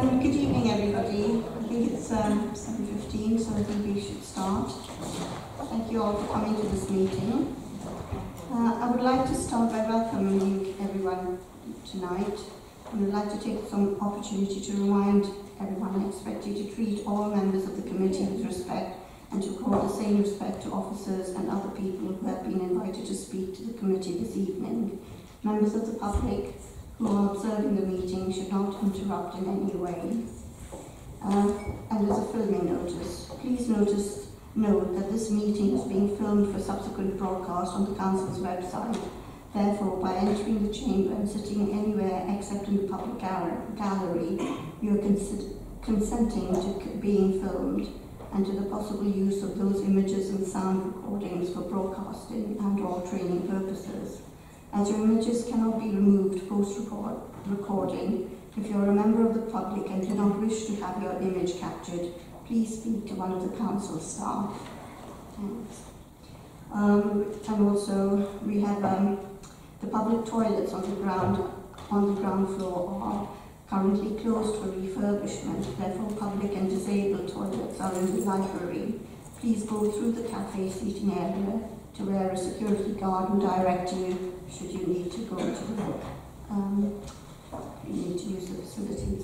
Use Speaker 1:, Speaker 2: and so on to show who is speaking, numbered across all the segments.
Speaker 1: Good evening, everybody. I think it's 7:15, so I think we should start. Thank you all for coming to this meeting. I would like to start by welcoming everyone tonight. I would like to take some opportunity to remind everyone I expect you to treat all members of the committee with respect and to accord the same respect to officers and other people who have been invited to speak to the committee this evening. Members of the public who are observing the meeting should not interrupt in any way. And there's a filming notice. Please note that this meeting is being filmed for subsequent broadcast on the Council's website. Therefore, by entering the chamber and sitting anywhere except in the public gallery, you are consenting to being filmed and to the possible use of those images and sound recordings for broadcasting and/or training purposes. As your images cannot be removed post-recording, if you are a member of the public and do not wish to have your image captured, please speak to one of the council staff. Thanks. And also, we have the public toilets on the ground floor are currently closed for refurbishment. Therefore, public and disabled toilets are in the library. Please go through the cafe seating area to where a security guard will direct you should you need to go to you need to use the facilities.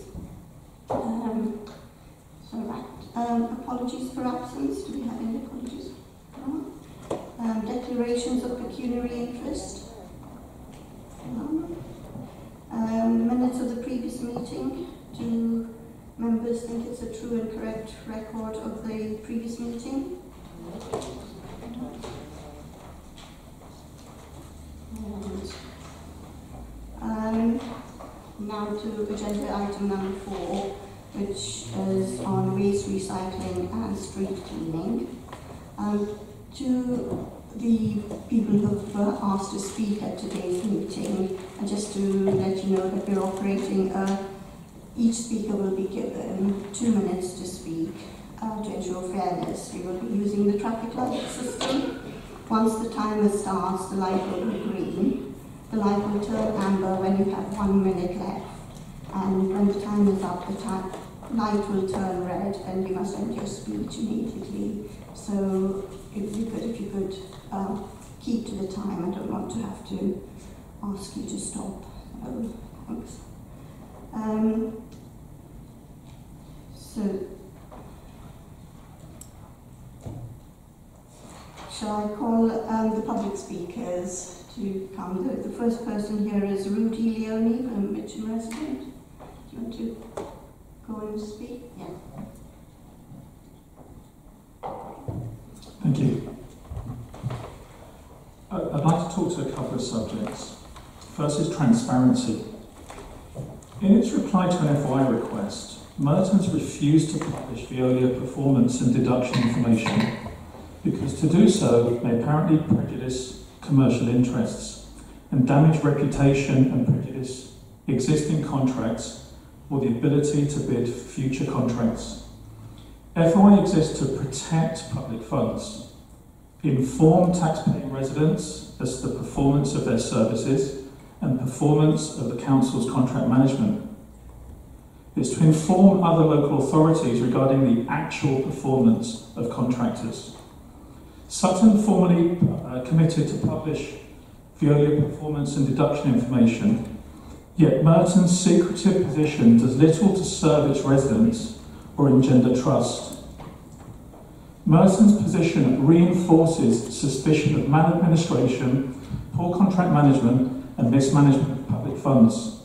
Speaker 1: Apologies for absence. Do we have any apologies? No. Declarations of pecuniary interest. No. Minutes of the previous meeting. Do members think it's a true and correct record of the previous meeting? Now to agenda item number 4, which is on waste recycling and street cleaning. To the people who have asked to speak at today's meeting, and just to let you know that we're operating, each speaker will be given 2 minutes to speak to ensure fairness. We will be using the traffic light system. Once the timer starts, the light will be green. The light will turn amber when you have 1 minute left. And when the time is up, the light will turn red and you must end your speech immediately. So if you could keep to the time, I don't want to have to ask you to stop. Thanks. Shall I call the public speakers to come? The first person here is Rudy Leone, a Mitcham resident. Do you want to go and speak? Yeah.
Speaker 2: Thank you. I'd like to talk to a couple of subjects. First is transparency. In its reply to an FOI request, Merton's refused to publish Veolia performance and deduction information because to do so may apparently prejudice commercial interests and damage reputation and prejudice existing contracts or the ability to bid future contracts. FOI exists to protect public funds, inform taxpaying residents as to the performance of their services and performance of the council's contract management. It's to inform other local authorities regarding the actual performance of contractors. Sutton formally committed to publish Veolia performance and deduction information, yet Merton's secretive position does little to serve its residents or engender trust. Merton's position reinforces suspicion of maladministration, poor contract management and mismanagement of public funds.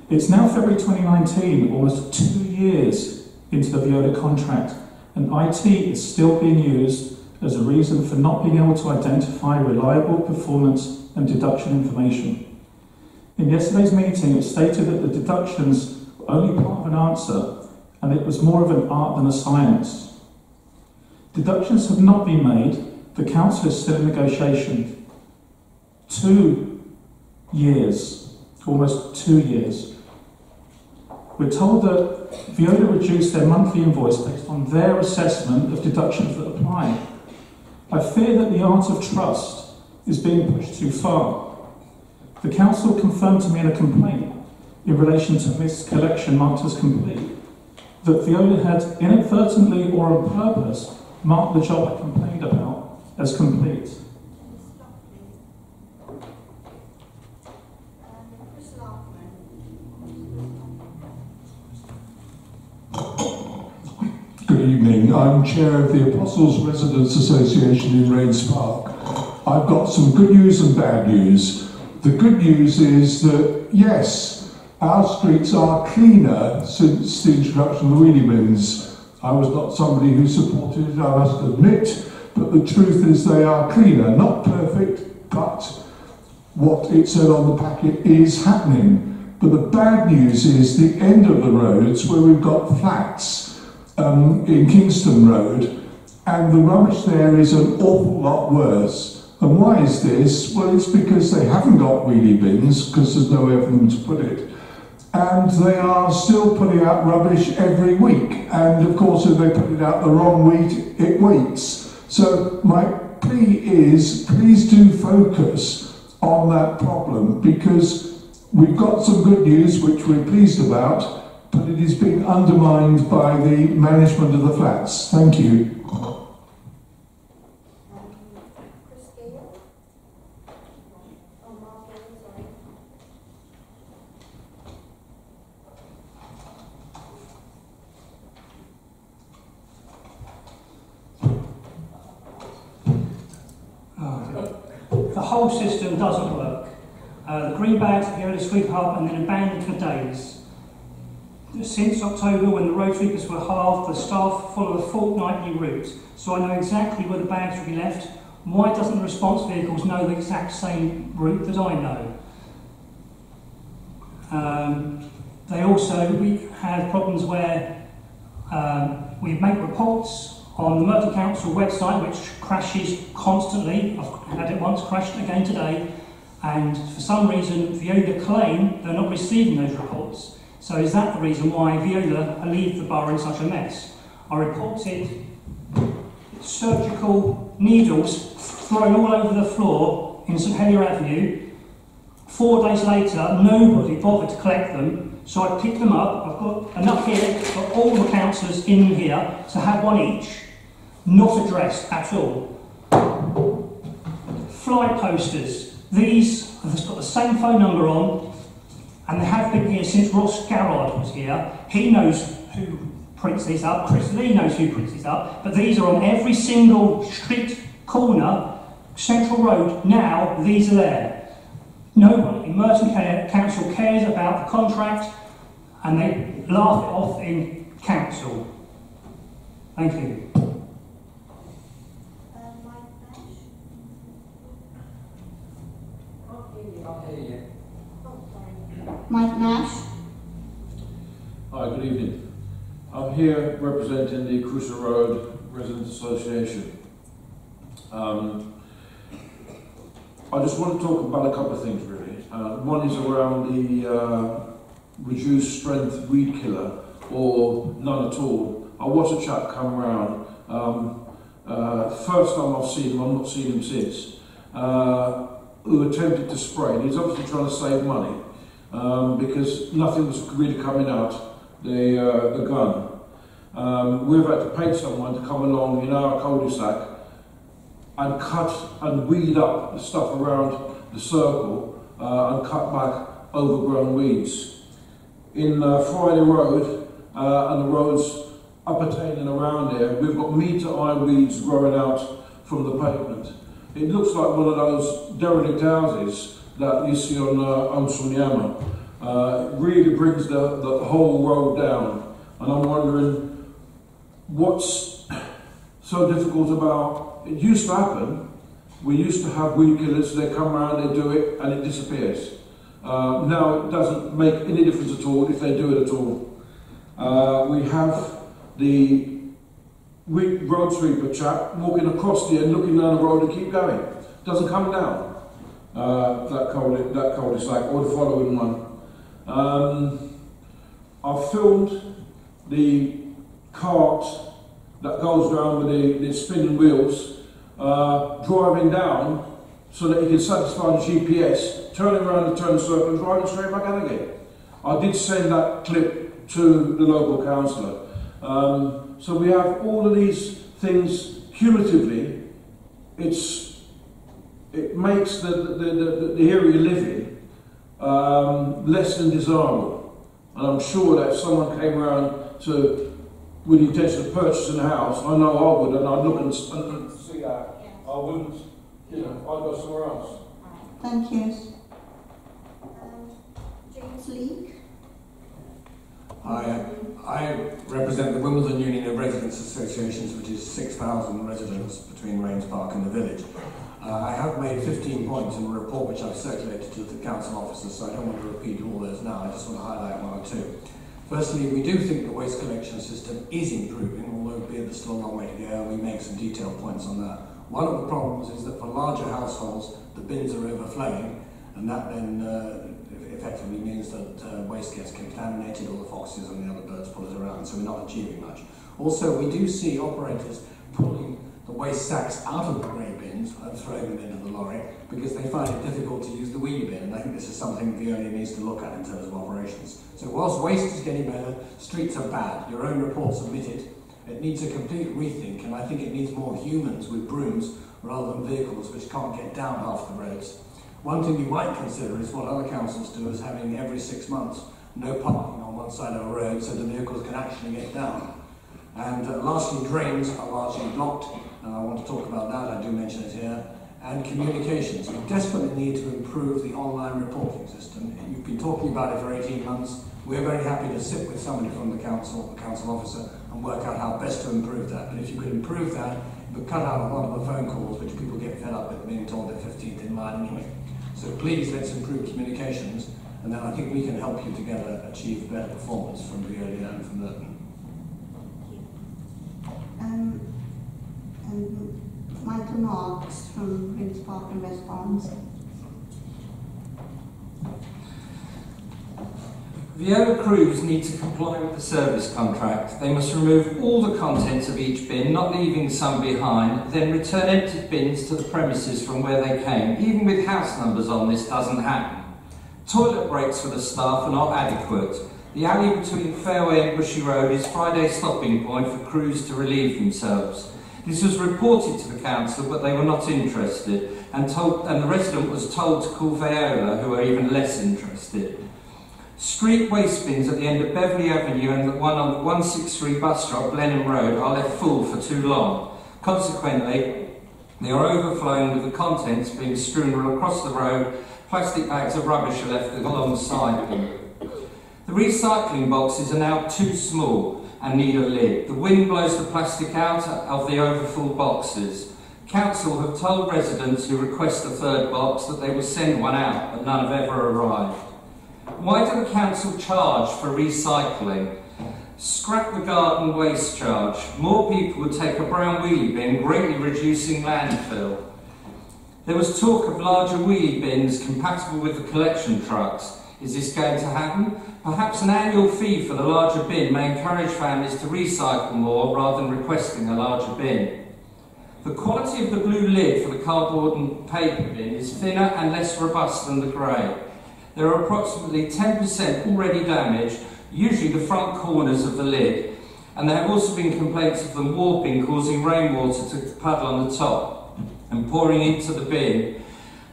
Speaker 2: It's now February 2019, almost 2 years into the Veolia contract, and IT is still being used as a reason for not being able to identify reliable performance and deduction information. In yesterday's meeting, it stated that the deductions were only part of an answer, and it was more of an art than a science. Deductions have not been made. The council is still in negotiation. 2 years, almost 2 years. We're told that Veolia reduced their monthly invoice based on their assessment of deductions that apply. I fear that the art of trust is being pushed too far. The council confirmed to me in a complaint in relation to missed collection marked as complete, that Viola had inadvertently or on purpose marked the job I complained about as complete.
Speaker 3: Good evening. I'm chair of the Apostles Residents Association in Rains Park. I've got some good news and bad news. The good news is that, yes, our streets are cleaner since the introduction of the wheelie bins. I was not somebody who supported it, I must admit, but the truth is they are cleaner. Not perfect, but what it said on the packet is happening. But the bad news is the end of the roads where we've got flats in Kingston Road, and the rubbish there is an awful lot worse. And why is this? Well, it's because they haven't got wheelie bins, because there's nowhere for them to put it, and they are still putting out rubbish every week. And of course, if they put it out the wrong week, it waits. So my plea is, please do focus on that problem, because we've got some good news, which we're pleased about, but it is being undermined by the management of the flats. Thank you.
Speaker 4: The whole system doesn't work. The green bags appear to sweep up and then abandoned for days. Since October, when the road sweepers were halved, the staff follow a fortnightly route, so I know exactly where the bags will be left. Why doesn't the response vehicles know the exact same route that I know? We have problems where we make reports on the Merton Council website, which crashes constantly. I've had it once, crashed again today, and for some reason Viola claim they're not receiving those reports. So is that the reason why Viola leave the borough in such a mess? I reported surgical needles thrown all over the floor in St Helier Avenue. 4 days later, nobody bothered to collect them, so I picked them up. I've got enough here for all the councillors in here to have one each, not addressed at all. Fly posters. These have got the same phone number on, and they have been here since Ross Garrard was here. He knows who prints these up. Chris Lee knows who prints these up. But these are on every single street corner, Central Road. Now these are there. Nobody in Merton Council cares about the contract, and they laugh it off in council. Thank you.
Speaker 1: Mike Nash.
Speaker 5: Hi, good evening. I'm here representing the Cruiser Road Residents Association. I just want to talk about a couple of things really. One is around the reduced strength weed killer, or none at all. I watched a chap come around. First time I've seen him, I've not seen him since, who attempted to spray. And he's obviously trying to save money. Because nothing was really coming out the gun. We've had to pay someone to come along in our cul-de-sac and cut and weed up the stuff around the circle and cut back overgrown weeds. In Friday Road and the roads up and around there, we've got metre-high weeds growing out from the pavement. It looks like one of those derelict houses that you see on Sunyama. It really brings the whole road down, and I'm wondering what's so difficult about it. Used to happen. We used to have weed killers, they come around, they do it, and it disappears. Now it doesn't make any difference at all if they do it at all. We have the road sweeper chap walking across there and looking down the road and keep going. Doesn't come down. That cul-de-sac or the following one. I filmed the cart that goes down with the spinning wheels, driving down so that you can satisfy the GPS, turning around the turn circle and driving straight back out again. I did send that clip to the local councillor. So we have all of these things cumulatively. It makes the area you live in less than desirable. And I'm sure that if someone came around with the intention of purchasing a house, I know I would, and I'd look and see that. I wouldn't, I'd go somewhere else.
Speaker 1: Thank you. James Leake.
Speaker 6: I represent the Wimbledon Union of Residents Associations, which is 6,000 residents between Rains Park and the village. I have made 15 points in a report which I've circulated to the council officers, so I don't want to repeat all those now. I just want to highlight one or two. Firstly, we do think the waste collection system is improving, although there's still a long way to go, and we make some detailed points on that. One of the problems is that for larger households, the bins are overflowing, and that then effectively means that waste gets contaminated, or the foxes and the other birds pull it around, so we're not achieving much. Also, we do see operators pulling the waste sacks out of the grey bins and throwing them into the lorry because they find it difficult to use the wheelie bin, and I think this is something Veolia needs to look at in terms of operations. So whilst waste is getting better, streets are bad. Your own report submitted. It needs a complete rethink, and I think it needs more humans with brooms rather than vehicles which can't get down half the roads. One thing you might consider is what other councils do, is having every 6 months no parking on one side of a road so the vehicles can actually get down. And lastly, drains are largely blocked, and I want to talk about that, I do mention it here. And communications. We desperately need to improve the online reporting system. You've been talking about it for 18 months. We're very happy to sit with somebody from the council officer, and work out how best to improve that. But if you could improve that, it would cut out a lot of the phone calls which people get fed up with being told they're 15th in line anyway. So please, let's improve communications, and then I think we can help you together achieve better performance from Veolia and from Merton.
Speaker 1: And Michael Marks from Rains Park and West Barnes.
Speaker 7: Veolia crews need to comply with the service contract. They must remove all the contents of each bin, not leaving some behind, then return empty bins to the premises from where they came. Even with house numbers on, this doesn't happen. Toilet breaks for the staff are not adequate. The alley between Fairway and Bushy Road is Friday's stopping point for crews to relieve themselves. This was reported to the council, but they were not interested, and the resident was told to call Veolia, who are even less interested. Street waste bins at the end of Beverley Avenue and the one on the 163 bus stop, Blenheim Road, are left full for too long. Consequently, they are overflowing with the contents being strewn across the road. Plastic bags of rubbish are left alongside them. The recycling boxes are now too small and need a lid. The wind blows the plastic out of the overfull boxes. Council have told residents who request a third box that they will send one out, but none have ever arrived. Why do the council charge for recycling? Scrap the garden waste charge. More people would take a brown wheelie bin, greatly reducing landfill. There was talk of larger wheelie bins compatible with the collection trucks. Is this going to happen? Perhaps an annual fee for the larger bin may encourage families to recycle more rather than requesting a larger bin. The quality of the blue lid for the cardboard and paper bin is thinner and less robust than the grey. There are approximately 10% already damaged, usually the front corners of the lid, and there have also been complaints of them warping, causing rainwater to puddle on the top and pouring into the bin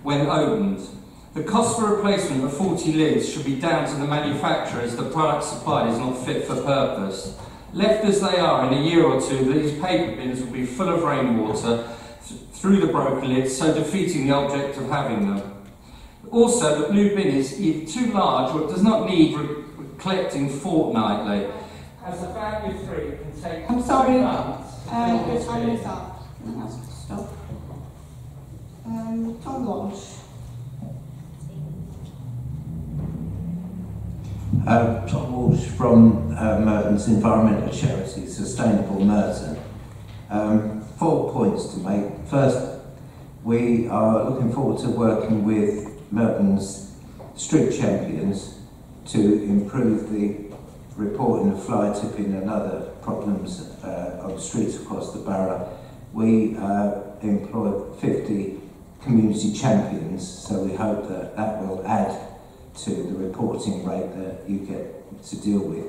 Speaker 7: when opened. The cost for replacement of 40 lids should be down to the manufacturer, as the product supplied is not fit for purpose. Left as they are, in a year or two, these paper bins will be full of rainwater through the broken lids, so defeating the object of having them. Also, the blue bin is either too large or it does not need collecting fortnightly. As a family of three, it can take
Speaker 1: I'm sorry,
Speaker 7: months.
Speaker 1: your time is up. Can I ask you to stop? Tom Walsh.
Speaker 8: Tom Walsh from Merton's environmental charity, Sustainable Merton. 4 points to make. First, we are looking forward to working with Merton's street champions to improve the reporting of fly tipping and other problems on streets across the borough. We employ 50 community champions, so we hope that that will add to the reporting rate that you get to deal with.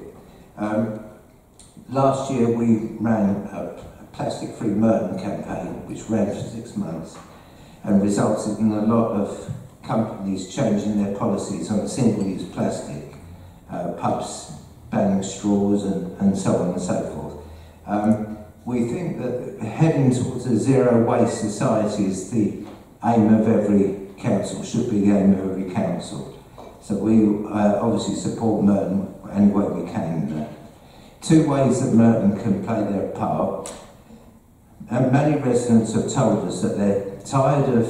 Speaker 8: Last year we ran a plastic-free Merton campaign, which ran for 6 months and resulted in a lot of companies changing their policies on single-use plastic, pubs banning straws and so on and so forth. We think that heading towards a zero-waste society is the aim of every council, should be the aim of every council. So we obviously support Merton any way we can. 2 ways that Merton can play their part. And many residents have told us that they're tired of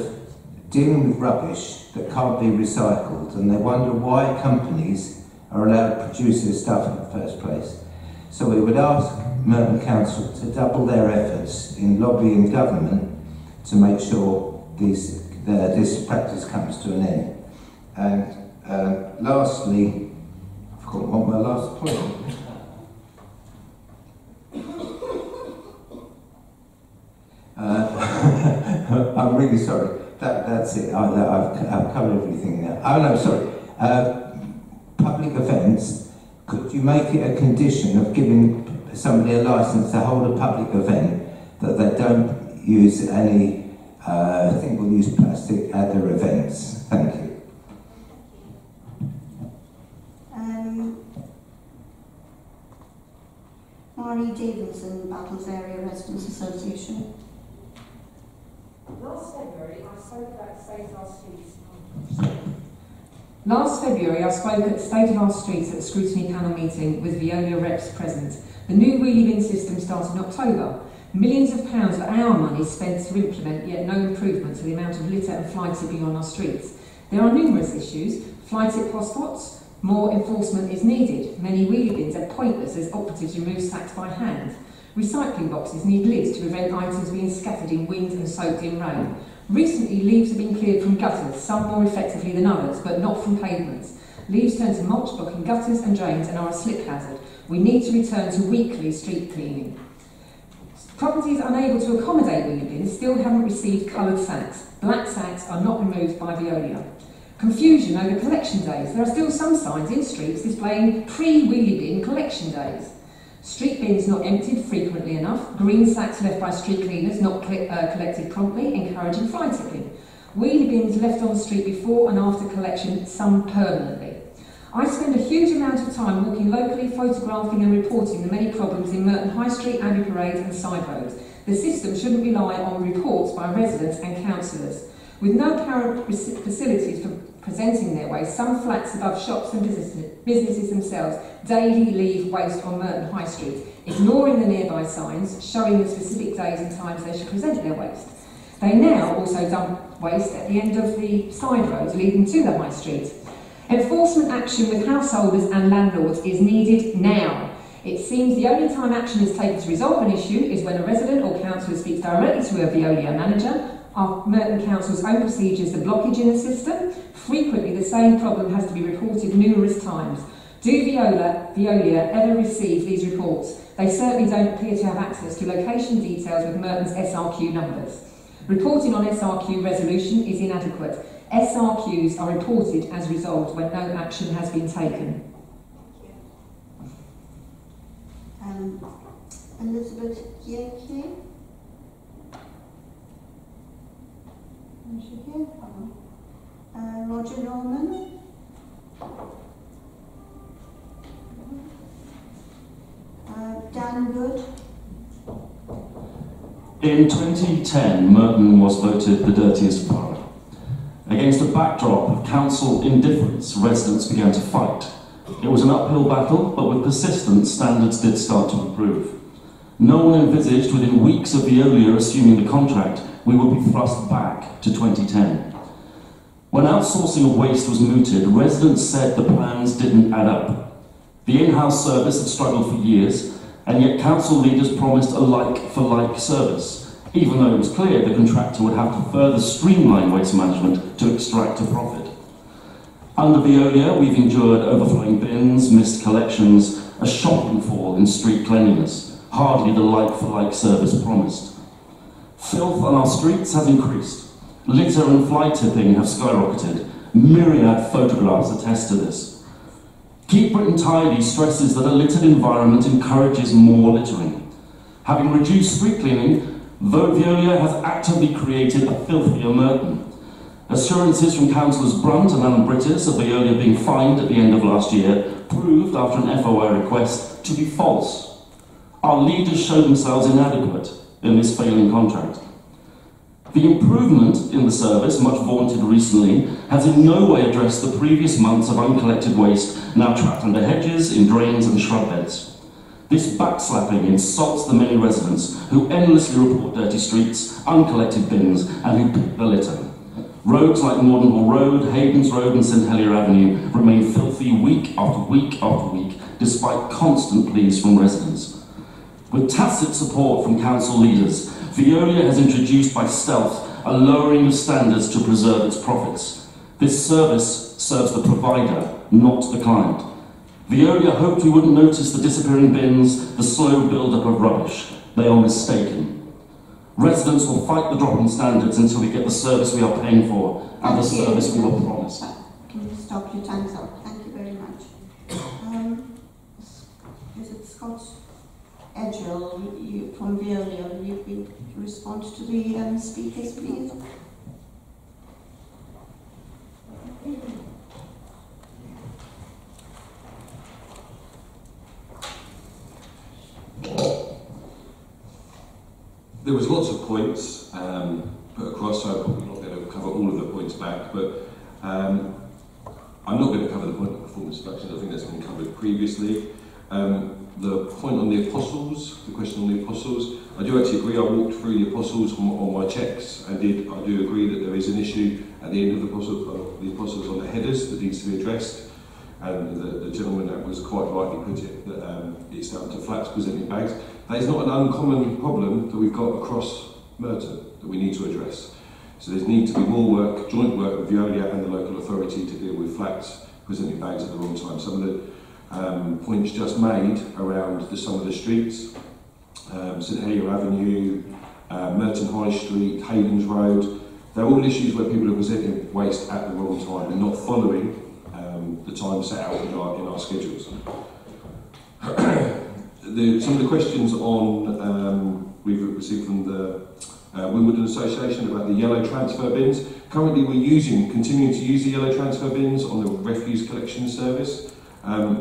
Speaker 8: dealing with rubbish that can't be recycled, and they wonder why companies are allowed to produce their stuff in the first place. So we would ask Merton Council to double their efforts in lobbying government to make sure this practice comes to an end. And lastly, I forgot what my last point was. I'm really sorry. That's it. I've covered everything now. Oh no, sorry. Public events. Could you make it a condition of giving somebody a licence to hold a public event that they don't use any single-use plastic at their events? Thank you.
Speaker 1: Marie Davidson, Battles Area Residents Association.
Speaker 9: Last February, I spoke at State of Our Streets.
Speaker 10: Last February, I spoke at State of Our Streets at the Scrutiny panel meeting with Veolia reps present. The new wheelie bin system started in October. Millions of pounds of our money spent to implement, yet no improvement to the amount of litter and fly tipping on our streets. There are numerous issues. Fly tip hotspots. More enforcement is needed. Many wheelie bins are pointless as operatives remove sacks by hand. Recycling boxes need lids to prevent items being scattered in wind and soaked in rain. Recently, leaves have been cleared from gutters, some more effectively than others, but not from pavements. Leaves turn to mulch, blocking gutters and drains, and are a slip hazard. We need to return to weekly street cleaning. Properties unable to accommodate wheelie bins still haven't received coloured sacks. Black sacks are not removed by Veolia. Confusion over collection days. There are still some signs in streets displaying pre-wheelie bin collection days. Street bins not emptied frequently enough. Green sacks left by street cleaners not collected promptly, encouraging fly tipping. Wheelie bins left on the street before and after collection, some permanently. I spend a huge amount of time walking locally, photographing and reporting the many problems in Merton High Street, Abbey Parade and side roads. The system shouldn't rely on reports by residents and councillors. With no current facilities for presenting their waste, some flats above shops and businesses themselves daily leave waste on Merton High Street, ignoring the nearby signs showing the specific days and times they should present their waste. They now also dump waste at the end of the side roads leading to the High Street. Enforcement action with householders and landlords is needed now. It seems the only time action is taken to resolve an issue is when a resident or councillor speaks directly to a Veolia manager. Our Merton Council's own procedures, the blockage in the system. Frequently, the same problem has to be reported numerous times. Do Veolia ever receive these reports? They certainly don't appear to have access to location details with Merton's SRQ numbers. Reporting on SRQ resolution is inadequate. SRQs are reported as resolved when no action has been taken.
Speaker 1: Elizabeth Yeke. Is she here? Roger Norman. Dan Good.
Speaker 11: In 2010, Merton was voted the dirtiest borough. Against a backdrop of council indifference, residents began to fight. It was an uphill battle, but with persistence, standards did start to improve. No one envisaged within weeks of Veolia assuming the contract, we would be thrust back to 2010. When outsourcing of waste was mooted, residents said the plans didn't add up. The in-house service had struggled for years, and yet council leaders promised a like-for-like service, even though it was clear the contractor would have to further streamline waste management to extract a profit. Under Veolia, we've endured overflowing bins, missed collections, a shocking fall in street cleanliness, hardly the like-for-like service promised. Filth on our streets has increased. Litter and fly tipping have skyrocketed. Myriad photographs attest to this. Keep Britain Tidy stresses that a littered environment encourages more littering. Having reduced street cleaning, Veolia has actively created a filthier Merton. Assurances from Councillors Brunt and Alan Brittis of Veolia being fined at the end of last year proved, after an FOI request, to be false. Our leaders showed themselves inadequate in this failing contract. The improvement in the service, much vaunted recently, has in no way addressed the previous months of uncollected waste now trapped under hedges, in drains and shrub beds. This backslapping insults the many residents who endlessly report dirty streets, uncollected bins and who pick the litter. Roads like Morden Road, Haydens Road and St Helier Avenue remain filthy week after week after week, despite constant pleas from residents. With tacit support from council leaders, Veolia has introduced by stealth a lowering of standards to preserve its profits. This service serves the provider, not the client. Veolia hoped we wouldn't notice the disappearing bins, the slow build-up of rubbish. They are mistaken. Residents will fight the drop in standards until we get the service we are paying for and the service we were promised.
Speaker 1: Can you stop? Your time's up. Thank you very much. Is it Scott Edgell, you from Veolia? Will you respond to the speakers, please?
Speaker 12: There was lots of points put across, so I'm probably not going to cover all of the points back, but I'm not going to cover the point of performance instructions. I think that's been covered previously. The point on the apostles, the question on the apostles, I do actually agree. I walked through the apostles on my checks and I do agree that there is an issue at the end of the apostles on the headers that needs to be addressed. And the gentleman that was quite rightly put it, that it's down to flats presenting bags. That is not an uncommon problem that we've got across Merton that we need to address. So there needs to be more work, joint work with Veolia and the local authority to deal with flats presenting bags at the wrong time. Some of the points just made around some of the streets, St Helier Avenue, Merton High Street, Haydens Road, they're all issues where people are presenting waste at the wrong time and not following the time set out in our schedules. Some of the questions on we've received from the Wimbledon Association about the yellow transfer bins. Currently we're continuing to use the yellow transfer bins on the refuse collection service.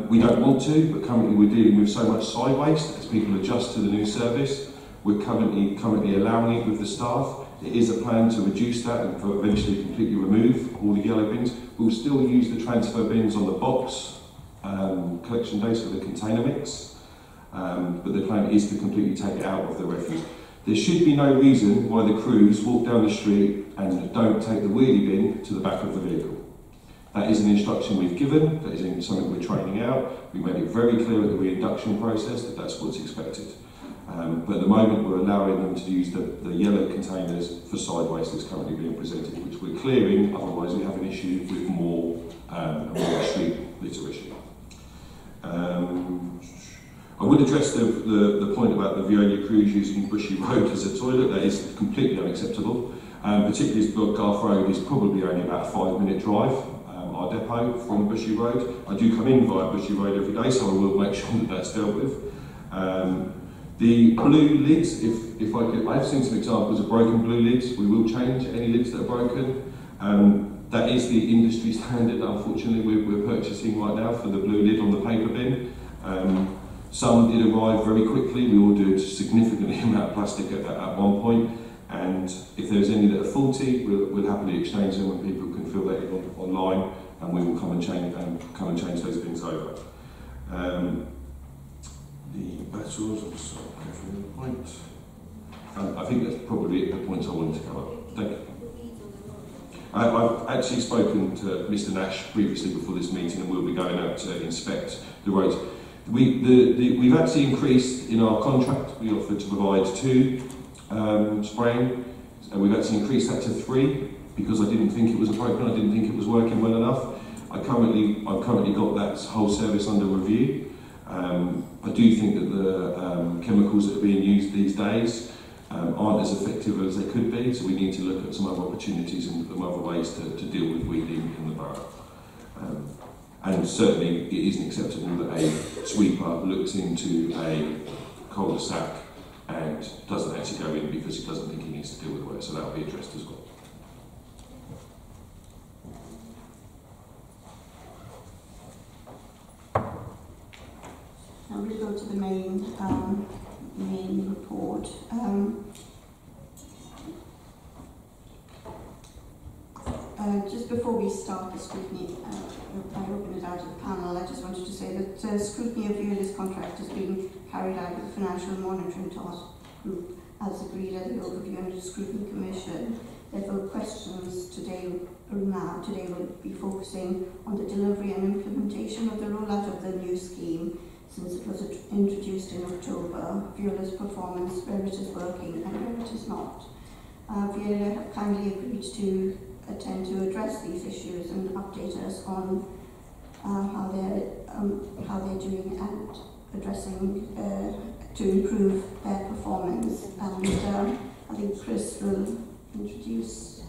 Speaker 12: We don't want to, but currently we're dealing with so much side waste as people adjust to the new service. We're currently allowing it with the staff. It is a plan to reduce that and eventually completely remove all the yellow bins. We'll still use the transfer bins on the box collection days for the container mix, but the plan is to completely take it out of the refuse. There should be no reason why the crews walk down the street and don't take the wheelie bin to the back of the vehicle. That is an instruction we've given, that is something we're training out. We made it very clear at the reinduction process that that's what's expected. But at the moment we're allowing them to use the yellow containers for side waste that's currently being presented, which we're clearing, otherwise we have an issue with more street litter issue. I would address the point about the Veolia crews using Bushy Road as a toilet. That is completely unacceptable, particularly as Garth Road is probably only about a 5-minute drive, our depot from Bushy Road. I do come in via Bushy Road every day, so I will make sure that that's dealt with. The blue lids, if I could, I've seen some examples of broken blue lids. We will change any lids that are broken. That is the industry standard, unfortunately, we're purchasing right now for the blue lid on the paper bin. Some did arrive very quickly. We ordered a significant amount of plastic at one point, and if there's any that are faulty, we'll happily exchange them when people can fill that in online, and we will come and change those bins over. The battles, I'm just going the point. I think that's probably the points I wanted to cover. Thank you. I've actually spoken to Mr Nash previously before this meeting, and we'll be going out to inspect the roads. We've actually increased in our contract. We offered to provide 2 spraying, and we've actually increased that to 3 because I didn't think it was appropriate. I didn't think it was working well enough. I've currently got that whole service under review. I do think that the chemicals that are being used these days aren't as effective as they could be, so we need to look at some other opportunities and some other ways to deal with weeding in the borough. And certainly it isn't acceptable that a sweeper looks into a cul-de-sac and doesn't actually go in because he doesn't think he needs to deal with the work, so that will be addressed as well.
Speaker 1: Now we'll go to the main report. Just before we start the scrutiny, I open it out to the panel, I just wanted to say that scrutiny of Veolia's contract is being carried out with the Financial Monitoring Task Group as agreed at the Overview and Scrutiny Commission. Therefore, questions today will be focusing on the delivery and implementation of the rollout of the new scheme since it was introduced in October, Veolia's performance, where it is working and where it is not. Veolia have kindly agreed to attend to address these issues and update us on how they're doing and addressing to improve their performance. And I think Chris will introduce.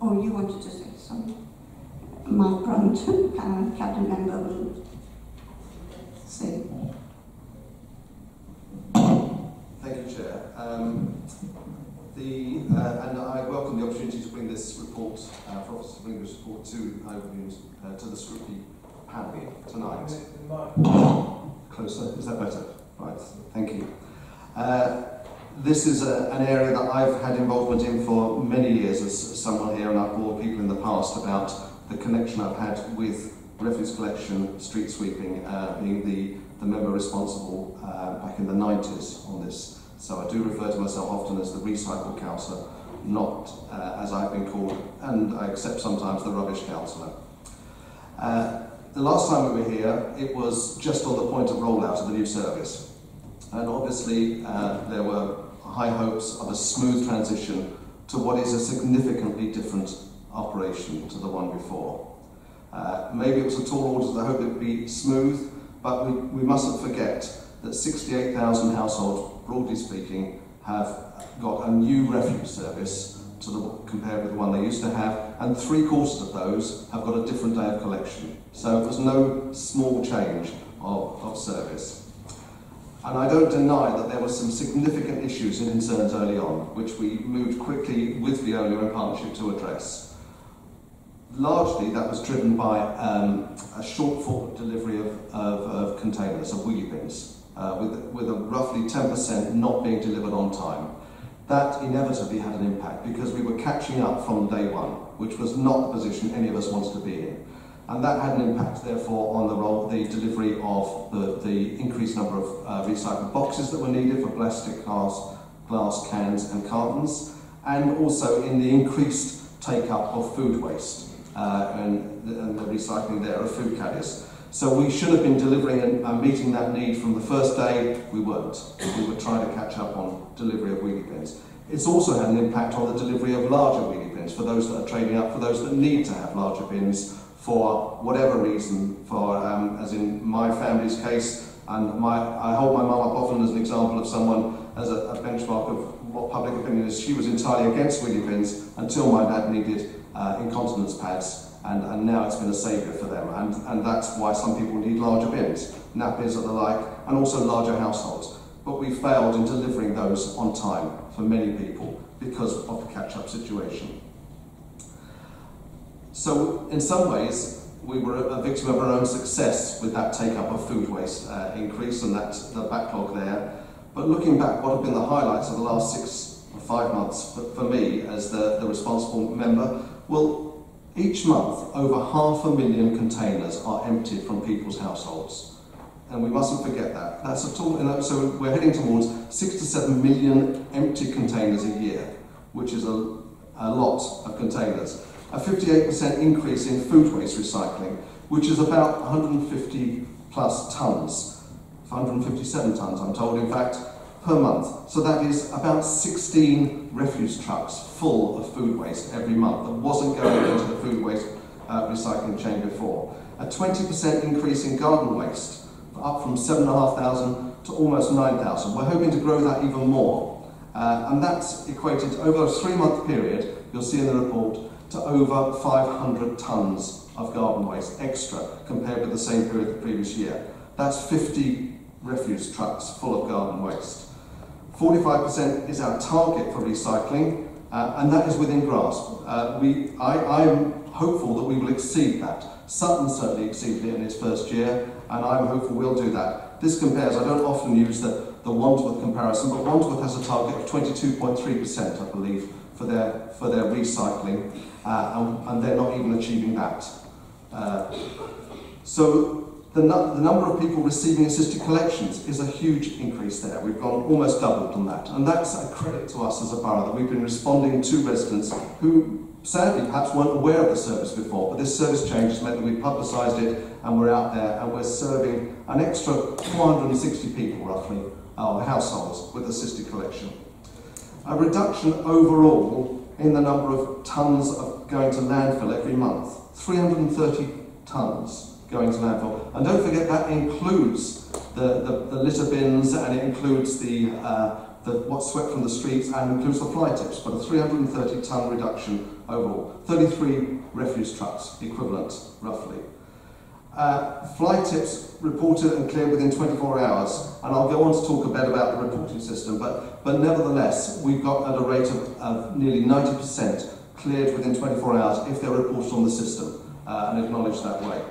Speaker 1: Oh, you wanted to say something? Mike Brunt, cabinet member, will say.
Speaker 13: Thank you, Chair. And I welcome the opportunity to bring this report, for Office to bring this report to the scrutiny panel tonight. Closer, is that better? Right, thank you. This is an area that I've had involvement in for many years as someone here, and I've bored people in the past about the connection I've had with refuse collection, street sweeping, being the member responsible back in the 90s on this. So I do refer to myself often as the recycle councillor, not as I've been called, and I accept sometimes the rubbish councillor. The last time we were here, it was just on the point of rollout of the new service. And obviously there were high hopes of a smooth transition to what is a significantly different operation to the one before. Maybe it was a tall order, I hope it would be smooth, but we mustn't forget that 68,000 households, broadly speaking, have got a new refuse service compared with the one they used to have, and 3/4 of those have got a different day of collection. So it was no small change of service. And I don't deny that there were some significant issues and concerns early on, which we moved quickly with Veolia in partnership to address. Largely that was driven by a shortfall delivery of containers, of wheelie bins, with a roughly 10% not being delivered on time. That inevitably had an impact because we were catching up from day one, which was not the position any of us wanted to be in. And that had an impact, therefore, on the delivery of the increased number of recycled boxes that were needed for plastic, glass cans and cartons, and also in the increased take-up of food waste and the recycling there of food carriers. So we should have been delivering and meeting that need from the first day. We weren't. We were trying to catch up on delivery of wheelie bins. It's also had an impact on the delivery of larger wheelie bins for those that are trading up, for those that need to have larger bins for whatever reason, as in my family's case, and I hold my mum up often as an example of someone, as a benchmark of what public opinion is. She was entirely against wheelie bins until my dad needed incontinence pads, and now it's been a saviour for them, and that's why some people need larger bins, nappies and the like, and also larger households. But we failed in delivering those on time for many people because of the catch-up situation. So in some ways, we were a victim of our own success with that take-up of food waste increase and the backlog there. But looking back, what have been the highlights of the last 6 or 5 months for me as the responsible member? Well, each month, over 500,000 containers are emptied from people's households. And we mustn't forget that. That's a total, so we're heading towards 6 to 7 million empty containers a year, which is a lot of containers. A 58% increase in food waste recycling, which is about 150 plus tonnes, 157 tonnes, I'm told, in fact, per month. So that is about 16 refuse trucks full of food waste every month that wasn't going into the food waste recycling chain before. A 20% increase in garden waste, up from 7,500 to almost 9,000. We're hoping to grow that even more. And that's equated over a 3-month period, you'll see in the report, to over 500 tonnes of garden waste extra compared with the same period the previous year. That's 50 refuse trucks full of garden waste. 45% is our target for recycling, and that is within grasp. I am hopeful that we will exceed that. Sutton certainly exceeded it in its first year, and I'm hopeful we'll do that. This compares, I don't often use the Wandsworth comparison, but Wandsworth has a target of 22.3%, I believe, for their recycling, and they're not even achieving that. So the number of people receiving assisted collections is a huge increase there. We've gone almost doubled on that, and that's a credit to us as a borough that we've been responding to residents who sadly perhaps weren't aware of the service before, but this service change has meant that we've publicised it and we're out there and we're serving an extra 460 people roughly, households with assisted collection. A reduction overall in the number of tonnes of going to landfill every month, 330 tonnes going to landfill. And don't forget that includes the litter bins, and it includes what's swept from the streets, and includes the fly tips, but a 330 tonne reduction overall. 33 refuse trucks equivalent, roughly. Fly tips reported and cleared within 24 hours, and I'll go on to talk a bit about the reporting system, but nevertheless, we've got at a rate of nearly 90% cleared within 24 hours if they're reported on the system and acknowledged that way.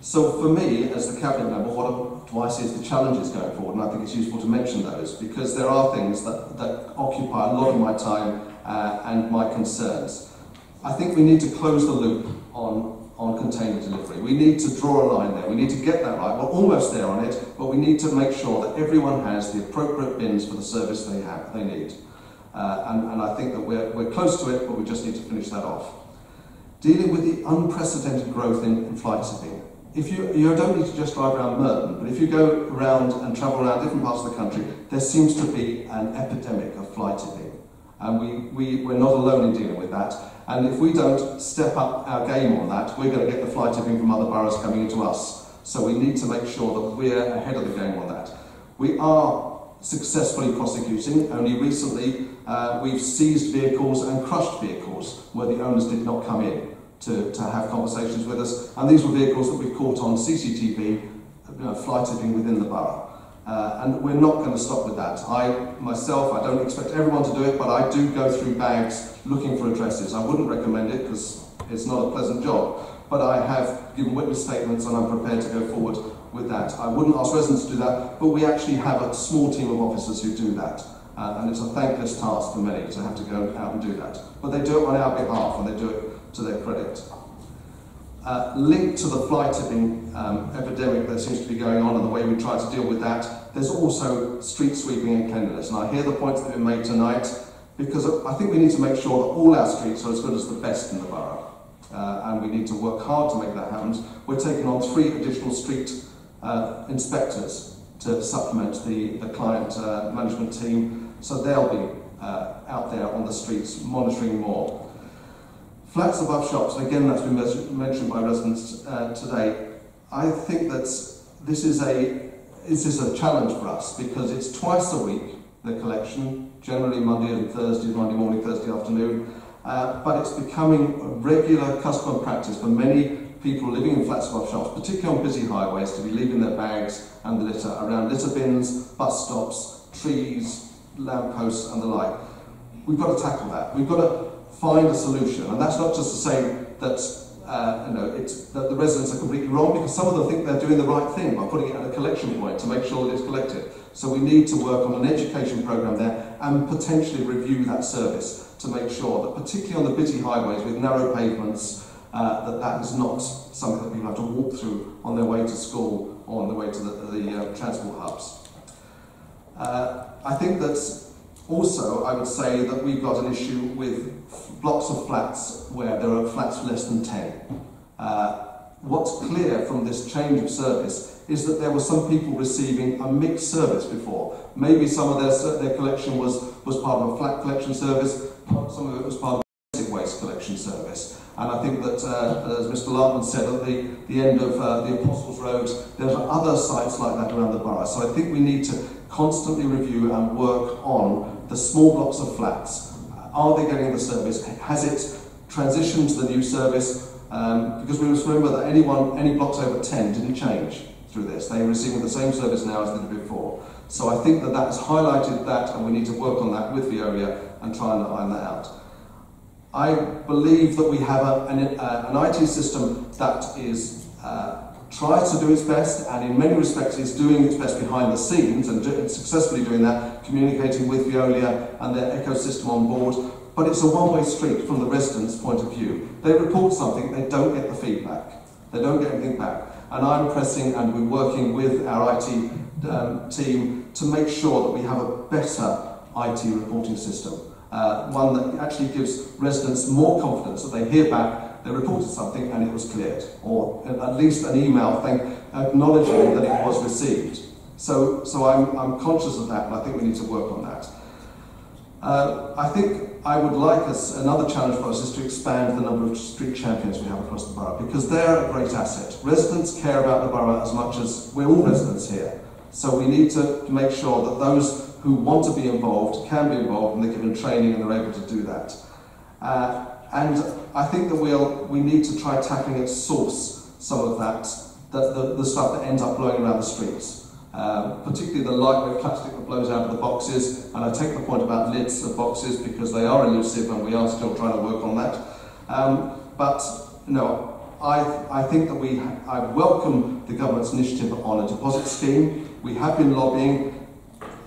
Speaker 13: So for me, as the Cabinet member, what do I see as the challenges going forward? And I think it's useful to mention those, because there are things that occupy a lot of my time and my concerns. I think we need to close the loop on container delivery. We need to draw a line there. We need to get that right. We're almost there on it, but we need to make sure that everyone has the appropriate bins for the service they need. And I think that we're close to it, but we just need to finish that off. Dealing with the unprecedented growth in fly tipping. If you don't need to just drive around Merton, but if you go around and travel around different parts of the country, there seems to be an epidemic of fly tipping. And we're not alone in dealing with that. And if we don't step up our game on that, we're going to get the fly tipping from other boroughs coming into us. So we need to make sure that we're ahead of the game on that. We are successfully prosecuting. Only recently we've seized vehicles and crushed vehicles where the owners did not come in to have conversations with us, and these were vehicles that we've caught on CCTV, fly tipping within the borough. And we're not going to stop with that. I don't expect everyone to do it, but I do go through bags looking for addresses. I wouldn't recommend it because it's not a pleasant job, but I have given witness statements and I'm prepared to go forward with that. I wouldn't ask residents to do that, but we actually have a small team of officers who do that. And it's a thankless task for many to have to go out and do that. But they do it on our behalf, and they do it to their credit. Linked to the fly tipping epidemic that seems to be going on and the way we try to deal with that, there's also street sweeping and cleanliness. And I hear the points that have been made tonight, because I think we need to make sure that all our streets are as good as the best in the borough. And we need to work hard to make that happen. We're taking on 3 additional street inspectors to supplement the client management team, so they'll be out there on the streets monitoring more. Flats above shops, and again that's been mentioned by residents today. I think that this is a challenge for us, because it's twice a week, the collection, generally Monday and Thursday, Monday morning, Thursday afternoon, but it's becoming a regular custom and practice for many people living in flats above shops, particularly on busy highways, to be leaving their bags and the litter around litter bins, bus stops, trees, lampposts and the like. We've got to tackle that. We've got to find a solution, and that's not just to say that that the residents are completely wrong, because some of them think they're doing the right thing by putting it at a collection point to make sure that it's collected. So we need to work on an education programme there and potentially review that service to make sure that, particularly on the busy highways with narrow pavements, that is not something that people have to walk through on their way to school or on their way to the transport hubs. I think that also, I would say that we've got an issue with blocks of flats where there are flats less than 10. What's clear from this change of service is that there were some people receiving a mixed service before. Maybe some of their collection was part of a flat collection service, some of it was part of a basic waste collection service. And I think that, as Mr. Larkman said, at the end of the Apostles' Road, there's other sites like that around the borough. So I think we need to constantly review and work on the small blocks of flats. Are they getting the service? Has it transitioned to the new service? Because we must remember that any blocks over 10 didn't change through this. They are receiving the same service now as they did before. So I think that that has highlighted that, and we need to work on that with Veolia and try and iron that out. I believe that we have an IT system that is tries to do its best, and in many respects is doing its best behind the scenes and successfully doing that, communicating with Veolia and their ecosystem on board. But it's a one-way street from the residents' point of view. They report something, they don't get the feedback. They don't get anything back. And I'm pressing, and we're working with our IT team to make sure that we have a better IT reporting system. One that actually gives residents more confidence that they hear back, they reported something and it was cleared, or at least an email acknowledging that it was received. So I'm conscious of that, and I think we need to work on that. I think I would like another challenge for us is to expand the number of street champions we have across the borough, because they're a great asset. Residents care about the borough as much as we're all residents here. So we need to make sure that those who want to be involved can be involved, and they're given training and they're able to do that. And I think that we need to try tackling at source some of that, the stuff that ends up blowing around the streets. Particularly the lightweight plastic that blows out of the boxes, and I take the point about lids of boxes because they are elusive and we are still trying to work on that. But no, I think that I welcome the government's initiative on a deposit scheme. We have been lobbying.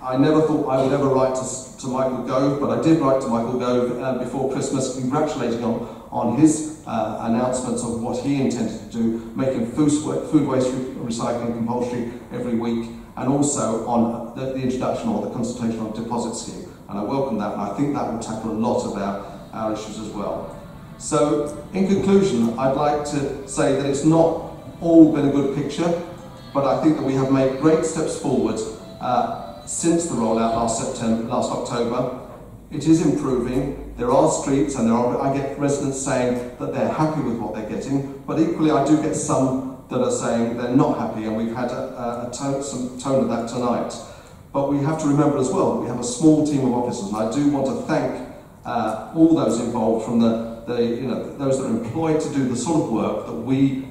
Speaker 13: I never thought I would ever write to Michael Gove, but I did write to Michael Gove before Christmas, congratulating him on his announcements of what he intended to do, making food waste recycling compulsory every week, and also on the introduction or the consultation on deposit scheme. And I welcome that, and I think that will tackle a lot of our issues as well. So, in conclusion, I'd like to say that it's not all been a good picture, but I think that we have made great steps forward since the rollout last October. It is improving. There are streets, and I get residents saying that they're happy with what they're getting, but equally I do get some that are saying they're not happy, and we've had some tone of that tonight. But we have to remember as well that we have a small team of officers, and I do want to thank all those involved, from those that are employed to do the sort of work that we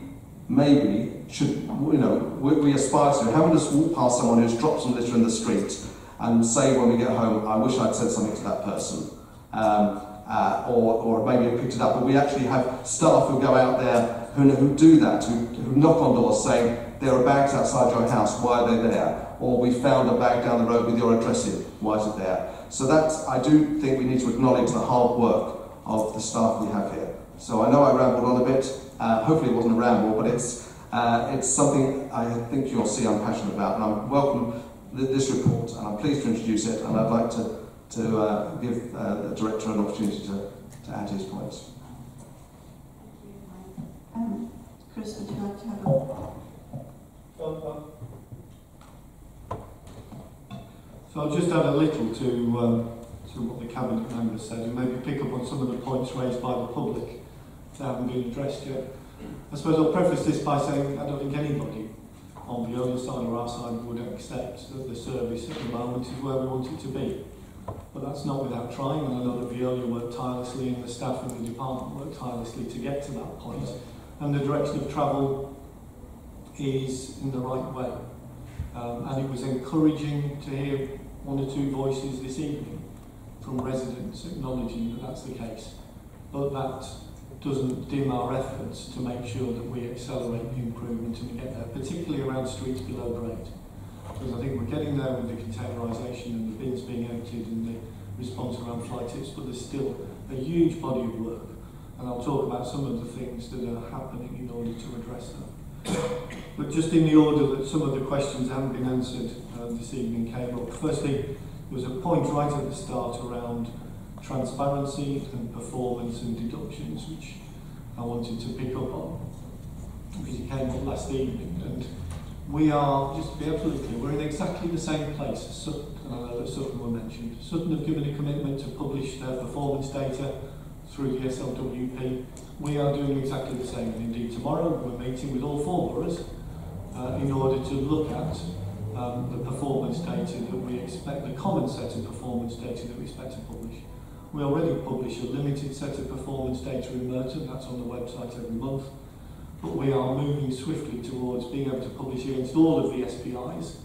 Speaker 13: maybe should, we aspire to. Having us walk past someone who's dropped some litter in the street and say when we get home, I wish I'd said something to that person. Or maybe have picked it up, but we actually have staff who go out there who do that, who knock on doors saying, there are bags outside your house, why are they there? Or we found a bag down the road with your address in, why is it there? So I do think we need to acknowledge the hard work of the staff we have here. So I know I rambled on a bit, hopefully it wasn't a ramble, but it's something I think you'll see I'm passionate about, and I welcome this report, and I'm pleased to introduce it, and I'd like to give the Director an opportunity to add his points.
Speaker 1: Chris, would you like to have
Speaker 14: So I'll just add a little to what the Cabinet members said, and maybe pick up on some of the points raised by the public that haven't been addressed yet. I suppose I'll preface this by saying I don't think anybody on the other side or our side would accept that the service at the moment is where we want it to be. But that's not without trying, and I know that Veolia worked tirelessly, and the staff in the department worked tirelessly to get to that point. And the direction of travel is in the right way. And it was encouraging to hear one or two voices this evening from residents acknowledging that that's the case. But that doesn't dim our efforts to make sure that we accelerate the improvement and we get there, particularly around streets below grade. Because I think we're getting there with the containerisation and the bins being emptied and the response around fly tips, but there's still a huge body of work. And I'll talk about some of the things that are happening in order to address that. But just in the order that some of the questions haven't been answered this evening came up. Firstly, there was a point right at the start around transparency and performance and deductions, which I wanted to pick up on, because it came up last evening. And we are, just to be absolutely clear, we're in exactly the same place as Sutton, and I know that Sutton were mentioned. Sutton have given a commitment to publish their performance data through the SLWP. We are doing exactly the same, and indeed tomorrow we're meeting with all 4 boroughs in order to look at the performance data that we expect, the common set of performance data that we expect to publish. We already publish a limited set of performance data in Merton, that's on the website every month, but we are moving swiftly towards being able to publish against all of the SPIs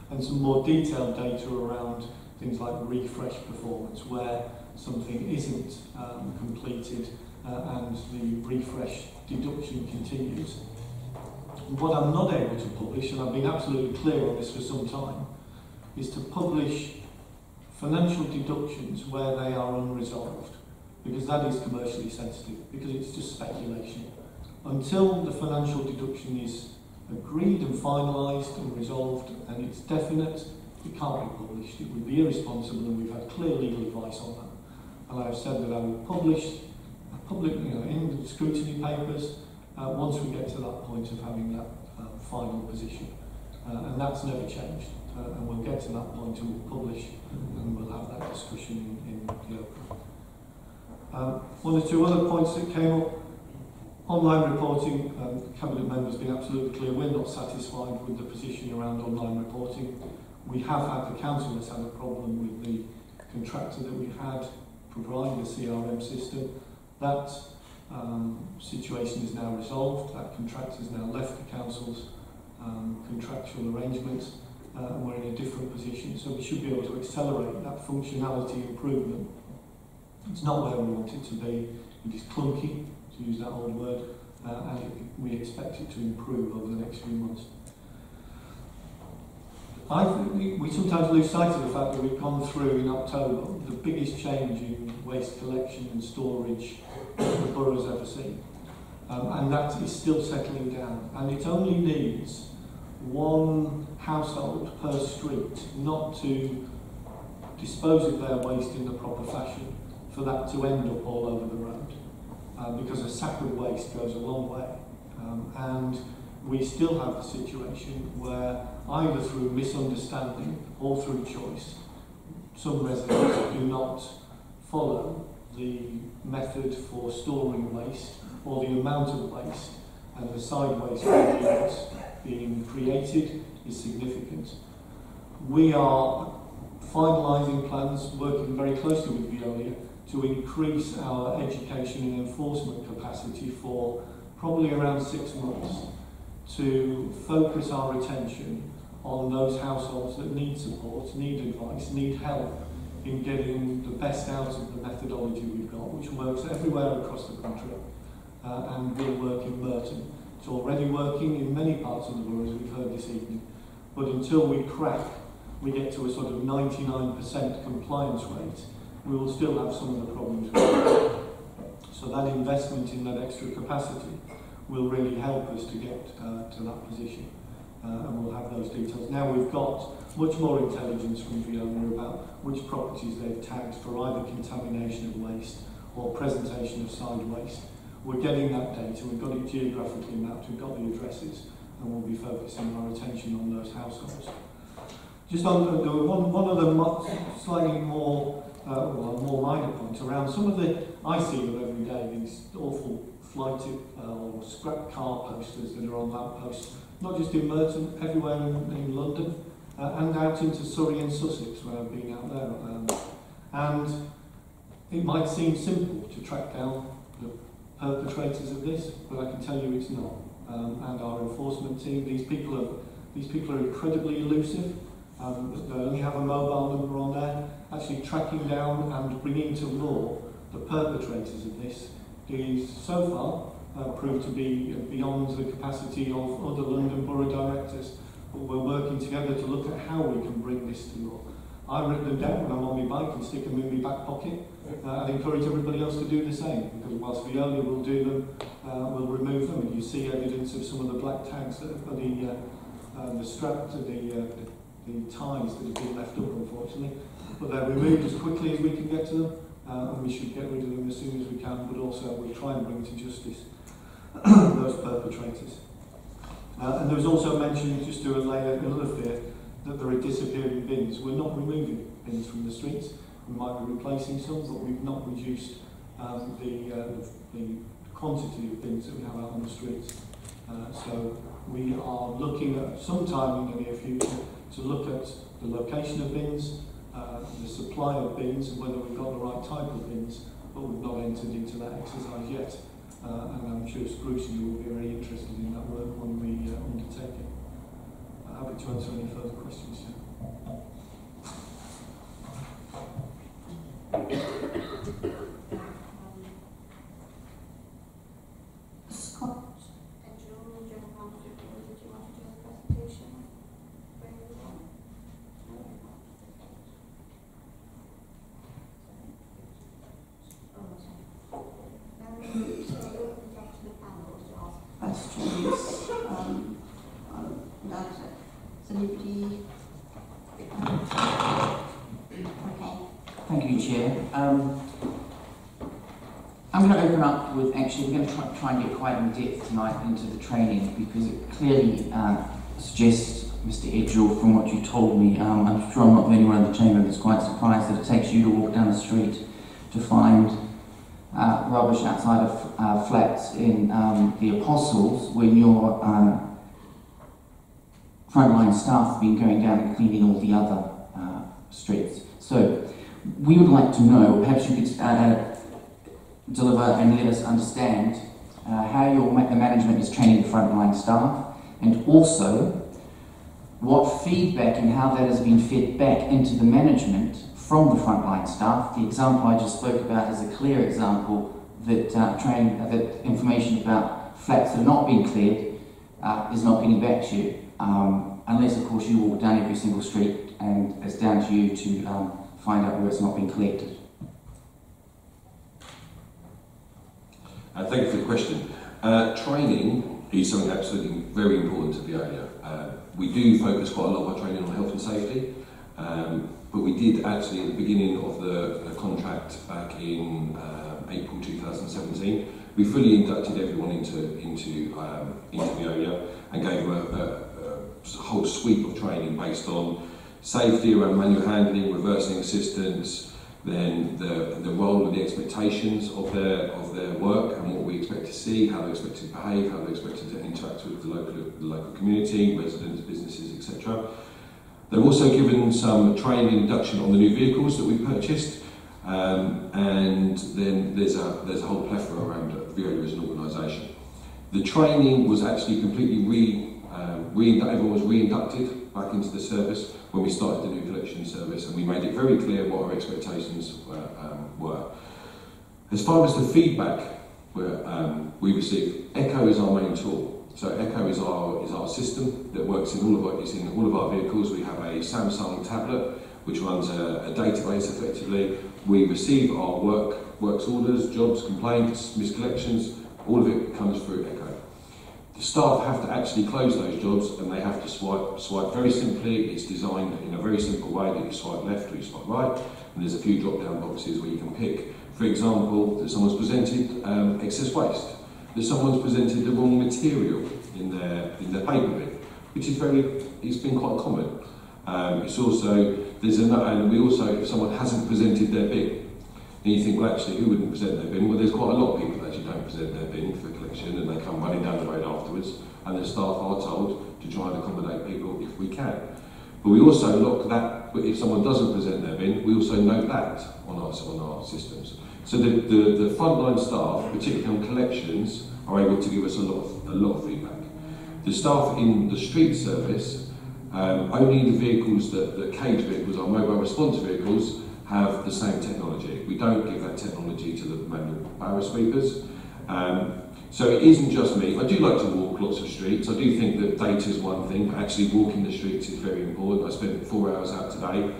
Speaker 14: and some more detailed data around things like refresh performance, where something isn't completed and the refresh deduction continues. What I'm not able to publish, and I've been absolutely clear on this for some time, is to publish financial deductions where they are unresolved, because that is commercially sensitive, because it's just speculation. Until the financial deduction is agreed and finalised and resolved and it's definite, it can't be published. It would be irresponsible, and we've had clear legal advice on that. And I've said that I will publish in the scrutiny papers once we get to that point of having that final position. And that's never changed. And we'll get to that point and we'll publish and we'll have that discussion in the open. One or two other points that came up. Online reporting, Cabinet members have been absolutely clear, we're not satisfied with the position around online reporting. We have had, the council has had a problem with the contractor that we had providing the CRM system. That situation is now resolved, that contractor has now left the council's contractual arrangements, and we're in a different position, so we should be able to accelerate that functionality improvement. It's not where we want it to be, it is clunky, to use that old word, and we expect it to improve over the next few months. I think we sometimes lose sight of the fact that we've gone through in October the biggest change in waste collection and storage that the borough's ever seen. And that is still settling down. And it only needs one household per street not to dispose of their waste in the proper fashion for that to end up all over the road. Because a sack of waste goes a long way. And we still have the situation where either through misunderstanding or through choice, some residents do not follow the method for storing waste or the amount of waste, and the side waste being created is significant. We are finalising plans, working very closely with Veolia, to increase our education and enforcement capacity for probably around 6 months, to focus our attention on those households that need support, need advice, need help in getting the best out of the methodology we've got, which works everywhere across the country and will work in Merton. It's already working in many parts of the borough, as we've heard this evening, but until we get to a sort of 99% compliance rate, we will still have some of the problems with it. So that investment in that extra capacity will really help us to get to that position. And we'll have those details. Now we've got much more intelligence from Veolia about which properties they've tagged for either contamination of waste or presentation of side waste. We're getting that data, we've got it geographically mapped, we've got the addresses, and we'll be focusing our attention on those households. Just on one other slightly more minor point around some of the, I see them every day, these awful flighted or scrap car posters that are on lampposts, not just in Merton, everywhere in London, and out into Surrey and Sussex where I've been out there. And it might seem simple to track down the perpetrators of this, but I can tell you it's not. And our enforcement team, these people are incredibly elusive. They only have a mobile number on there. Actually tracking down and bringing to law the perpetrators of this is so far proved to be beyond the capacity of other London Borough directors. But we're working together to look at how we can bring this to law. I've written them down when I'm on my bike and stick them in my back pocket. I'd encourage everybody else to do the same, because whilst Veolia will do them, we'll remove them. And you see evidence of some of the black tags that have got the strap to the ties that have been left up, unfortunately. But they're removed as quickly as we can get to them, and we should get rid of them as soon as we can, but also we'll try and bring to justice those perpetrators. And there was also mentioned, just to allay another fear, that there are disappearing bins. We're not removing bins from the streets. We might be replacing some, but we've not reduced the quantity of bins that we have out on the streets. So We are looking at sometime in the near future to look at the location of bins, the supply of bins, and whether we've got the right type of bins, but we've not entered into that exercise yet. And I'm sure Scrutiny will be very interested in that work when we undertake it. I'm happy to answer any further questions.
Speaker 1: Scott. Questions that anybody? Okay.
Speaker 15: Thank you, Chair. I'm going to open up with, actually, we're going to try and get quite in depth tonight into the training, because it clearly suggests, Mr. Edgell, from what you told me, I'm sure I'm not the only one in the chamber that's quite surprised that it takes you to walk down the street to find rubbish outside of flats in the Apostles when your frontline staff have been going down and cleaning all the other streets. So we would like to know, perhaps you could deliver and let us understand how the management is training the frontline staff, and also what feedback and how that has been fed back into the management from the frontline staff. The example I just spoke about is a clear example that that information about flats that are not being cleared is not getting back to you, unless of course you walk down every single street and it's down to you to find out where it's not been collected.
Speaker 12: Thank you for the question. Training is something absolutely very important to Veolia. We do focus quite a lot of our training on health and safety, but we did actually at the beginning of the contract back in April 2017, we fully inducted everyone into Veolia and gave them a whole suite of training based on safety around manual handling, reversing assistance, then the role and the expectations of their work and what we expect to see, how they expect to behave, how they expect to interact with the local community, residents, businesses, etc. They're also given some training induction on the new vehicles that we purchased, and then there's a whole plethora around Veolia as an organisation. The training was actually completely everyone was re-inducted back into the service when we started the new collection service, and we made it very clear what our expectations were. As far as the feedback we received, Echo is our main tool. So Echo is our system that works in all of our vehicles. We have a Samsung tablet which runs a database effectively. We receive our works orders, jobs, complaints, miscollections. All of it comes through Echo. The staff have to actually close those jobs, and they have to swipe very simply. It's designed in a very simple way that you swipe left or you swipe right, and there's a few drop-down boxes where you can pick, for example, that someone's presented excess waste, that someone's presented the wrong material in their paper bin, which is it's been quite common. It's also, and we also, if someone hasn't presented their bin, and you think, well, actually, who wouldn't present their bin? Well, there's quite a lot of people that actually don't present their bin for collection, and they come running down the road afterwards, and the staff are told to try and accommodate people if we can. But we also lock that, if someone doesn't present their bin, we also note that on our systems. So the frontline staff, particularly on collections, are able to give us a lot of feedback. The staff in the street service, only the vehicles, the cage vehicles, our mobile response vehicles, have the same technology. We don't give that technology to the manual barrow sweepers. So it isn't just me. I do like to walk lots of streets. I do think that data is one thing, but actually walking the streets is very important. I spent 4 hours out today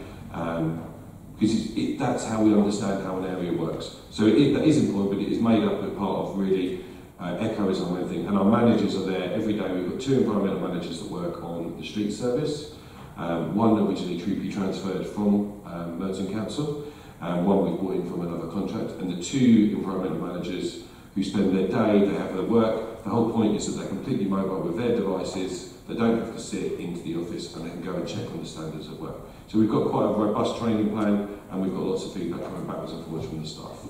Speaker 12: because that's how we understand how an area works. So that is important, but it is made up of part of really Echo is our main thing. And our managers are there every day. We've got 2 environmental managers that work on the street service. One originally troopy transferred from Merton Council, and one we've brought in from another contract, and the 2 environmental managers who spend their day, they have their work. The whole point is that they're completely mobile with their devices, they don't have to sit into the office, and they can go and check on the standards of work. So we've got quite a robust training plan, and we've got lots of feedback coming backwards and forwards from the staff.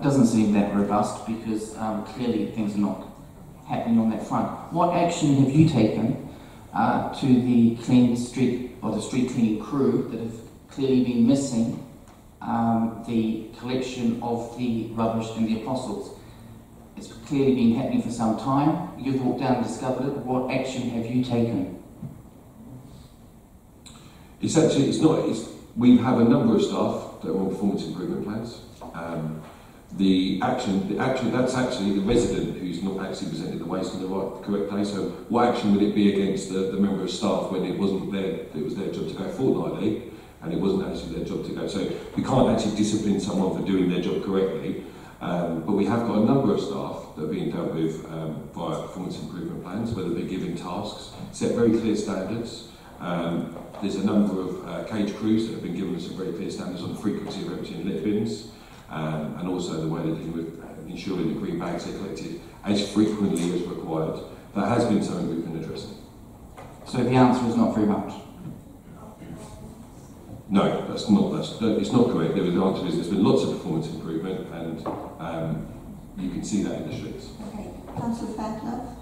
Speaker 15: Doesn't seem that robust, because clearly things are not happening on that front. What action have you taken to the clean street or the street cleaning crew that have clearly been missing the collection of the rubbish in the Apostles? It's clearly been happening for some time. You've walked down and discovered it. What action have you taken?
Speaker 12: We have a number of staff that are on performance improvement plans. That's actually the resident who's not actually presented the waste in the correct day. So what action would it be against the member of staff when it wasn't it was their job to go fortnightly and it wasn't actually their job to go? So we can't actually discipline someone for doing their job correctly. But we have got a number of staff that are being dealt with via performance improvement plans, whether they're given tasks, set very clear standards. There's a number of cage crews that have been given some very clear standards on the frequency of emptying litter bins, and also the way they're dealing with ensuring that green bags are collected as frequently as required. That has been something we've been addressing.
Speaker 15: So the answer is not very much?
Speaker 12: No, it's not correct. The answer is there's been lots of performance improvement, and you can see that in the streets.
Speaker 1: Okay, Councillor Fairclough.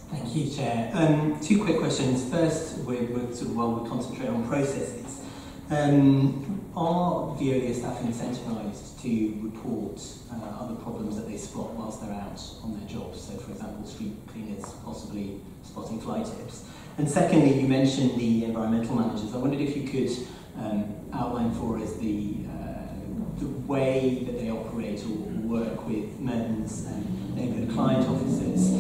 Speaker 16: Thank you, Chair. Two quick questions. First, while we concentrate on processes, are Veolia staff incentivised to report other problems that they spot whilst they're out on their jobs? So, for example, street cleaners possibly spotting fly tips. And secondly, you mentioned the environmental managers. I wondered if you could outline for us the way that they operate or work with Merton's neighbourhood client officers.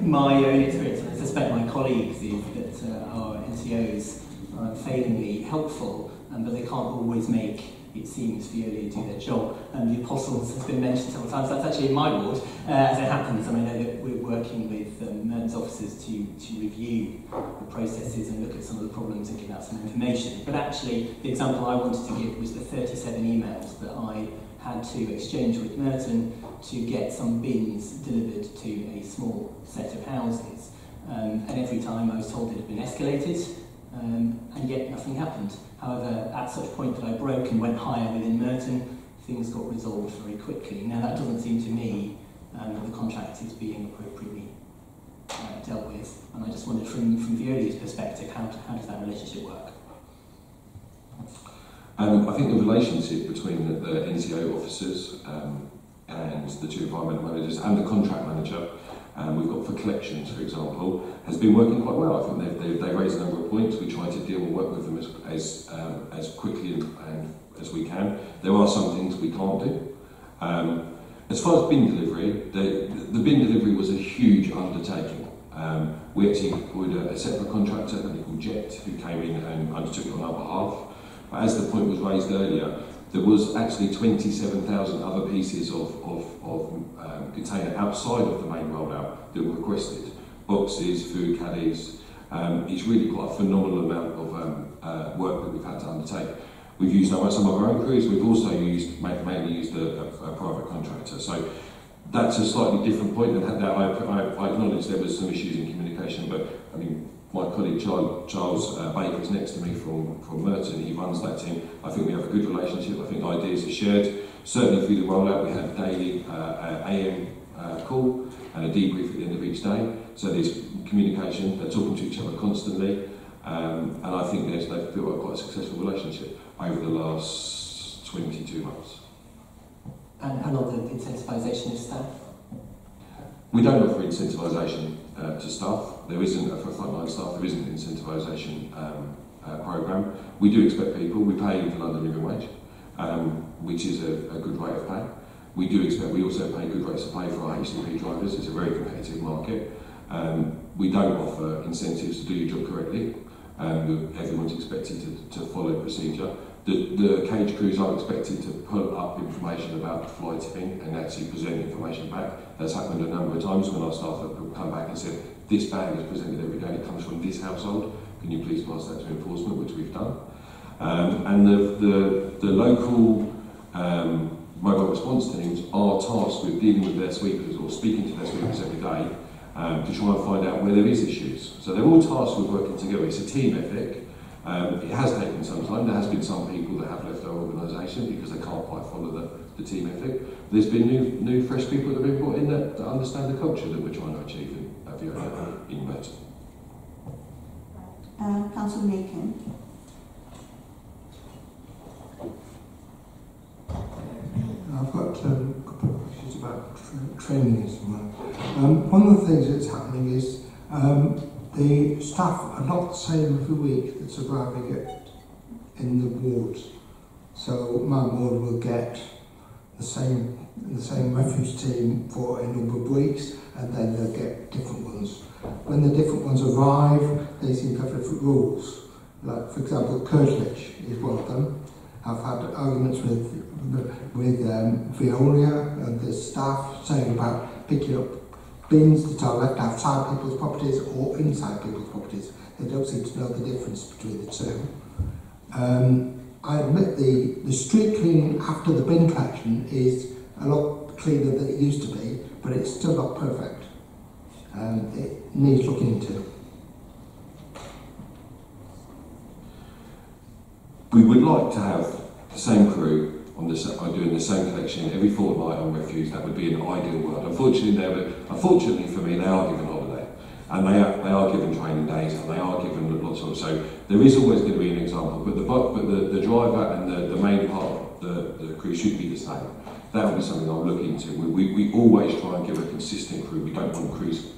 Speaker 16: My own experience, and I suspect my colleagues, is that our NCOs are unfailingly helpful, but they can't always make it seems Veolia do their job. The Apostles has been mentioned several times. That's actually in my ward, as it happens. And I know that we're working with Merton's officers to review the processes and look at some of the problems and give out some information. But actually, the example I wanted to give was the 37 emails that I had to exchange with Merton to get some bins delivered to a small set of houses. And every time I was told it had been escalated, and yet nothing happened. However, at such point that I broke and went higher within Merton, things got resolved very quickly. Now that doesn't seem to me that the contract is being appropriately dealt with, and I just wondered from Veolia's perspective, how does that relationship work?
Speaker 12: I think the relationship between the NCO officers and the two environmental managers and the contract manager we've got for collections, for example, has been working quite well. I think they raised a number of points. We try to deal and work with them as quickly and as we can. There are some things we can't do. As far as bin delivery, the bin delivery was a huge undertaking. We actually employed a separate contractor called Jet, who came in and undertook it on our behalf. But as the point was raised earlier, there was actually 27,000 other pieces of container outside of the main rollout that were requested. Boxes, food caddies. It's really quite a phenomenal amount of work that we've had to undertake. We've used some of our own crews. We've also mainly used a private contractor. So that's a slightly different point. And I acknowledge there was some issues in communication, but I mean, my colleague Charles Baker is next to me from Merton. He runs that team. I think we have a good relationship. I think ideas are shared. Certainly through the rollout, we had a daily AM call and a debrief at the end of each day. So there's communication. They're talking to each other constantly, and I think they've built quite a successful relationship over the last 22 months.
Speaker 16: And on the incentivisation of staff?
Speaker 12: We don't offer incentivisation to staff. There isn't, for frontline staff, there isn't an incentivisation programme. We do expect people, we pay the London Living Wage, which is a good rate of pay. We also pay good rates of pay for our HCV drivers. It's a very competitive market. We don't offer incentives to do your job correctly. Everyone's expected to follow procedure. The cage crews are expected to put up information about fly tipping and actually present information back. That's happened a number of times when our staff have come back and said, this bag is presented every day, it comes from this household, can you please pass that to enforcement, which we've done. And the local mobile response teams are tasked with dealing with their sweepers or speaking to their sweepers every day to try and find out where there is issues. So they're all tasked with working together. It's a team ethic. It has taken some time. There has been some people that have left our organisation because they can't quite follow the team ethic. There's been new fresh people that have been brought in that understand the culture that we're trying to achieve in Merton.
Speaker 1: Councillor Macon.
Speaker 17: I've got a couple of questions about training as well. One of the things that's happening is the staff are not the same every week that's arriving in the wards. So my ward will get the same refuse team for a number of weeks, and then they'll get different ones. When the different ones arrive, they seem to have different rules. Like, for example, curtilage is one of them. I've had arguments with Veolia and the staff saying about picking up bins that are left outside people's properties or inside people's properties. They don't seem to know the difference between the two. I admit the street cleaning after the bin collection is a lot cleaner than it used to be, but it's still not perfect. It needs looking into.
Speaker 12: We would like to have the same crew on doing the same collection every fortnight on refuse. That would be an ideal world. Unfortunately for me, they are given holiday, and they are given training days, and they are given lots of. So there is always going to be an example, but the driver and the main part of the crew should be the same. That would be something I'll look into. We always try and give a consistent crew. We don't want crews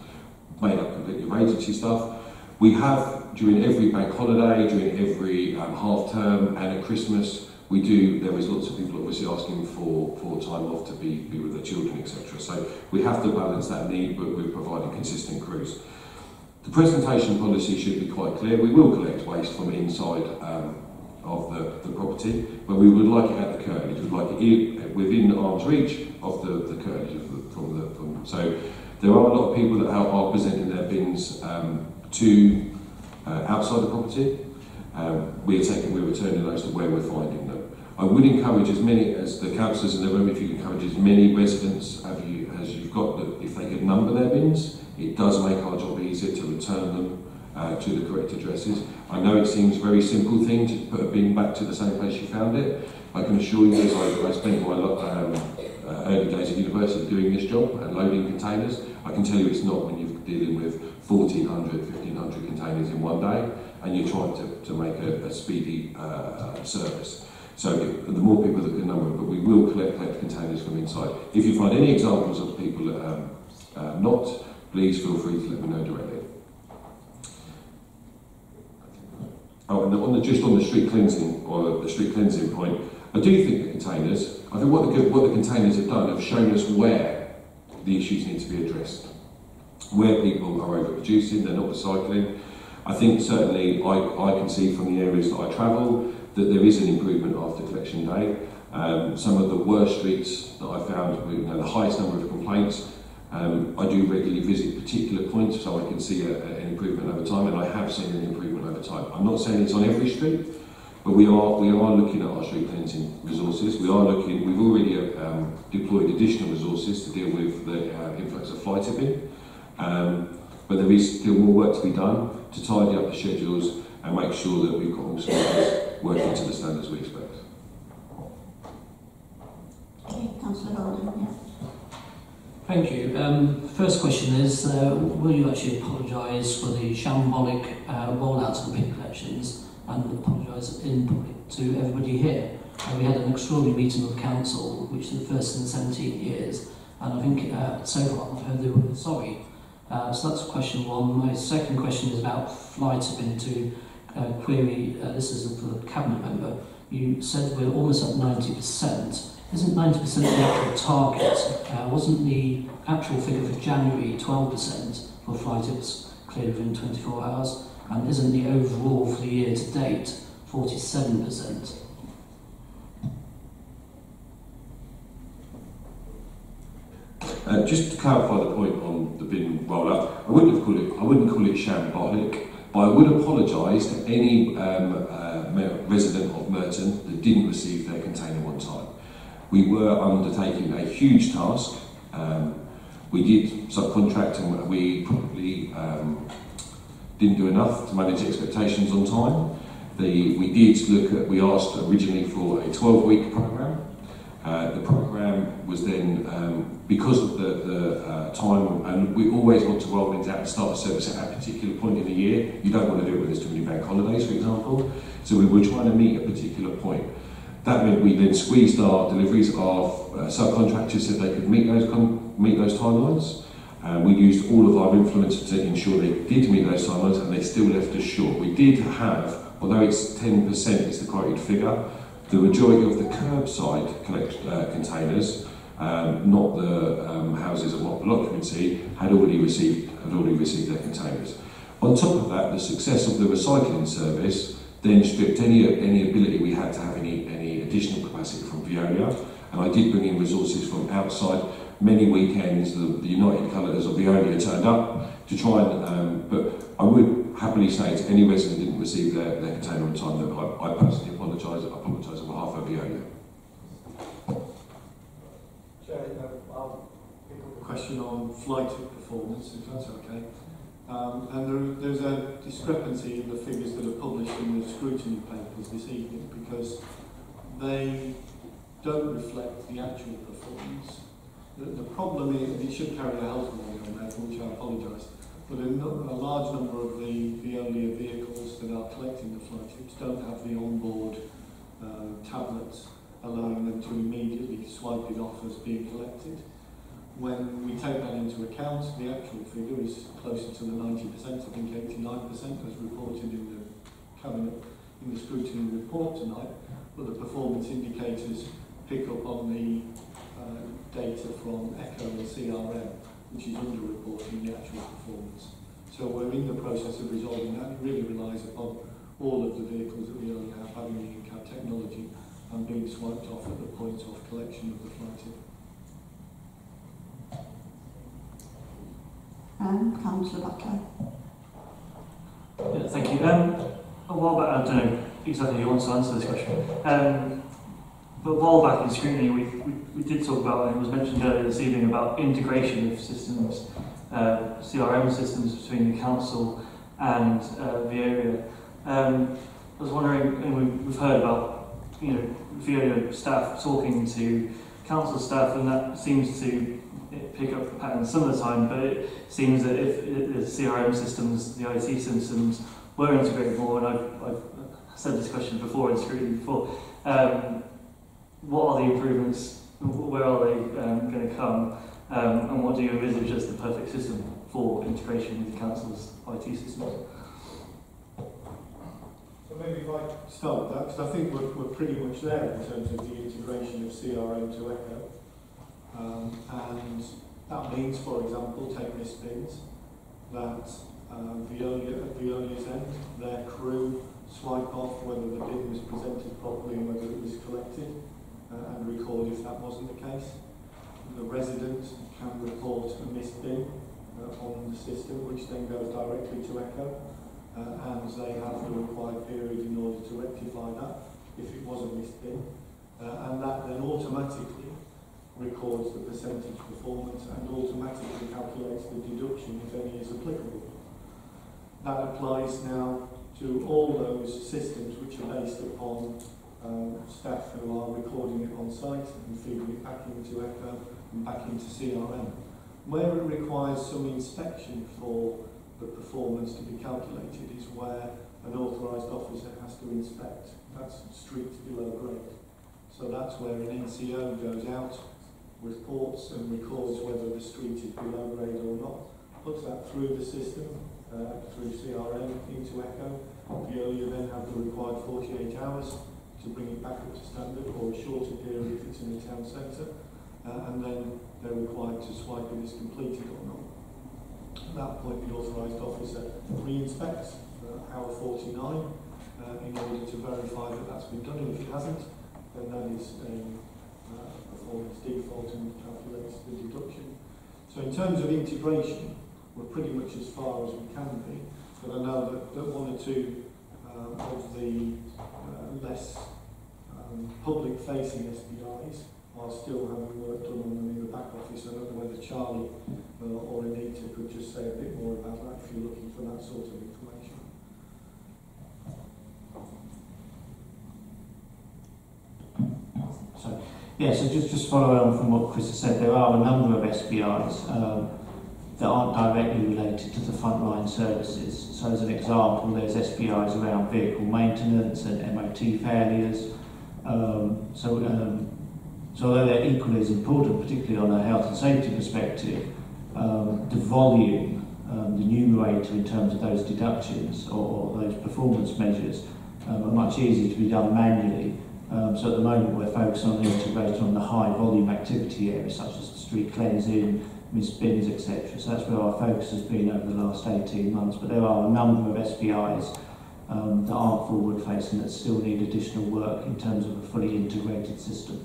Speaker 12: made up completely of agency stuff. We have, during every bank holiday, during every half term and at Christmas, there is lots of people obviously asking for time off to be with their children, etc. So we have to balance that need, but we're providing consistent crews. The presentation policy should be quite clear. We will collect waste from inside of the property, but we would like it at the curtilage. We'd like it within arm's reach of the curtilage so there are a lot of people that are presenting their bins to outside the property. We're returning those to where we're finding them. I would encourage as many as the councillors in the room, if you encourage as many residents as you've got, that if they could number their bins, it does make our job easier to return them to the correct addresses. I know it seems a very simple thing to put a bin back to the same place you found it. I can assure you, as I spent my early days at university doing this job and loading containers, I can tell you it's not when you're dealing with 1,400, 1,500 containers in one day and you're trying to make a speedy service. So the more people that can number, but we will collect containers from inside. If you find any examples of people that not, please feel free to let me know directly. Oh, and just on the street cleansing or the street cleansing point, I do think the containers. I think what the containers have done have shown us where the issues need to be addressed, where people are overproducing, they're not recycling. I think certainly I can see from the areas that I travel that there is an improvement after collection day. Some of the worst streets that I found with the highest number of complaints, I do regularly visit particular points so I can see an improvement over time, and I have seen an improvement over time. I'm not saying it's on every street, but we are looking at our street cleansing resources. We've already deployed additional resources to deal with the influx of fly tipping, but there is still more work to be done to tidy up the schedules and make sure that we've got all services working to the standards we expect.
Speaker 1: Okay, Councillor Holden,
Speaker 18: Thank you. First question is, will you actually apologise for the shambolic rollout of the bin collections and apologise in public to everybody here? We had an extraordinary meeting of the council, which is the first in 17 years, and I think so far I've heard they were sorry. So that's question one. My second question is about fly tipping to query, this is for the cabinet member. You said we're almost at 90%. Isn't 90% the actual target? Wasn't the actual figure for January 12% for fly tips cleared within 24 hours? And isn't the overall for the year to date 47%?
Speaker 12: Just to clarify the point on the bin rollout, I wouldn't call it shambolic, but I would apologise to any resident of Merton that didn't receive their container on time. We were undertaking a huge task. We did subcontract and we probably didn't do enough to manage expectations on time. We asked originally for a 12-week programme. The programme was then, because of the time, and we always want to roll things out and start a service at a particular point in the year. You don't want to do it when there's too many bank holidays, for example. So we were trying to meet a particular point. That meant we then squeezed our deliveries. Our subcontractors said they could meet those timelines. We used all of our influence to ensure they did meet those timelines, and they still left us short. We did have, although it's 10% is the quoted figure, the majority of the curbside containers, not the houses of multiple occupancy, had already received their containers. On top of that, the success of the recycling service then stripped any ability we had to have any additional capacity from Veolia, and I did bring in resources from outside. Many weekends, the United Colours of Veolia turned up to try and, but I would happily say to any resident who didn't receive their container on time that I personally apologise on behalf of Veolia.
Speaker 14: I'll pick up a question on flighted performance, if that's okay. And there's a discrepancy in the figures that are published in the scrutiny papers this evening, because they don't reflect the actual performance. The problem is, it should carry a health warning on there, for which I apologise, but a large number of the Veolia vehicles that are collecting the flight tips don't have the onboard tablets allowing them to immediately swipe it off as being collected. When we take that into account, the actual figure is closer to the 90%, I think 89%, as reported in the Cabinet in the scrutiny report tonight, but the performance indicators pick up on the data from ECHO and CRM, which is under-reporting the actual performance. So we're in the process of resolving that. It really relies upon all of the vehicles that we only have having the in-cab technology and being swiped off at the point of collection of the flight tip.
Speaker 1: Councillor Butler.
Speaker 19: Yeah, thank you. A while back, I don't know exactly who wants to answer this question, but a while back in Scrutiny we did talk about, and it was mentioned earlier this evening, about integration of systems, CRM systems between the council and Veolia. I was wondering, and we've heard about, Veolia staff talking to council staff, and that seems to pick up the pattern some of the time, but it seems that if the CRM systems, the IT systems, were integrated more, and I've said this question before in Scrutiny before, what are the improvements, where are they going to come, and what do you envisage as the perfect system for integration with the council's IT systems?
Speaker 14: So maybe if I start with that, because I think we're pretty much there in terms of the integration of CRM to ECHO. And that means, for example, take missed bins, that at Veolia's end, their crew swipe off whether the bin was presented properly and whether it was collected, and record if that wasn't the case. The resident can report a missed bin on the system, which then goes directly to ECHO, and they have the required period in order to rectify that if it was a missed bin, and that then automatically records the percentage performance and automatically calculates the deduction if any is applicable. That applies now to all those systems which are based upon staff who are recording it on site and feeding it back into ECHO and back into CRM. Where it requires some inspection for the performance to be calculated is where an authorised officer has to inspect. That's streets below grade. So that's where an NCO goes out, reports and records whether the street is below grade or not, puts that through the system, through CRM into ECHO. Veolia then have the required 48 hours to bring it back up to standard, or a shorter period if it's in the town centre, and then they're required to swipe if it's completed or not. At that point, the authorised officer re-inspects hour 49 in order to verify that that's been done, and if it hasn't, then that is a performance default and calculates the deduction. So in terms of integration, we're pretty much as far as we can be, but I know that one or two of the less public-facing SBIs are still having work done on them in the back office. I don't know whether Charlie or Anita could just say a bit more about that if you're looking for that sort of information.
Speaker 15: So,
Speaker 20: Yeah, so just following on from what Chris has said, there are a number of SBIs that aren't directly related to the frontline services. So as an example, there's SBIs around vehicle maintenance and MOT failures. So although they're equally as important, particularly on a health and safety perspective, the volume, the numerator in terms of those deductions or those performance measures are much easier to be done manually. So at the moment we're focused on the integration on the high volume activity areas such as street cleansing, missed bins, etc. So that's where our focus has been over the last 18 months. But there are a number of SBIs that aren't forward facing that still need additional work in terms of a fully integrated system.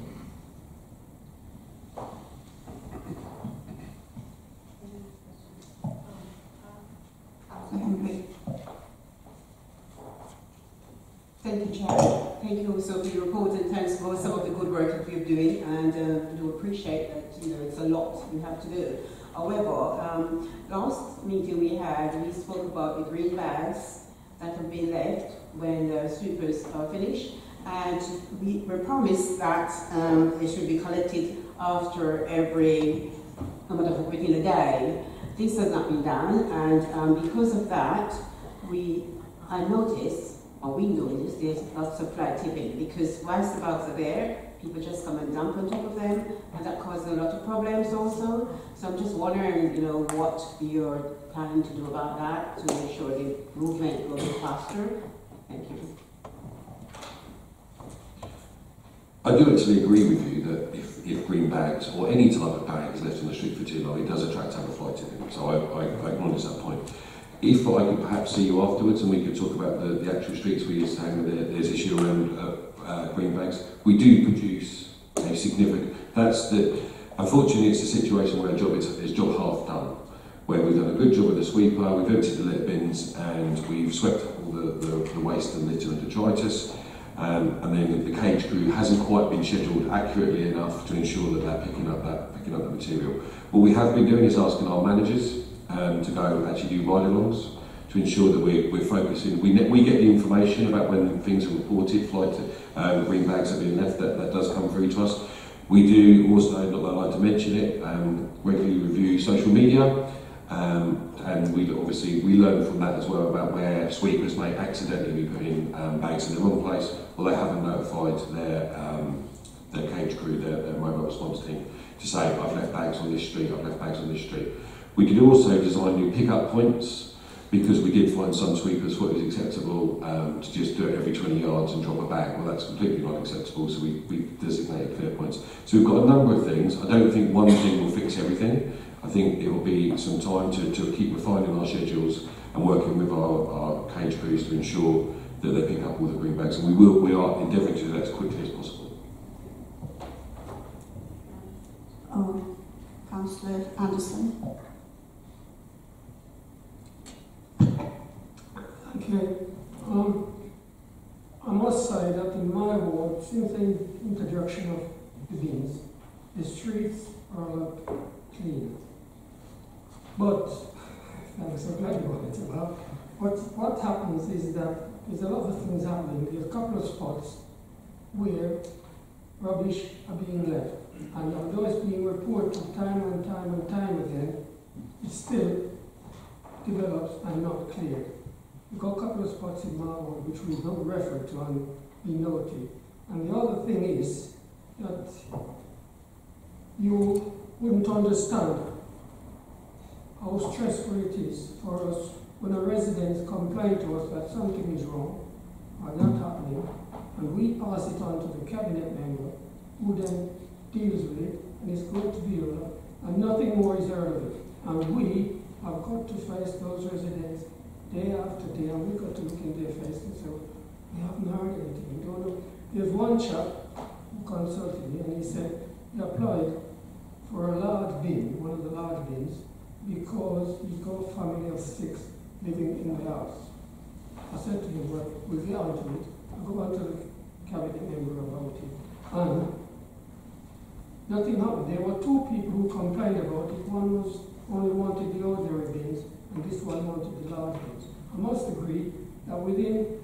Speaker 21: Thank you, Chair. Thank you also for your report and thanks for some of the good work that you're doing, and I do appreciate that it's a lot we have to do. However, last meeting we spoke about the green bags that have been left when the sweepers are finished, and we were promised that they should be collected after every within a day. This has not been done, and because of that, we noticed there's lots of fly tipping, because whilst the bags are there, people just come and dump on top of them, and that causes a lot of problems also. So I'm just wondering, what you're planning to do about that to make sure the movement goes faster. Thank you.
Speaker 12: I do actually agree with you that if green bags or any type of bag is left in the street for too long, it does attract fly tipping. So I acknowledge that point. If I could perhaps see you afterwards and we could talk about the actual streets we used to hang with there's issue around green bags, we do produce a significant. Unfortunately, it's a situation where a job is job half done, where we've done a good job with the sweeper, we've emptied the litter bins, and we've swept all the waste and litter and detritus. And then the cage crew hasn't quite been scheduled accurately enough to ensure that they're picking up the material. What we have been doing is asking our managers to go actually do ride-alongs to ensure that we're focusing. We get the information about when things are reported, green bags are being left, that does come through to us. We do also, not that I like to mention it, regularly review social media, and we learn from that as well about where sweepers may accidentally be putting bags in the wrong place, or they haven't notified their cage crew, their mobile response team, to say, I've left bags on this street, I've left bags on this street. We could also design new pick-up points, because we did find some sweepers thought it was acceptable to just do it every 20 yards and drop a bag. Well, that's completely not acceptable, so we designated clear points. So we've got a number of things. I don't think one thing will fix everything. I think it will be some time to keep refining our schedules and working with our cage crews to ensure that they pick up all the green bags, and we are endeavouring to do that as quickly as possible.
Speaker 1: Councillor Anderson.
Speaker 22: Thank you. I must say that in my ward, since the introduction of the bins, the streets are a lot cleaner. But, thanks, I'm glad you brought it about. What happens is that there's a lot of things happening. There's a couple of spots where rubbish are being left. And although it's being reported time and time and time again, it still develops and not cleared. We've got a couple of spots in my ward which we don't refer to and we noted. And the other thing is that you wouldn't understand how stressful it is for us when a resident complains to us that something is wrong or not happening, and we pass it on to the cabinet member, who then deals with it, and it's going to be over, and nothing more is heard of it. And we have got to face those residents day after day, and we've got to look in their face and say, we haven't heard anything, we don't know. There's one chap who consulted me, and he said he applied for a large bin, one of the large bins, because he's got a family of 6 living in the house. I said to him, well, we'll get onto it. I'll go on to the cabinet member about it. And nothing happened. There were 2 people who complained about it. One only wanted the ordinary bins, and this one wanted the large bins. I must agree that within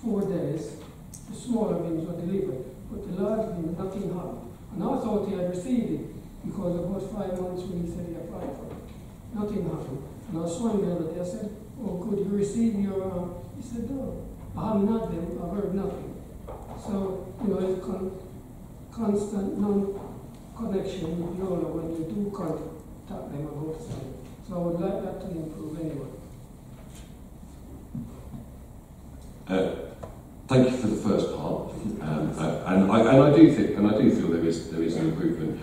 Speaker 22: 4 days, the smaller bins were delivered, but the large bins, nothing happened. And I thought he had received it, because about 5 months when he said he applied for it. Nothing happened. And I saw him the other day, I said, oh, could you receive your, he said, no, I haven't had them, I've heard nothing. So, you know, it's constant non-connection with Yola when you do contact them on both sides. So I would like that to improve anyway.
Speaker 12: Thank you for the first part, and I do feel there is an improvement.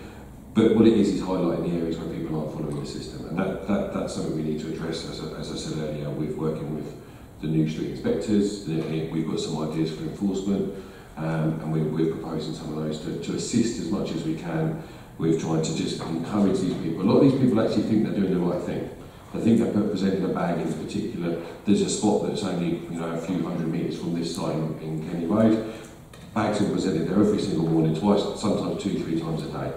Speaker 12: But what it is highlighting the areas where people aren't following the system, and that's something we need to address. As I said earlier, with working with the new street inspectors, we've got some ideas for enforcement, and we're proposing some of those to assist as much as we can with trying to just encourage these people. A lot of these people actually think they're doing the right thing. I think they're presenting a bag in particular. There's a spot that's only a few hundred metres from this site in Kenny Road. Bags are presented there every single morning, twice, sometimes 2-3 times a day.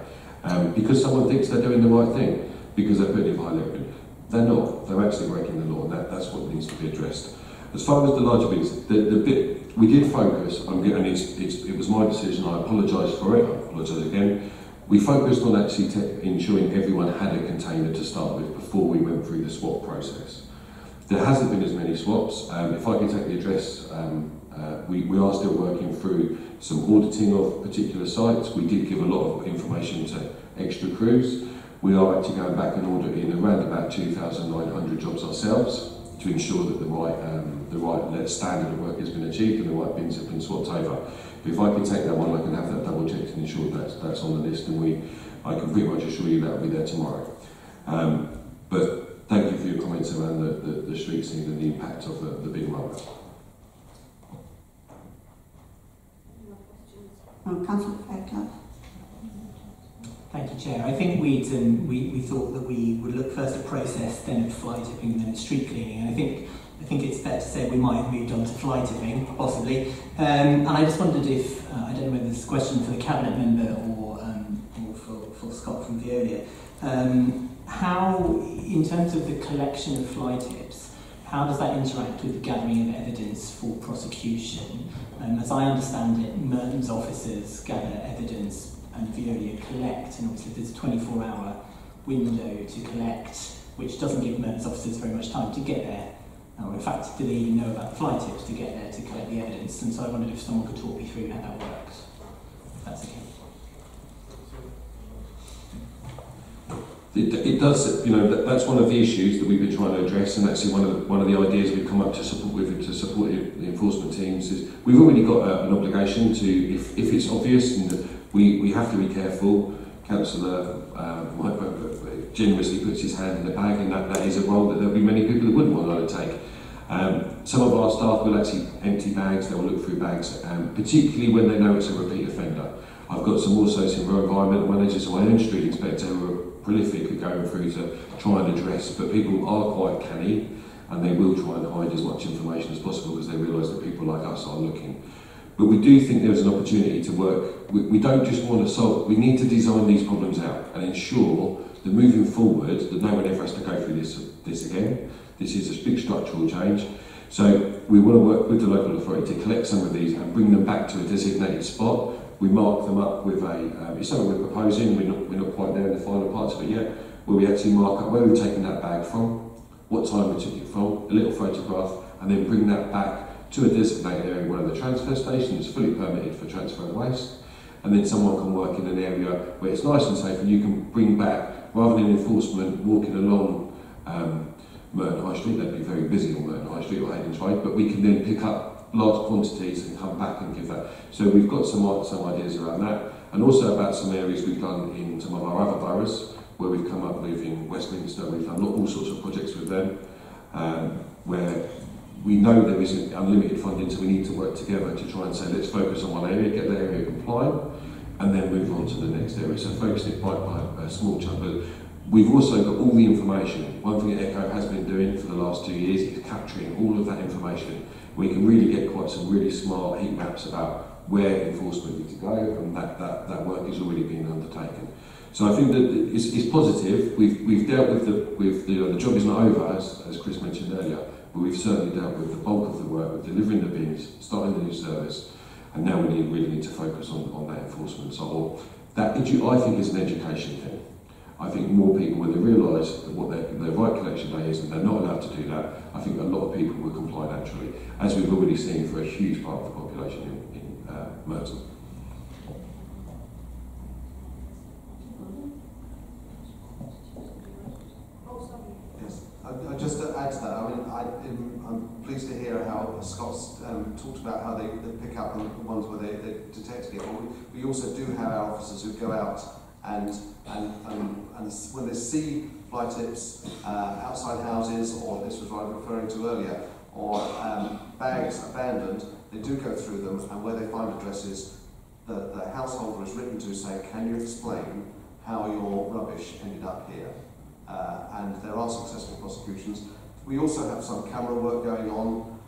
Speaker 12: Because someone thinks they're doing the right thing, because they're putting in high level. They're not. They're actually breaking the law, and that's what needs to be addressed. As far as the larger bits, the bit we did focus on, and it was my decision. I apologise for it. I apologise again. We focused on actually ensuring everyone had a container to start with before we went through the swap process. There hasn't been as many swaps. If I can take the address, we are still working through some auditing of particular sites. We did give a lot of information to extra crews. We are actually going back and auditing around about 2,900 jobs ourselves to ensure that the right standard of work has been achieved and the right bins have been swapped over. But if I can take that one, I can have that double checked and ensure that's on the list, and I can pretty much assure you that will be there tomorrow. But thank you for your comments around the street scene and the impact of the big moment.
Speaker 1: Councillor Fairclough.
Speaker 16: Thank you, Chair. I think we thought that we would look first at process, then at fly tipping, and then at street cleaning. And I think it's fair to say we might have moved on to fly tipping, possibly. And I just wondered if I don't know whether this is a question for the cabinet member or for Scott from Veolia. How, in terms of the collection of fly tips, how does that interact with the gathering of evidence for prosecution? As I understand it, Merton's officers gather evidence and Veolia collect, and obviously there's a 24-hour window to collect, which doesn't give Merton's officers very much time to get there. In fact, do they even know about the fly tips to get there to collect the evidence? And so I wondered if someone could talk me through how that works, if that's okay.
Speaker 12: It does, that's one of the issues that we've been trying to address, and actually one of the ideas we've come up to support the enforcement teams is we've already got an obligation to, if it's obvious, and we have to be careful. Councillor generously puts his hand in the bag, and that is a role that there'll be many people that wouldn't want to take. Some of our staff will actually empty bags, they'll look through bags, particularly when they know it's a repeat offender. I've got some also some environmental managers who my own street inspector who are prolific at going through to try and address, but people are quite canny and they will try and hide as much information as possible because they realise that people like us are looking. But we do think there's an opportunity to work. We don't just want to solve, we need to design these problems out and ensure that moving forward that no one ever has to go through this again. This is a big structural change. So we want to work with the local authority to collect some of these and bring them back to a designated spot. We mark them up with it's something we're proposing, we're not quite there in the final parts of it yet, where we actually mark up where we've taken that bag from, what time we took it from, a little photograph, and then bring that back to a designated area, one of the transfer stations, fully permitted for transfer of waste, and then someone can work in an area where it's nice and safe and you can bring back, rather than enforcement walking along Merton High Street, they'd be very busy on Merton High Street or Hayden's Road, but we can then pick up large quantities and come back and give that. So we've got some ideas around that, and also about some areas we've done in some of our other boroughs, where we've come up with in Westminster, we've done all sorts of projects with them, where we know there isn't unlimited funding, so we need to work together to try and say, let's focus on one area, get the area compliant, and then move on to the next area. So focusing it by a small chunk, but we've also got all the information. One thing that ECHO has been doing for the last 2 years is capturing all of that information. We can really get quite some really smart heat maps about where enforcement needs to go, and that work is already being undertaken. So I think that it's positive. We've dealt with the job is not over, as Chris mentioned earlier, but we've certainly dealt with the bulk of the work, with delivering the bins, starting the new service, and now we really need to focus on that enforcement. So that I think is an education thing. I think more people, when they realise what their right collection day is and they're not allowed to do that, I think a lot of people will comply naturally, as we've already seen for a huge part of the population in Merton.
Speaker 13: Yes, just to add to that, I mean, I'm pleased to hear how Scott's talked about how they pick up on the ones where they detected it. But we also do have our officers who go out and when they see fly tips outside houses, or this was what I was referring to earlier, or bags abandoned, they do go through them, and where they find addresses, the householder is written to say, can you explain how your rubbish ended up here? And there are successful prosecutions. We also have some camera work going on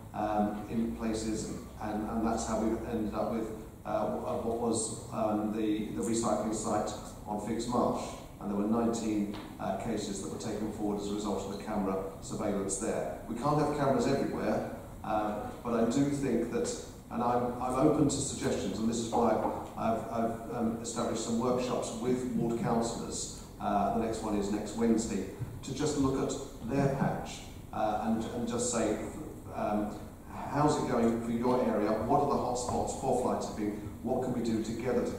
Speaker 13: in places, and that's how we ended up with what was the recycling site on Fix Marsh, and there were 19 cases that were taken forward as a result of the camera surveillance there. We can't have cameras everywhere, but I do think that, and I'm open to suggestions, and this is why I've established some workshops with ward councillors. The next one is next Wednesday, to just look at their patch and just say, how's it going for your area? What are the hotspots for fly tipping? What can we do together to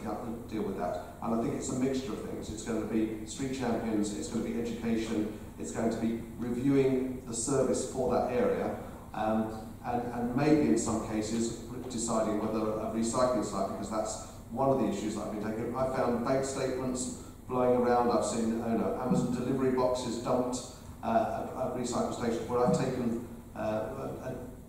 Speaker 13: deal with that? And I think it's a mixture of things. It's going to be street champions, it's going to be education, it's going to be reviewing the service for that area, and maybe in some cases deciding whether a recycling site, because that's one of the issues that I've been taking. I found bank statements blowing around. I've seen Amazon delivery boxes dumped at recycle stations where I've taken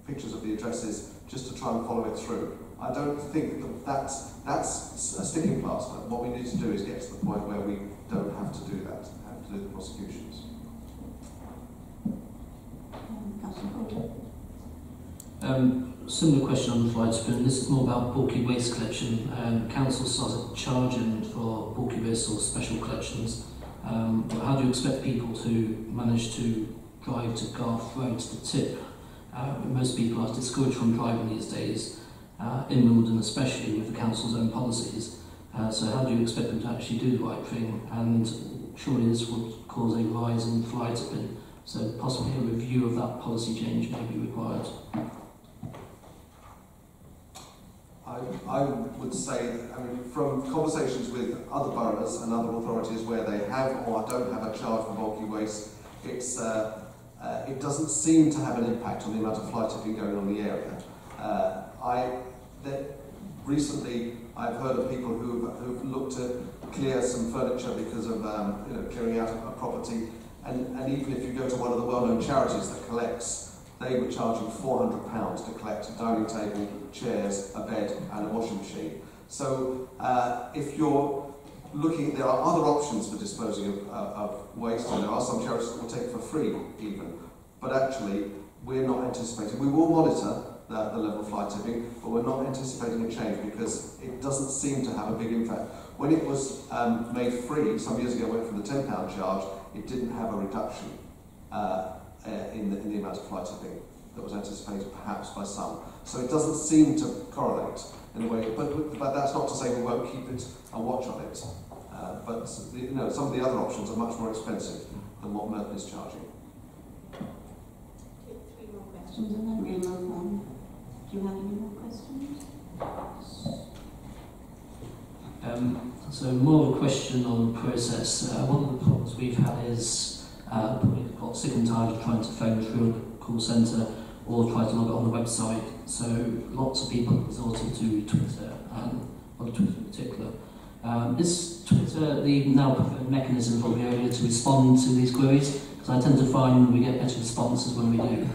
Speaker 13: pictures of the addresses just to try and follow it through. I don't think that's a sticking plaster. What we need to do is get to the point where we don't have to do that, have to do the prosecutions.
Speaker 18: Similar question on the fly tipping. This is more about bulky waste collection. Council started charging for bulky waste or special collections. How do you expect people to manage to drive to Garth Road to tip? Most people are discouraged from driving these days, in Morden especially, with the council's own policies. So how do you expect them to actually do the right thing? And surely this would cause a rise in fly tipping, so possibly a review of that policy change may be required.
Speaker 13: I would say, from conversations with other boroughs and other authorities where they have or don't have a charge for bulky waste, it doesn't seem to have an impact on the amount of fly tipping going on in the area. Recently, I've heard of people who've looked to clear some furniture because of clearing out a property, and even if you go to one of the well-known charities that collects, they were charging £400 to collect a dining table, chairs, a bed and a washing machine. So if you're looking, there are other options for disposing of waste, and there are some charities that will take for free even. But actually, we're not anticipating, we will monitor the level of fly tipping, but we're not anticipating a change because it doesn't seem to have a big impact. When it was made free, some years ago, went from the £10 charge, it didn't have a reduction in the amount of fly tipping that was anticipated perhaps by some. So it doesn't seem to correlate in a way, but that's not to say we won't keep it and watch on it. But some of the other options are much more expensive than what Merton is charging.
Speaker 1: Three more questions and then we'll move on. Do you have any more questions?
Speaker 18: So more of a question on the process. One of the problems we've had is probably got sick and tired of trying to phone through a call centre or try to log it on the website. So lots of people resorting to Twitter, and on Twitter in particular. Is Twitter the now preferred mechanism for Veolia to respond to these queries? Because I tend to find we get better responses when we do.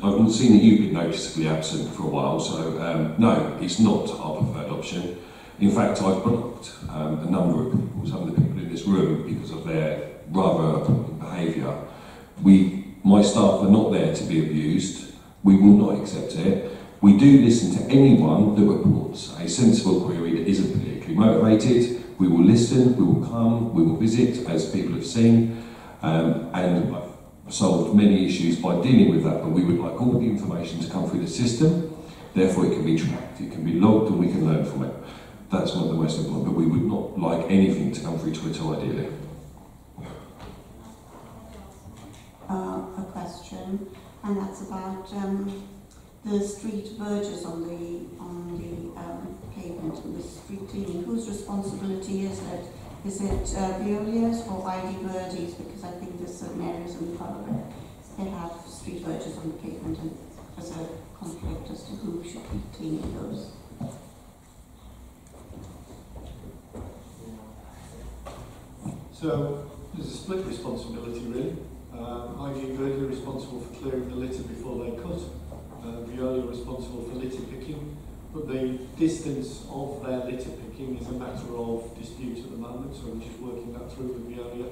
Speaker 12: I've seen that you've been noticeably absent for a while, so no, it's not our preferred option. In fact, I've blocked a number of people, some of the people in this room, because of their rather appalling behaviour. My staff are not there to be abused. We will not accept it. We do listen to anyone that reports a sensible query that isn't politically motivated. We will listen, we will come, we will visit, as people have seen, and I've solved many issues by dealing with that, but we would like all the information to come through the system. Therefore, it can be tracked, it can be logged, and we can learn from it. That's not the most important, but we would not like anything to come through Twitter ideally.
Speaker 1: A question, and that's about the street verges on the pavement and the street cleaning. Whose responsibility is it? Is it Veolia's or ID Birdies? Because I think there's certain areas in the borough they have street verges on the pavement, and there's a conflict as to who should be cleaning those.
Speaker 14: So there's a split responsibility really. ID Bird are responsible for clearing the litter before they cut. Veolia are responsible for litter picking, but the distance of their litter picking is a matter of dispute at the moment, so we're just working that through with Veolia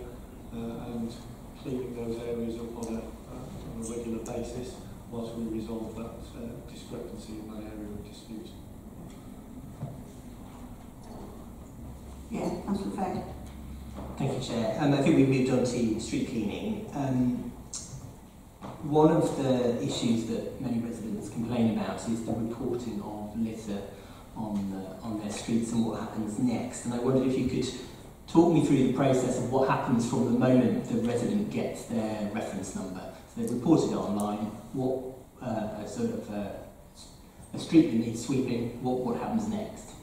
Speaker 14: and cleaning those areas up on a regular basis whilst we resolve that discrepancy in that area of dispute.
Speaker 1: Yeah, Councillor Fair.
Speaker 16: Thank you, Chair. I think we've moved on to street cleaning. One of the issues that many residents complain about is the reporting of litter on their streets and what happens next. And I wondered if you could talk me through the process of what happens from the moment the resident gets their reference number. So they've reported it online, what a street that needs sweeping, what happens next?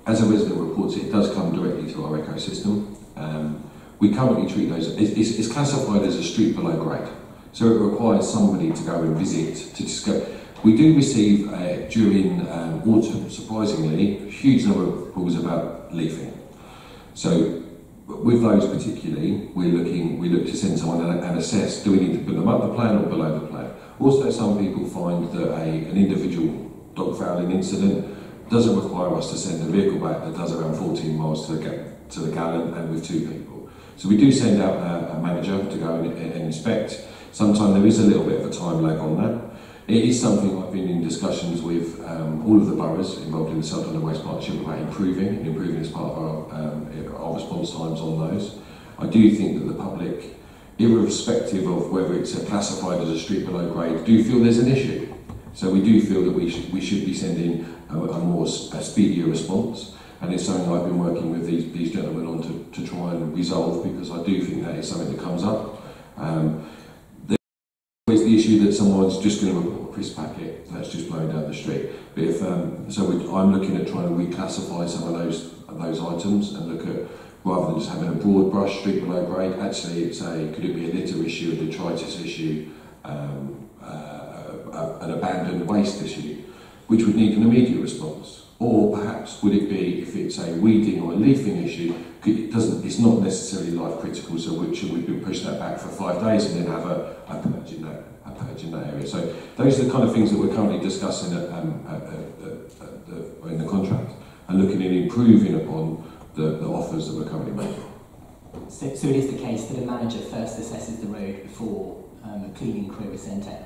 Speaker 12: As a resident reports it, does come directly to our ecosystem. We currently treat those, it's classified as a street below grade, so it requires somebody to go and visit, to discover. We do receive, during autumn, surprisingly, a huge number of calls about leafing. So with those particularly, we look to send someone and assess, do we need to put them up the plan or below the plan? Also, some people find that an individual dog fouling incident doesn't require us to send a vehicle back that does around 14 miles to the gallon and with 2 people. So we do send out a manager to go and inspect. Sometimes there is a little bit of a time lag on that. It is something I've been in discussions with all of the boroughs involved in the South London Waste Partnership about improving as part of our response times on those. I do think that the public, irrespective of whether it's classified as a street below grade, do feel there's an issue. So we do feel that we should be sending a speedier response, and it's something I've been working with these gentlemen on to try and resolve, because I do think that is something that comes up. There's always the issue that someone's just going to report a crisp packet that's just blowing down the street. But if, I'm looking at trying to reclassify some of those items and look at, rather than just having a broad brush street below grade, actually it's could it be a litter issue, a detritus issue, an abandoned waste issue, which would need an immediate response? Or perhaps would it be, if it's a weeding or a leafing issue, it's not necessarily life critical, so should we push that back for 5 days and then have a purge in that area? So those are the kind of things that we're currently discussing in the contract, and looking at improving upon the offers that we're currently making.
Speaker 16: So it is the case that a manager first assesses the road before a cleaning crew is sent out.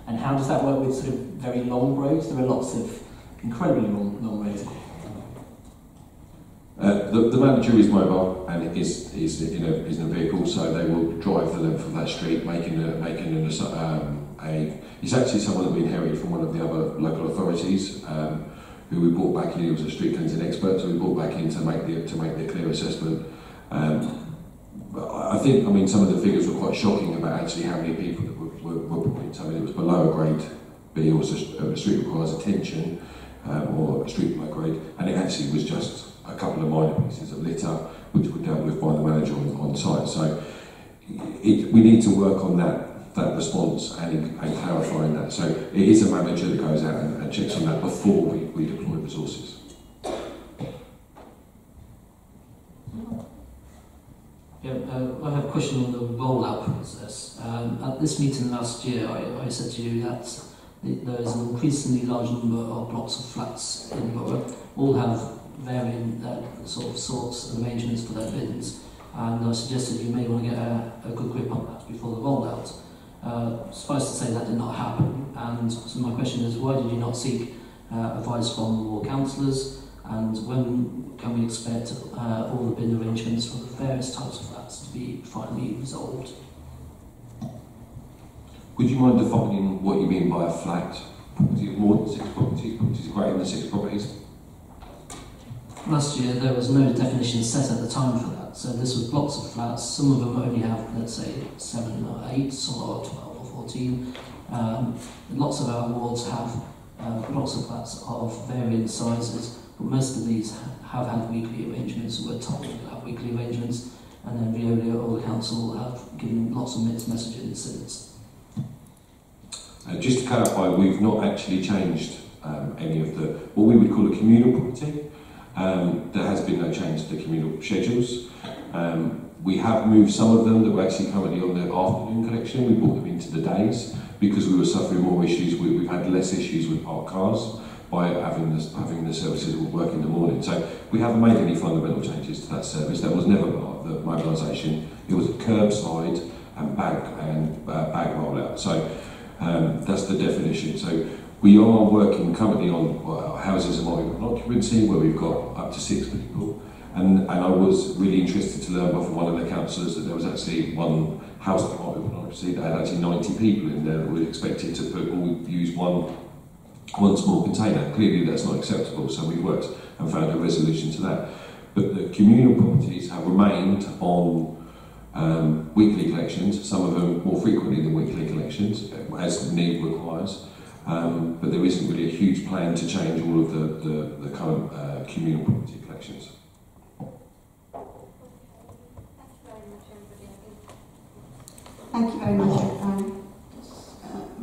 Speaker 16: And how does that work with sort of very long roads? There are lots of incredibly long roads.
Speaker 12: The manager is mobile and is in a vehicle, so they will drive the length of that street, it's actually someone that we inherited from one of the other local authorities, who we brought back in. He was a street cleansing expert, so we brought back in to make the clear assessment. I think, some of the figures were quite shocking about actually how many people that were put into. It was below a grade B, or a street requires attention, or a street below grade, and it actually was just a couple of minor pieces of litter which were dealt with by the manager on site. So we need to work on that response and clarifying that. So it is a manager that goes out and checks on that before we deploy resources.
Speaker 18: I have a question on the rollout process. At this meeting last year, I said to you that there is an increasingly large number of blocks of flats in the borough, all have varying sorts and arrangements for their bins, and I suggested you may want to get a good grip on that before the rollout. Suffice to say that did not happen, and so my question is, why did you not seek advice from more councillors, and when can we expect all the bin arrangements for the various types of flats to be finally resolved?
Speaker 12: Would you mind defining what you mean by a flat? Property of more than 6 properties, properties greater than 6 properties?
Speaker 18: Last year there was no definition set at the time for that, so this was blocks of flats. Some of them only have, let's say, 7 or 8, some are 12 or 14. Lots of our wards have blocks of flats of varying sizes, but most of these have had weekly arrangements. We're told to have weekly arrangements, and then Veolia or the council have given lots of mixed messages since.
Speaker 12: Just to clarify, we've not actually changed any of the, what we would call a communal property. There has been no change to the communal schedules. We have moved some of them that were actually currently on the afternoon collection. We brought them into the days because we were suffering more issues. We've had less issues with parked cars by having the services that work in the morning. So we haven't made any fundamental changes to that service. That was never part of the mobilisation. It was a curbside and bag rollout. So that's the definition. So we are working currently on houses of multiple occupancy where we've got up to 6 people. And I was really interested to learn from one of the councillors that there was actually one house of multiple occupancy that had actually 90 people in there that were expected to use one small container. Clearly that's not acceptable, so we worked and found a resolution to that. But the communal properties have remained on weekly collections, some of them more frequently than weekly collections, as the need requires. But there isn't really a huge plan to change all of the current communal property collections.
Speaker 1: Thank you very much,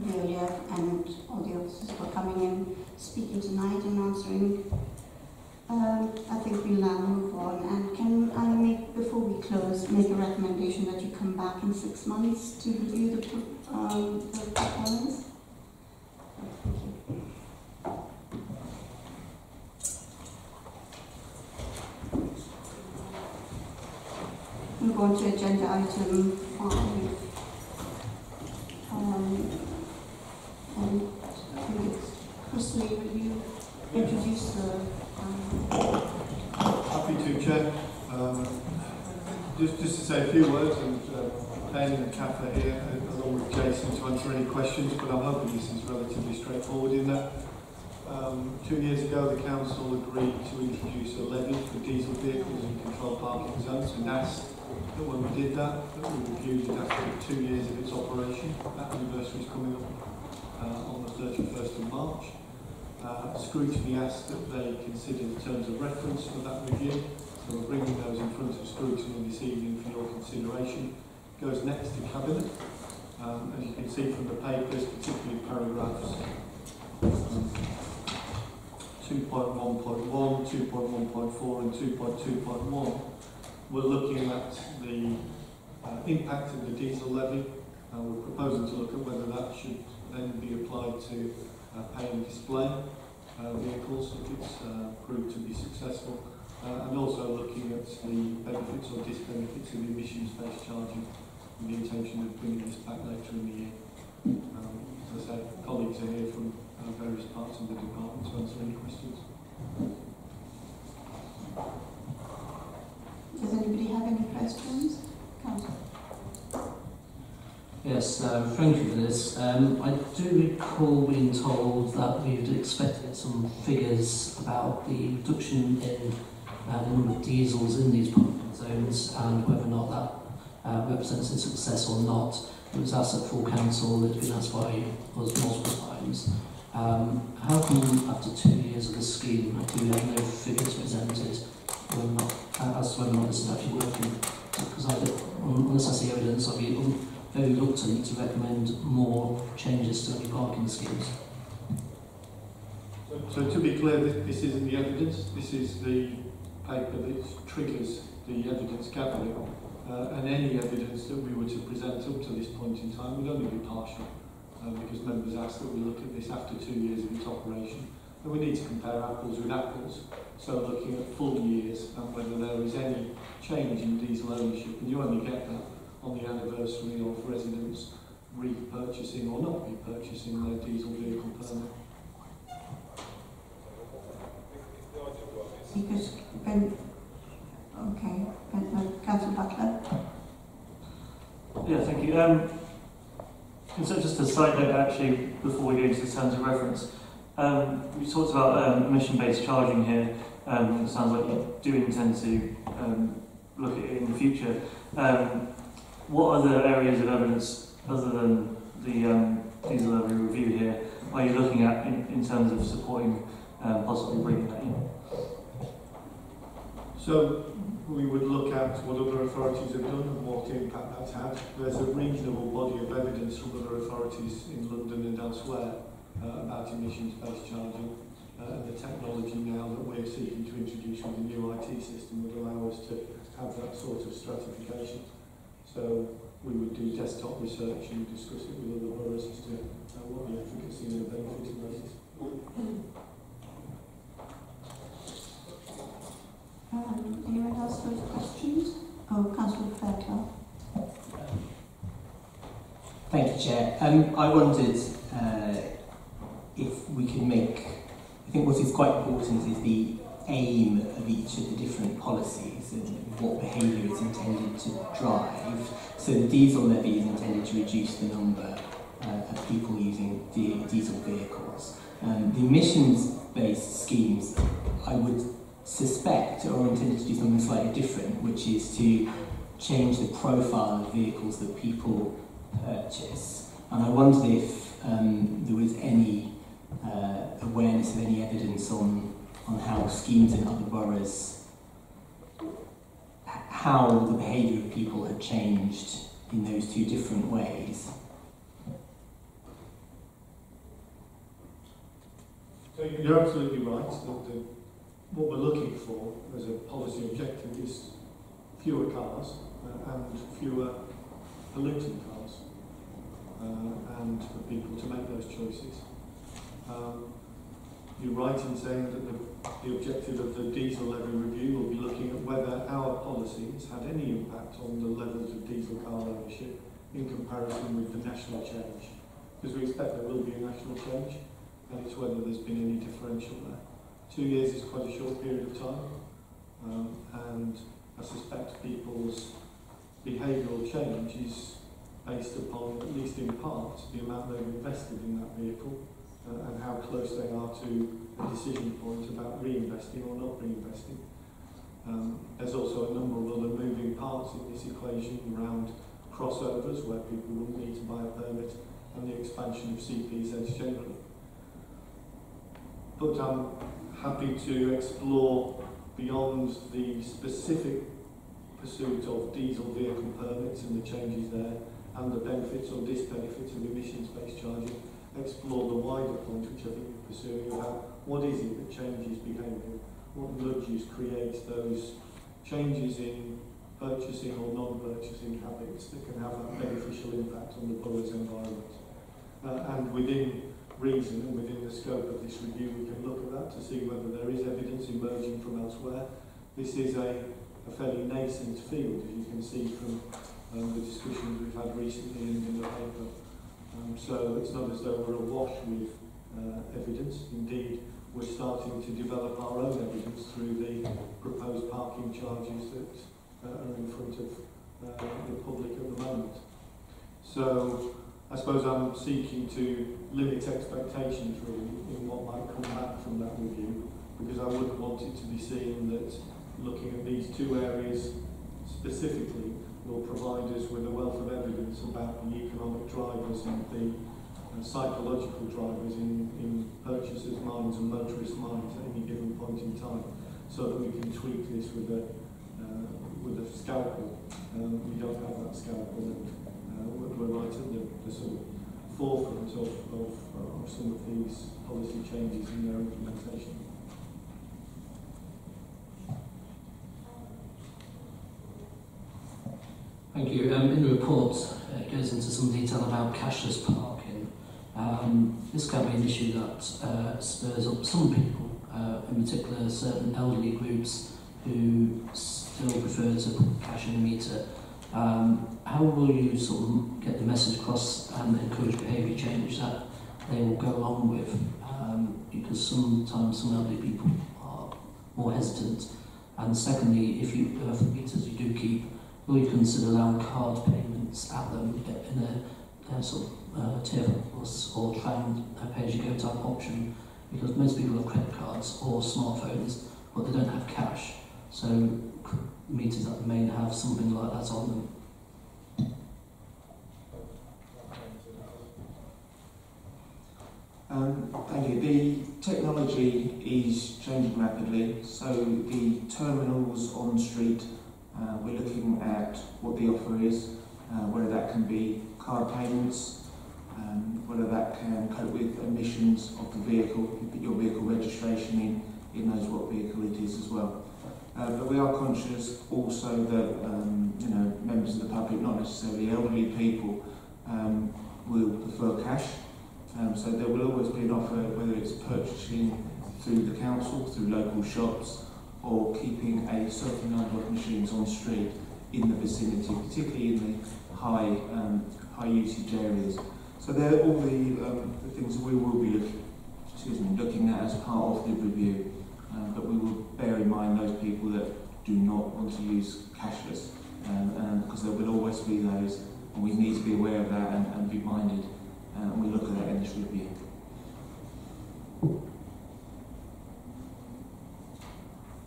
Speaker 1: Veolia and all the officers for coming and speaking tonight and answering. I think we'll now move on. And can I before we close, make a recommendation that you come back in 6 months to review the performance? Thank you. Move on to agenda item 5. And I think it's Chris Lee, will you introduce the...
Speaker 14: Happy to, Chair. Just to say a few words, and Ben and Kath are here, along with Jason, to answer any questions, but I'm hoping this is relatively straightforward in that 2 years ago the Council agreed to introduce a levy for diesel vehicles in controlled parking zones, and asked that when we did that we reviewed it after 2 years of its operation. That anniversary is coming up on the 31st of March. Scrutiny asked that they consider the terms of reference for that review, so we're bringing those in front of Scrutiny this evening for your consideration. It goes next to Cabinet. As you can see from the papers, particularly paragraphs 2.1.1, 2.1.4 and 2.2.1, we're looking at the impact of the diesel levy. We're proposing to look at whether that should then be applied to pay and display vehicles if it's proved to be successful, and also looking at the benefits or disbenefits of emissions-based charging, with the intention of bringing this back later in the year. As I said, colleagues are here from various parts of the department to answer any questions.
Speaker 1: Does anybody have any questions? Councillor.
Speaker 18: Yes, thank you for this. I do recall being told that we'd expected some figures about the reduction in the number of diesels in these parking zones and whether or not that represents a success or not. It was asked at full council, it's been asked by us multiple times. How come after 2 years of the scheme do we have no figures presented as to whether or not this is actually working? Because unless I see evidence, I'll be very reluctant to recommend more changes to any parking schemes.
Speaker 14: So to be clear, this isn't the evidence, this is the paper that triggers the evidence gathering, and any evidence that we were to present up to this point in time would only be partial, because members asked that we look at this after 2 years of its operation, and we need to compare apples with apples, so looking at full years and whether there is any change in diesel ownership, and you only get that on the anniversary of residents repurchasing or not repurchasing their diesel vehicle permit.
Speaker 1: Because Councillor Butler.
Speaker 19: Yeah, thank you. And so just a side note actually, before we go into the terms of reference, we talked about emission-based charging here. It sounds like you do intend to look at it in the future. What other areas of evidence, other than the diesel levy review here, are you looking at in terms of supporting possibly bringing that in?
Speaker 14: So we would look at what other authorities have done and what impact that's had. There's a reasonable body of evidence from other authorities in London and elsewhere about emissions-based charging, and the technology now that we're seeking to introduce with the new IT system would allow us to have that sort of stratification. So we would do desktop research and discuss it with other boroughs as to what the efficacy and the benefit of that is.
Speaker 1: Anyone else with questions? Oh, Councillor Fairclough.
Speaker 16: Thank you, Chair. I wondered if we could make, I think what is quite important is the aim of each of the different policies and what behaviour is intended to drive. So the diesel levy is intended to reduce the number of people using diesel vehicles. The emissions-based schemes, I would suspect, are intended to do something slightly different, which is to change the profile of vehicles that people purchase. And I wondered if there was any awareness of any evidence on how schemes in other boroughs, how the behaviour of people had changed in those two different ways.
Speaker 14: So you're absolutely right. What we're looking for as a policy objective is fewer cars and fewer polluting cars, and for people to make those choices. You're right in saying that the objective of the diesel levy review will be looking at whether our policy has had any impact on the levels of diesel car ownership in comparison with the national change. Because we expect there will be a national change, and it's whether there's been any differential there. 2 years is quite a short period of time, and I suspect people's behavioural change is based upon, at least in part, the amount they've invested in that vehicle and how close they are to a decision point about reinvesting or not reinvesting. There's also a number of other moving parts in this equation around crossovers, where people wouldn't need to buy a permit, and the expansion of CPZs generally. But I'm happy to explore beyond the specific pursuit of diesel vehicle permits and the changes there, and the benefits or disbenefits of emissions-based charging, explore the wider point which I think you're pursuing about what is it that changes behaviour, what nudges create those changes in purchasing or non-purchasing habits that can have a beneficial impact on the borough's environment. And within reason and within the scope of this review, we can look at that to see whether there is evidence emerging from elsewhere. This is a fairly nascent field, as you can see from the discussions we've had recently and in the paper. So it's not as though we're awash with evidence. Indeed, we're starting to develop our own evidence through the proposed parking charges that are in front of the public at the moment. So I suppose I'm seeking to limit expectations really in what might come back from that review, because I wouldn't want it to be seen that looking at these two areas specifically will provide us with a wealth of evidence about the economic drivers and the psychological drivers in purchasers' minds and motorists' minds at any given point in time, so that we can tweak this with a scalpel. We don't have that scalpel, and we're right at the sort of forefront of some of these policy changes and their implementation.
Speaker 18: Thank you. In the report, it goes into some detail about cashless parking. This can be an issue that spurs up some people, in particular certain elderly groups who still prefer to put cash in the meter. How will you sort of get the message across and encourage behaviour change that they will go along with? Because sometimes some elderly people are more hesitant. And secondly, if you have meters you do keep, will you consider allowing card payments at them in tier plus or tram pay-as-you-go type option, because most people have credit cards or smartphones, but they don't have cash. So meters that may have something like that on them.
Speaker 2: Thank you. The technology is changing rapidly, so the terminals on street, we're looking at what the offer is, whether that can be card payments, whether that can cope with emissions of the vehicle, you put your vehicle registration in knows what vehicle it is as well. But we are conscious also that members of the public, not necessarily elderly people, will prefer cash. So there will always be an offer, whether it's purchasing through the council, through local shops, or keeping a certain number of machines on street in the vicinity, particularly in the high usage areas. So they're all the things that we will be looking at as part of the review. But we will bear in mind those people that do not want to use cashless, because there will always be those, and we need to be aware of that and be minded. And we look at that in this review.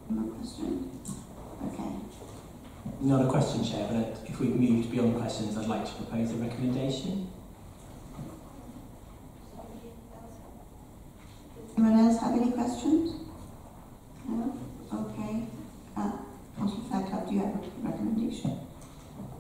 Speaker 1: No question? Okay.
Speaker 16: Not a question, Chair, but if we've moved beyond questions, I'd like to propose a recommendation.
Speaker 1: Anyone else have any questions? No? Okay. Councillor Fairclough, do you have a recommendation?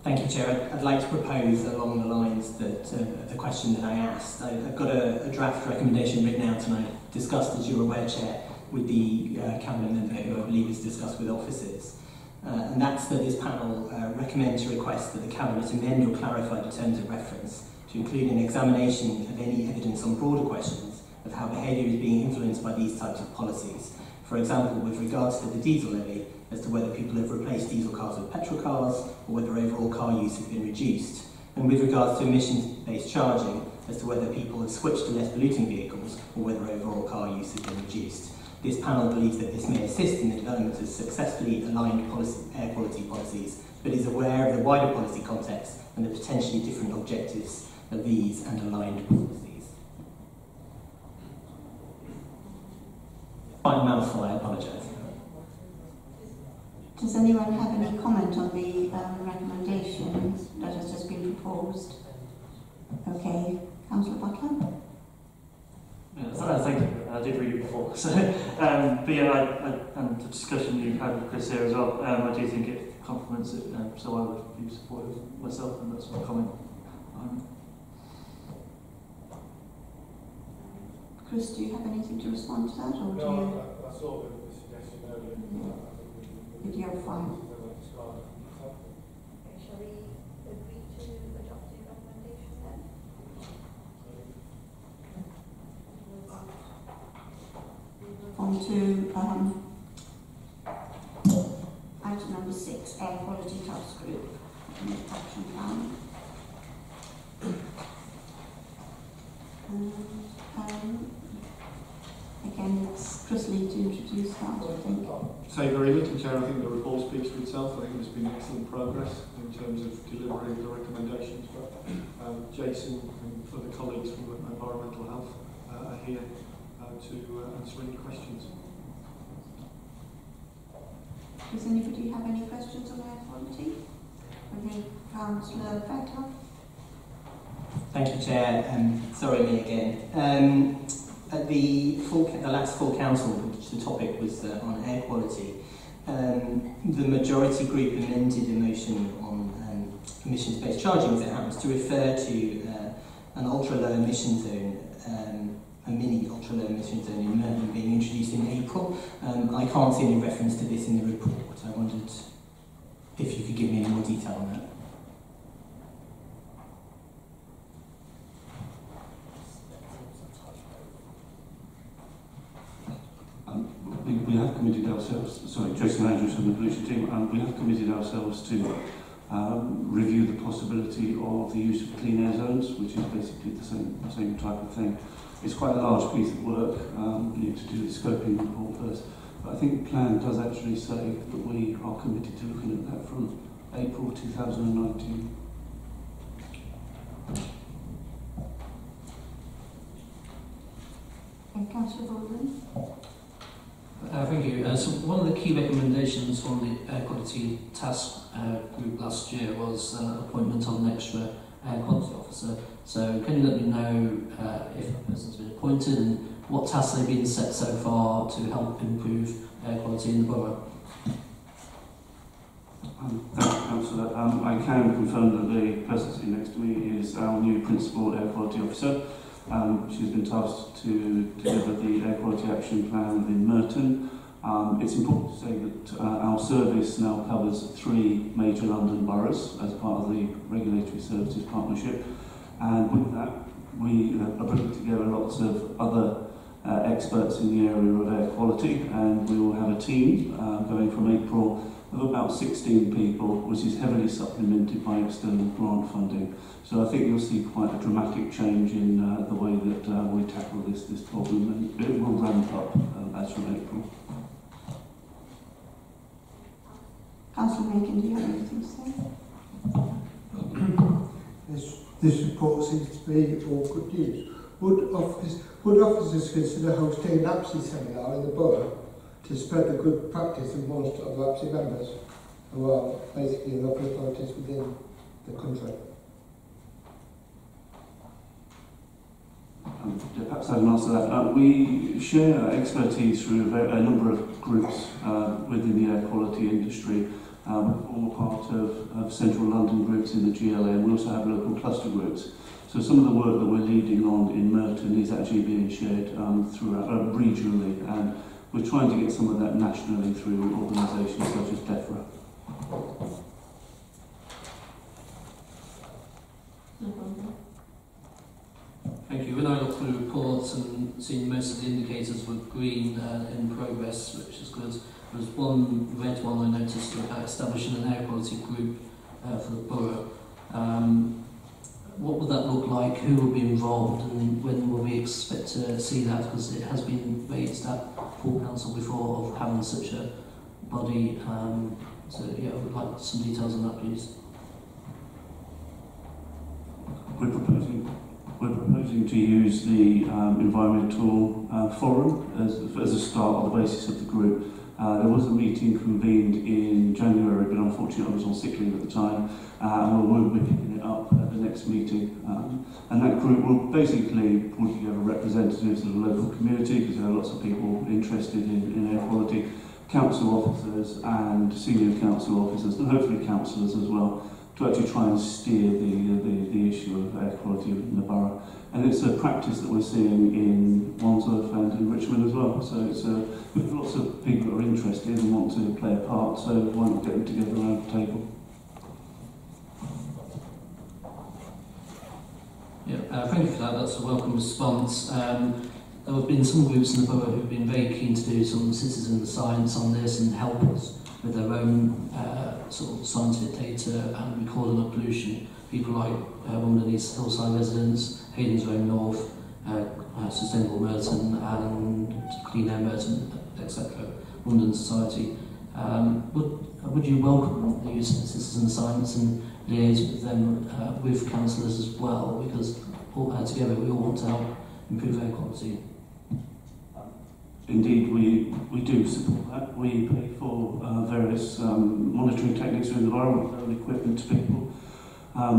Speaker 16: Thank you, Chair. I'd like to propose along the lines that the question that I asked. I've got a draft recommendation written out, and I discussed, as you're aware, Chair, with the Cabinet member who I believe is discussed with officers. And that's that this panel recommends to request that the Cabinet amend or clarify the terms of reference to include an examination of any evidence on broader questions of how behaviour is being influenced by these types of policies. For example, with regards to the diesel levy, as to whether people have replaced diesel cars with petrol cars, or whether overall car use has been reduced. And with regards to emissions-based charging, as to whether people have switched to less polluting vehicles, or whether overall car use has been reduced. This panel believes that this may assist in the development of successfully aligned air quality policies, but is aware of the wider policy context and the potentially different objectives of these and aligned policies. Quite a mouthful, I apologise.
Speaker 1: Does anyone have any comment on the recommendation that has just been proposed? Okay, Councillor Butler?
Speaker 19: Thank you. I did read it before. So, but yeah, and the discussion you had with Chris here as well, I do think it complements it, so I would be supportive myself, and that's my comment.
Speaker 1: Chris, do you have anything to respond to that, or do you?
Speaker 3: No, I saw the suggestion earlier.
Speaker 1: Did you have fine?
Speaker 23: Shall we agree to adopt the recommendation then?
Speaker 1: On to item number 6, Air Quality Task Group Action Plan. Again, it's Chris Lee to introduce that, I think.
Speaker 14: Say very little, Chair. I think the report speaks for itself. I think there's been excellent progress in terms of delivering the recommendations. But Jason and other colleagues from Environmental Health are here to answer any questions.
Speaker 1: Does anybody have any questions on air quality? Okay, Councillor Fairclough.
Speaker 16: Thank you, Chair. Sorry, me again. At the last full council, which the topic was on air quality, the majority group amended a motion on emissions-based charging, as it happens, to refer to an ultra-low emission zone, a mini ultra-low emission zone in Merton being introduced in April. I can't see any reference to this in the report. I wondered if you could give me any more detail on that.
Speaker 11: We have committed ourselves, Jason Andrews from the pollution team, and we have committed ourselves to review the possibility of the use of clean air zones, which is basically the same type of thing. It's quite a large piece of work. We need to do the scoping report first. But I think the plan does actually say that we are committed to looking at that from April 2019.
Speaker 1: Councillor Morden.
Speaker 18: Thank you. So one of the key recommendations from the Air Quality Task Group last year was appointment of an extra Air Quality Officer. So can you let me know if a person's been appointed and what tasks they've been set so far to help improve air quality in the borough?
Speaker 4: Thank you, Councillor. I can confirm that the person sitting next to me is our new Principal Air Quality Officer. She's been tasked to deliver the Air Quality Action Plan within Merton. It's important to say that our service now covers 3 major London boroughs as part of the Regulatory Services Partnership. And with that, we are bringing together lots of other experts in the area of air quality, and we will have a team going from April of about 16 people, which is heavily supplemented by external grant funding. So I think you'll see quite a dramatic change in the way that we tackle this problem, and it will ramp up as from April.
Speaker 1: Councillor Macon, do you have anything to say?
Speaker 17: This report seems to be all good news. Would officers consider hosting an APSI seminar in the borough to spread the good practice amongst other APSI members who are basically local authorities within the country?
Speaker 4: Perhaps I can answer that. We share expertise through a number of groups within the air quality industry. We form a part of central London groups in the GLA, and we also have local cluster groups. So some of the work that we're leading on in Merton is actually being shared throughout regionally, and we're trying to get some of that nationally through organisations such as DEFRA.
Speaker 18: Thank you. When I looked through reports and seen most of the indicators were green in progress, which is good. There was one red one I noticed about establishing an air quality group for the borough. What would that look like? Who will be involved, and when will we expect to see that? Because it has been raised at full council before of having such a body. So yeah, I would like some details on that, please.
Speaker 4: We're proposing to use the environmental forum as a start on the basis of the group. There was a meeting convened in January, but unfortunately I was on sick leave at the time, and we'll be picking it up at the next meeting. And that group will basically pull together representatives of the local community, because there are lots of people interested in air quality, council officers and senior council officers, and hopefully councillors as well, to actually try and steer the issue of air quality in the borough. And it's a practice that we're seeing in Wandsworth and in Richmond as well. So it's we've got lots of people that are interested and want to play a part, so why not get them together around the table?
Speaker 18: Yeah, thank you for that. That's a welcome response. There have been some groups in the borough who have been very keen to do some citizen science on this and help us with their own sort of scientific data and recording of pollution. People like Morden East Hillside Residents, Hayden's Own North, Sustainable Merton and Clean Air Merton, etc. London Society. Would you welcome the use of citizen science and liaise with them with councillors as well? Because all together we all want to help improve air quality.
Speaker 4: Indeed, we do support that. We pay for various monitoring techniques within the borough, with own equipment to people.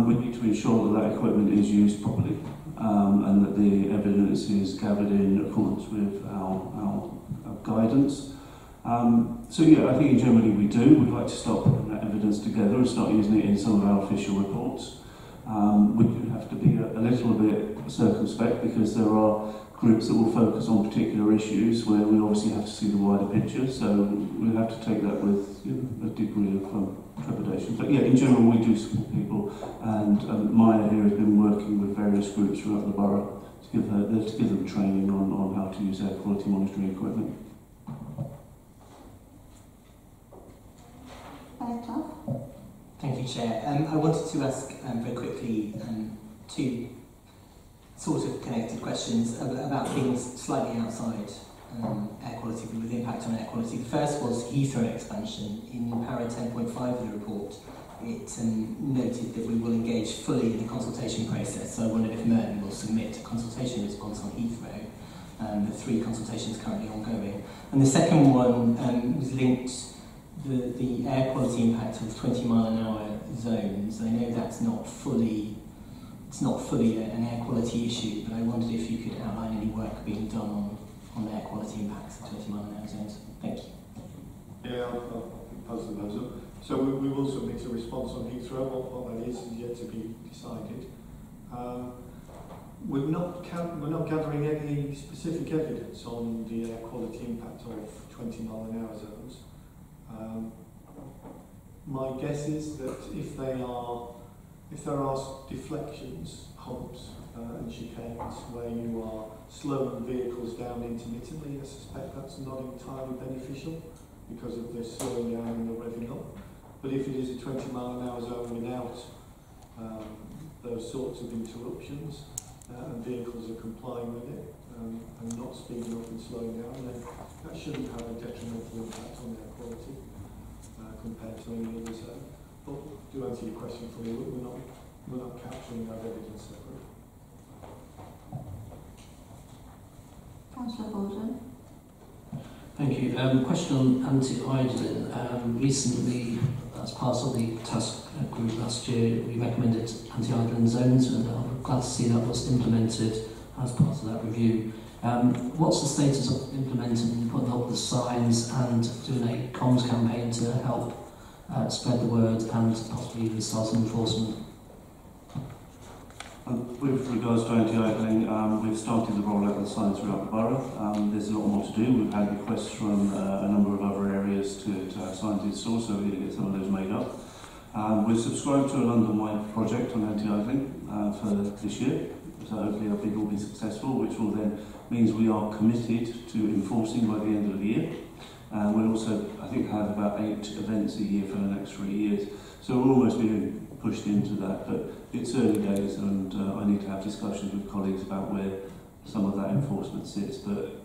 Speaker 4: We need to ensure that equipment is used properly and that the evidence is gathered in accordance with our guidance. So yeah, I think generally we do. We'd like to start putting that evidence together and start using it in some of our official reports. We do have to be a little bit circumspect, because there are groups that will focus on particular issues where we obviously have to see the wider picture, so we have to take that with a degree of trepidation. But yeah, in general we do support people, and Maya here has been working with various groups throughout the borough to give them training on how to use air quality monitoring equipment.
Speaker 16: Thank you, Chair. I wanted to ask very quickly two sort of connected questions about things slightly outside air quality, but with impact on air quality. The first was Heathrow expansion. In para 10.5 of the report, it noted that we will engage fully in the consultation process, so I wondered if Merton will submit a consultation response on Heathrow. The 3 consultations currently ongoing. And the second one was linked the air quality impact of 20-mile-an-hour zones. I know that's not fully an air quality issue, but I wondered if you could outline any work being done on air quality impacts of 20-mile-an-hour zones. Thank you.
Speaker 14: Yeah, I'll pass those up. So we will submit a response on Heathrow. What that is yet to be decided. We're not gathering any specific evidence on the air quality impact of 20-mile-an-hour zones. My guess is that if there are deflections, humps, and chicanes where you are slowing vehicles down intermittently, I suspect that's not entirely beneficial because of the slowing down and the revving up. But if it is a 20-mile-an-hour zone without those sorts of interruptions, and vehicles are complying with it and not speeding up and slowing down, then that shouldn't have a detrimental impact on air quality compared to any other zone. But to answer your question for you, we're not capturing that evidence separately.
Speaker 1: Councillor Morden.
Speaker 18: Thank you. Question on anti-idling. Recently, as part of the task group last year, we recommended anti-idling zones, and I'm glad to see that was implemented as part of that review. What's the status of implementing, putting up the signs and doing a comms campaign to help spread the word and possibly even start some enforcement?
Speaker 4: With regards to anti-idling, we've started the rollout of the signs throughout the borough. There's a lot more to do. We've had requests from a number of other areas to have signs installed, so we're going to get some of those made up. We're subscribed to a London-wide project on anti-idling for this year, so hopefully it will be successful, which will then means we are committed to enforcing by the end of the year. We'll also, I think, have about 8 events a year for the next 3 years, so we're almost being pushed into that, but it's early days and I need to have discussions with colleagues about where some of that enforcement sits, but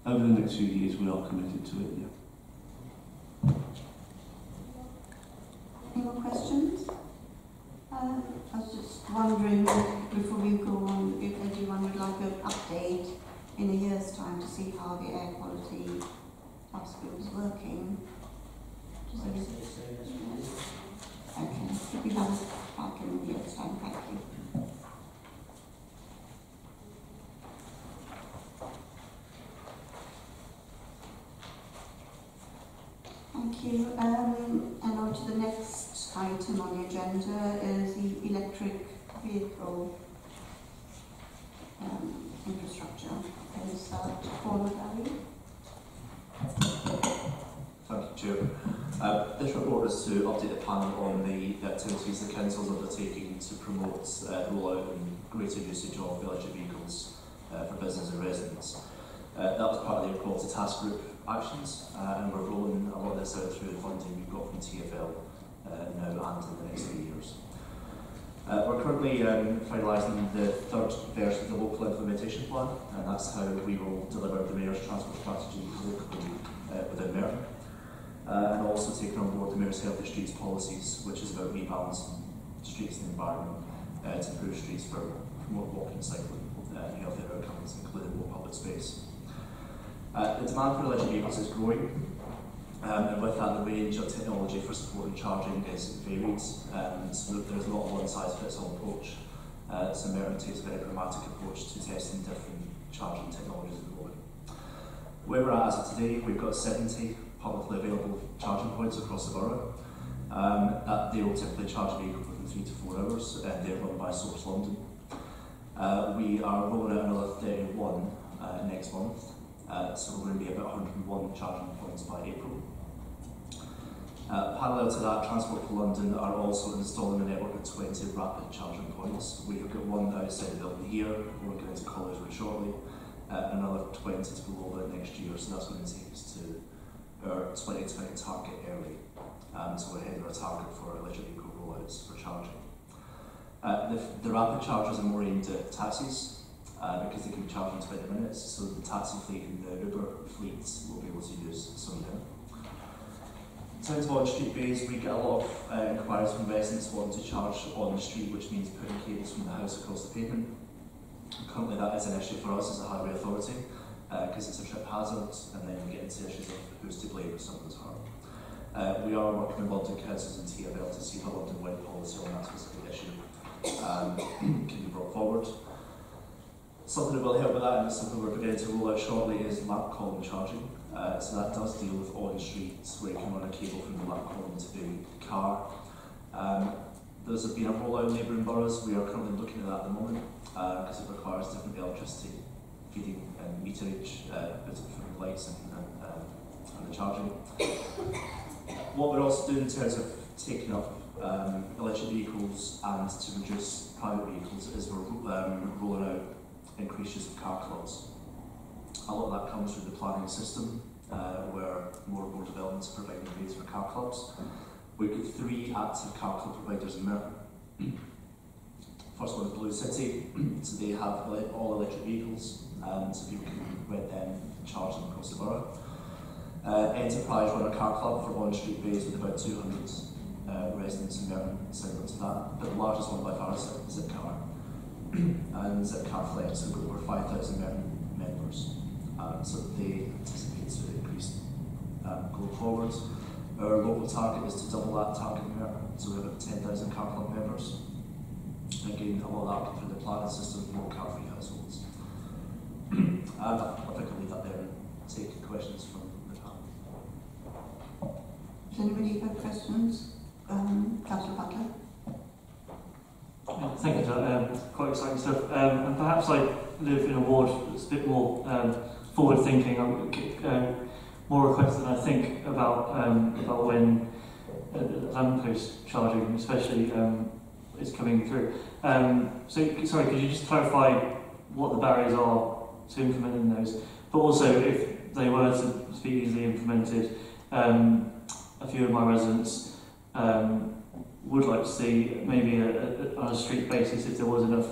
Speaker 4: over the next few years we are committed to it, yeah.
Speaker 1: Any more questions? I was just wondering, before we go on, if anyone would like an update in a year's time to see how the air quality task group is working. Okay, if we have it back in a year's time, thank you. Thank you. And on to the next item on the agenda is the electric vehicle infrastructure. Is that Paul Valley?
Speaker 5: Thank you, Chair. This report is to update the panel on the activities the Council is undertaking to promote the rollout and greater usage of electric vehicles for business and residents. That was part of the Equality Task Group actions, and we're rolling a lot of this out through the funding we've got from TfL now and in the next 3 years. We're currently finalising the 3rd version of the local implementation plan, and that's how we will deliver the Mayor's transport strategy locally within Merton. And also taking on board the Mayor's Healthy Streets policies, which is about rebalancing streets and the environment to improve streets for more walking and cycling and healthier outcomes, including more public space. The demand for electric vehicles is growing, and with that the range of technology for supporting charging is varied, so there's not a one-size-fits-all approach. So Merton takes a very pragmatic approach to testing different charging technologies at the moment. Where we're at as of today, we've got 70 publicly available charging points across the borough. They will typically charge a vehicle within 3 to 4 hours, and they're run by Source London. We are rolling out another 31 next month, so we're going to be about 101 charging points by April. Parallel to that, Transport for London are also installing a network of 20 rapid charging points. We've got one outside the building here, we're going into College Road shortly, and another 20 to be rolled out next year, so that's going to take us to our 2020 target early. So we're ahead of our target for electric vehicle rollouts for charging. The rapid chargers are more aimed at taxis because they can be charged in 20 minutes, so the taxi fleet and the Uber fleets will be able to use some of them. In terms of on-street bays, we get a lot of inquiries from residents wanting to charge on the street, which means putting cables from the house across the pavement. Currently that is an issue for us as a highway authority, because it's a trip hazard, and then we get into issues of who's to blame if someone's hurt. We are working with London councils and TfL to see how London-wide policy on that specific issue can be brought forward. Something that will help with that, and it's something we're beginning to roll out shortly, is lap column charging. So that does deal with on streets where you can run a cable from the lap column to the car. Those have been a rollout in neighbouring boroughs. We are currently looking at that at the moment because it requires different electricity feeding and meterage from the lights and the charging. What we're also doing in terms of taking up electric vehicles and to reduce private vehicles is we're rolling out increased use of car clubs. A lot of that comes through the planning system where more and more developments are providing ways for car clubs. We've got 3 active car club providers in Merton. First one is Blue City, so they have all electric vehicles, so people can rent them and charge them across the borough. Enterprise run a car club for on-street bays with about 200 residents in Merton similar to that, but the largest one by far is Zipcar. And Zipcar Flex, we've got over 5,000 Merton members, so they anticipate to increase going forward. Our local target is to double that target in Merton, so we have about 10,000 car club members. And again, a lot of that comes through the planning system for more car-free households. I think I'll leave that there and take questions from the panel.
Speaker 1: Does anybody have questions? Councillor Butler.
Speaker 19: Thank you, John. Quite exciting stuff. And perhaps I live in a ward that's a bit more forward-thinking. More requests than I think about when lamppost charging, especially, is coming through. So, sorry, could you just clarify what the barriers are to implementing those? But also, if they were to be easily implemented, a few of my residents would like to see maybe on a street basis, if there was enough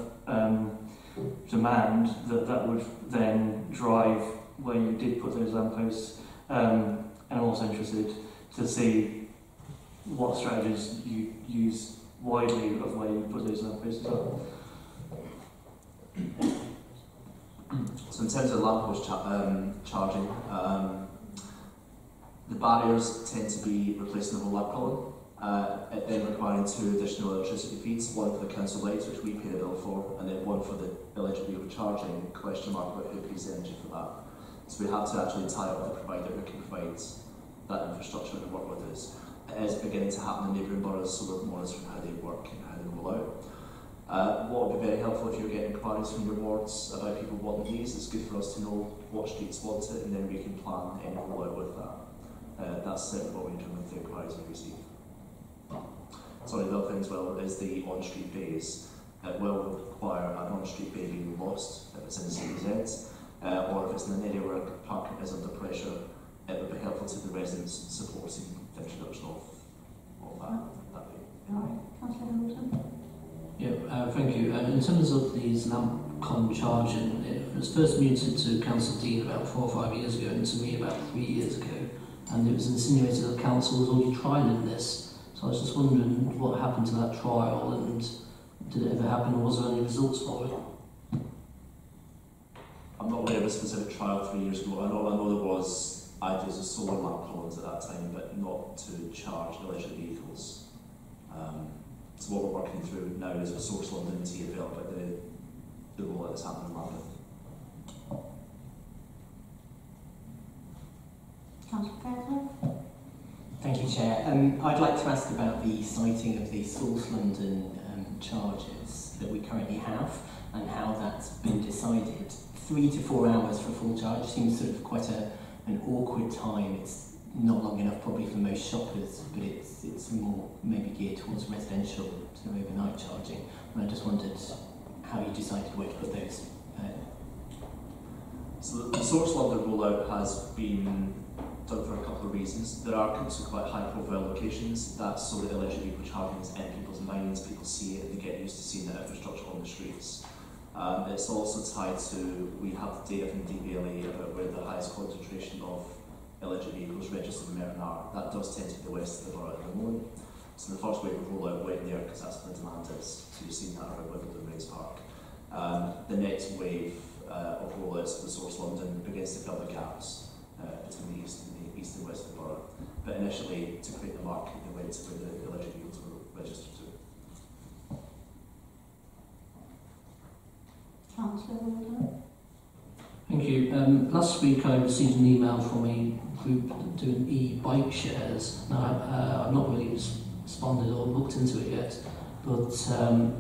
Speaker 19: demand, that would then drive where you did put those lampposts. And I'm also interested to see what strategies you use widely of where you put those lampposts up.
Speaker 5: So in terms of lamppost charging, the barriers tend to be replacing the whole lap column, then requiring 2 additional electricity feeds, one for the council lights, which we pay the bill for, and then one for the electric vehicle charging, question mark about who pays the energy for that. So we have to actually tie up with the provider who can provide that infrastructure and work with us. It is beginning to happen in neighbouring boroughs, so we're monitoring how they work and how they roll out. What would be very helpful if you're getting inquiries from your wards about people wanting these, it's good for us to know what streets want it, and then we can plan any rollout with that. That's certainly what we're doing with the inquiries we receive. Sorry, the other thing as well is the on-street bays. It will require an on-street bay being lost if it's in the CBZ. Or if it's in an area where parking is under pressure, it would be helpful to the residents supporting the introduction of that way.
Speaker 18: Yeah, thank you. In terms of these lamp column charging, it was first muted to Council Dean about 4 or 5 years ago, and to me about 3 years ago, and it was insinuated that Council was already trialling this. So I was just wondering what happened to that trial, and did it ever happen, or was there any results for it?
Speaker 5: I'm not aware of a specific trial 3 years ago. I know there was ideas of solar lamp columns at that time, but not to charge electric vehicles. So what we're working through now is with Source London and TfL, but the rollout that's happening in London.
Speaker 16: Thank you, Chair. I'd like to ask about the siting of the Source London charges that we currently have and how that's been decided. 3 to 4 hours for a full charge seems sort of quite an awkward time. It's not long enough probably for most shoppers, but it's more maybe geared towards residential sort of overnight charging. And I just wondered how you decided where to put those.
Speaker 5: So the Source London rollout has been done for a couple of reasons. There are some quite high profile locations. That's so that electric vehicle charging is in people's minds, people see it and they get used to seeing that infrastructure on the streets. It's also tied to, we have data from DVLA about where the highest concentration of electric vehicles registered in Merton are. That does tend to be the west of the borough at the moment. So the first wave of rollout went there because that's where the demand is. So you've seen that around Wimbledon Race Park. The next wave of rollouts of the Source London begins to fill the gaps between the east and west of the borough. But initially, to create the market, they went to where the electric vehicles were registered to.
Speaker 1: Councillor Morden.
Speaker 18: Thank you. Last week I received an email from a group doing e-bike shares. Now, I've not really responded or looked into it yet, but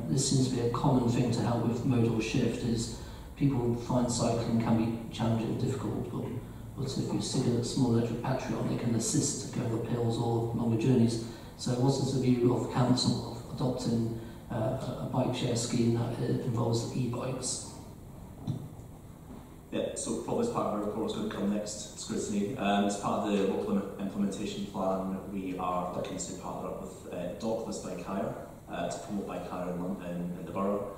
Speaker 18: this seems to be a common thing to help with modal shift. Is people find cycling can be challenging and difficult, but if you stick a small electric battery on, they can assist going up hills or longer journeys. So what is the view of council of adopting a bike share scheme that involves e-bikes?
Speaker 5: Yeah, so probably as part of our report is going to come next, Scrutiny. As part of the local implementation plan, we are looking to partner up with Dockless Bike Hire to promote bike hire in the borough.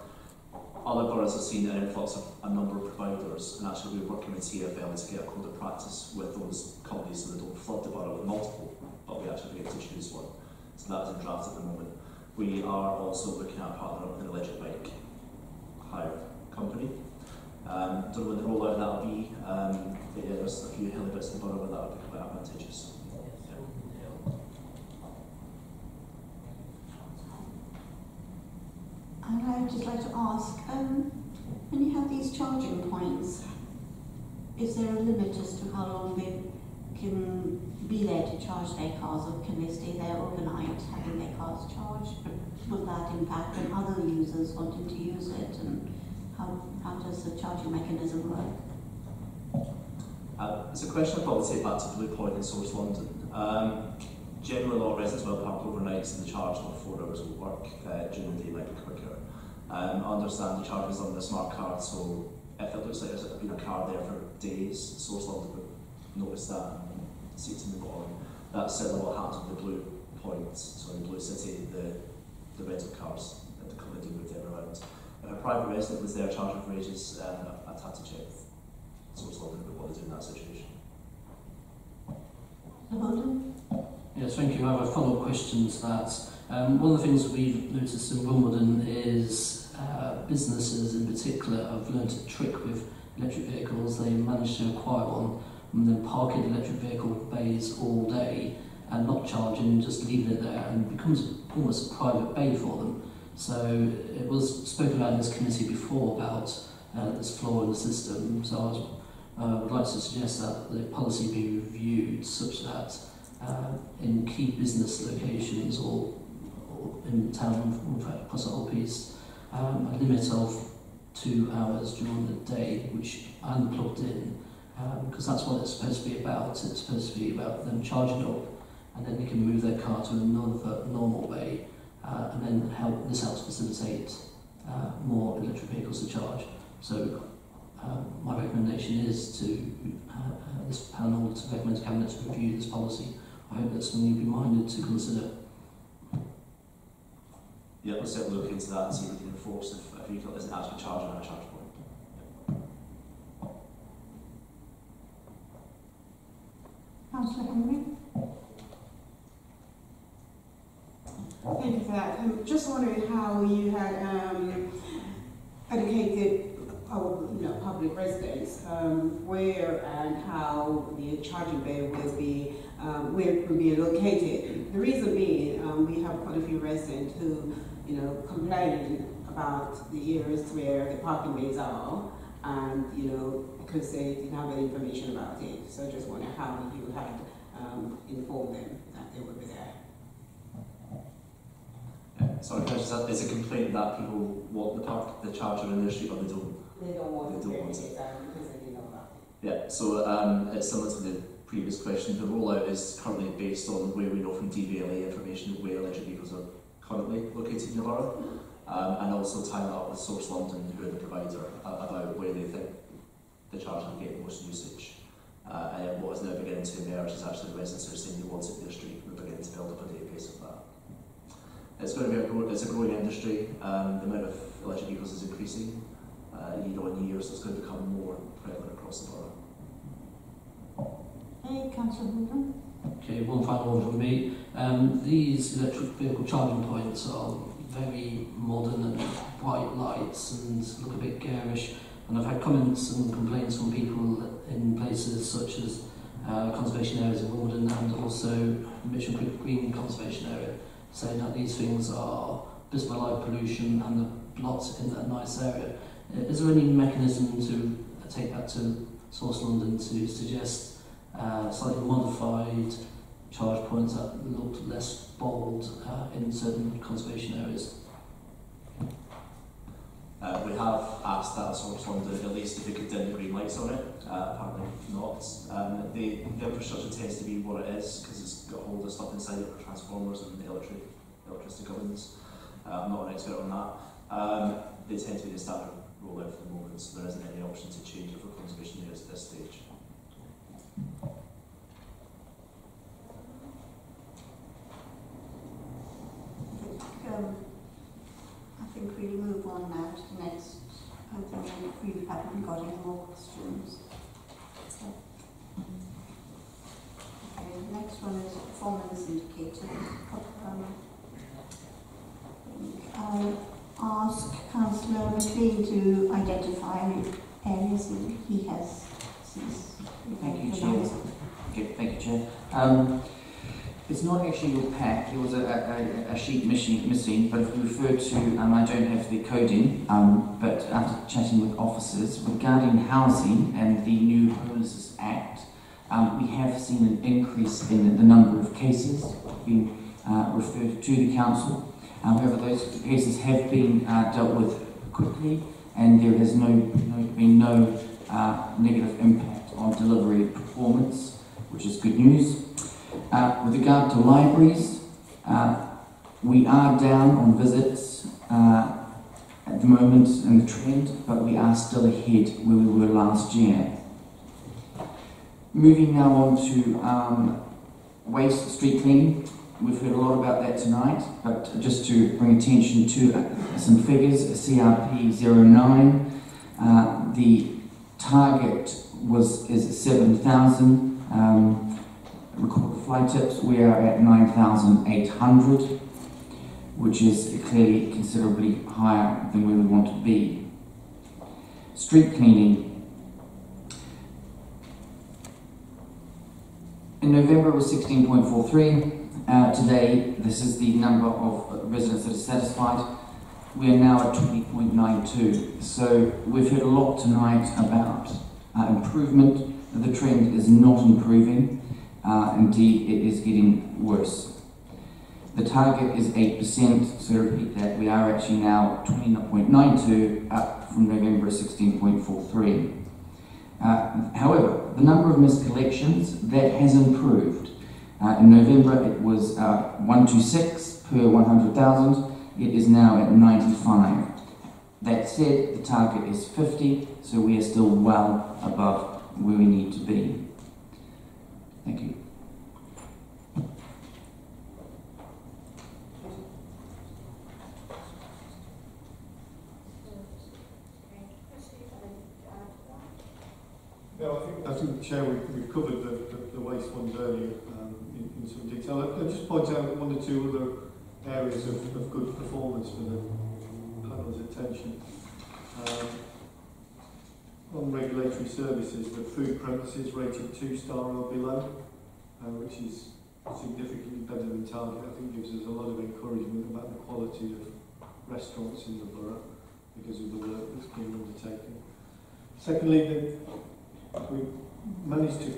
Speaker 5: Other boroughs have seen an influx of a number of providers, and actually we're working with TfL to get a code of practice with those companies so they don't flood the borough with multiple, but we actually get to choose one. So that is in draft at the moment. We are also looking at partnering with an electric bike hire company. Don't know what the rollout that will be, but yeah, there's a few hilly bits in the borough where that would be quite advantageous.
Speaker 1: And I'd just like to ask, when you have these charging points, is there a limit as to how long they can be there to charge their cars, or can they stay there overnight having their cars charged? Will that impact on other users wanting to use it, and how does the charging mechanism work?
Speaker 5: It's a question I'll probably take back to Blue Point in Source London. Generally, a lot of residents will park overnight and the charge of 4 hours will work. During the day might be quicker. I understand the charge is on the smart card, so if it looks like there's been a car there for days, Source London would notice that and see it in the bottom. That's certainly what happens with the Blue Point, so in Blue City, the rental cars that come and do move them around. If a private resident was there charging for ages, I'd have to check with Source London about what they do in that situation.
Speaker 18: Yes, thank you. I have a follow-up question to that. One of the things we've noticed in Morden is businesses in particular have learned a trick with electric vehicles. They manage to acquire one and then park in electric vehicle bays all day and not charging, just leaving it there, and it becomes almost a private bay for them. So it was spoken about in this committee before about this flaw in the system. So I would like to suggest that the policy be reviewed such that in key business locations or in town, in fact, across the whole piece, a limit of 2 hours during the day, which I'm plugged in, because that's what it's supposed to be about. It's supposed to be about them charging up, and then they can move their car to another normal bay, and then this helps facilitate more electric vehicles to charge. So my recommendation is to this panel to recommend to Cabinet to review this policy. I hope that's something you'd be minded to consider.
Speaker 5: Yeah, let's certainly look into that and see if we can enforce if a vehicle isn't actually charging at a charge point.
Speaker 1: Councillor Henry.
Speaker 6: Thank you for that. Just wondering how you had educated public residents where and how the charging bay will be where it will be located. The reason being, we have quite a few residents who, complaining about the areas where the parking bays are, and because they didn't have any information about it. So I just wonder how you had informed them that they would be there.
Speaker 5: Sorry, can I just add, it's a complaint that people want the charger in their street, but they don't.
Speaker 6: They don't want
Speaker 5: it
Speaker 6: because they didn't know about it.
Speaker 5: Yeah, so it's similar to the previous question. The rollout is currently based on where we know from DVLA information where electric vehicles are currently located in the borough, and also tying that up with Source London, who are the provider, about where they think the charger will get most usage. And what is now beginning to emerge is actually the residents who are saying they want it in their street. We're beginning to build up a database of that. It's going to be it's a growing industry. The amount of electric vehicles is increasing year on year, so it's going to become more prevalent across the borough.
Speaker 1: Hey, Councillor Morden.
Speaker 18: Okay, one final one from me. These electric vehicle charging points are very modern and bright light, lights and look a bit garish. And I've had comments and complaints from people in places such as conservation areas in Morden and also Mission Creek Green Conservation Area, saying that these things are visible light pollution and the lots in that nice area. Is there any mechanism to take that to Source London to suggest slightly modified charge points that looked less bold in certain conservation areas?
Speaker 5: We have asked that Source London at least if we could dim the green lights on it. Apparently not. The infrastructure tends to be what it is because it's got a whole lot of stuff inside it for transformers and the electricity governance. I'm not an expert on that. They tend to be the standard rollout for the moment, so there isn't any option to change it for conservation areas at this stage.
Speaker 1: I think we'll move on now to the next. I think we haven't got any more questions. So, okay, the next one is performance indicator. I'll ask Councillor McLean to identify areas that he has.
Speaker 15: Thank you, Chair. Okay, thank you, Chair. It's not actually your pack. There was a sheet missing, but if we refer to, I don't have the coding, but after chatting with officers regarding housing and the new Homelessness Act, we have seen an increase in the number of cases being referred to the council. However, those cases have been dealt with quickly, and there has been no negative impact on delivery performance, which is good news. With regard to libraries, we are down on visits at the moment in the trend, but we are still ahead where we were last year. Moving now on to waste street cleaning. We've heard a lot about that tonight, but just to bring attention to some figures, CRP 09, the target is 7,000. Recorded fly tips, we are at 9,800, which is clearly considerably higher than where we want to be. Street cleaning. In November it was 16.43. Today, this is the number of residents that are satisfied. We are now at 20.92. So we've heard a lot tonight about improvement. The trend is not improving. Indeed, it is getting worse. The target is 8%, so to repeat that, we are actually now 20.92, up from November 16.43. However, the number of missed collections, that has improved. In November it was 126 per 100,000, it is now at 95. That said, the target is 50, so we are still well above where we need to be. Thank you.
Speaker 14: No, I think Chair, we've covered the waste ones earlier in some detail. I'll just point out one or two other areas of good performance for the panel's attention. On regulatory services, the food premises rated 2-star or below, which is significantly better than target. I think gives us a lot of encouragement about the quality of restaurants in the borough because of the work that's being undertaken. Secondly, we managed to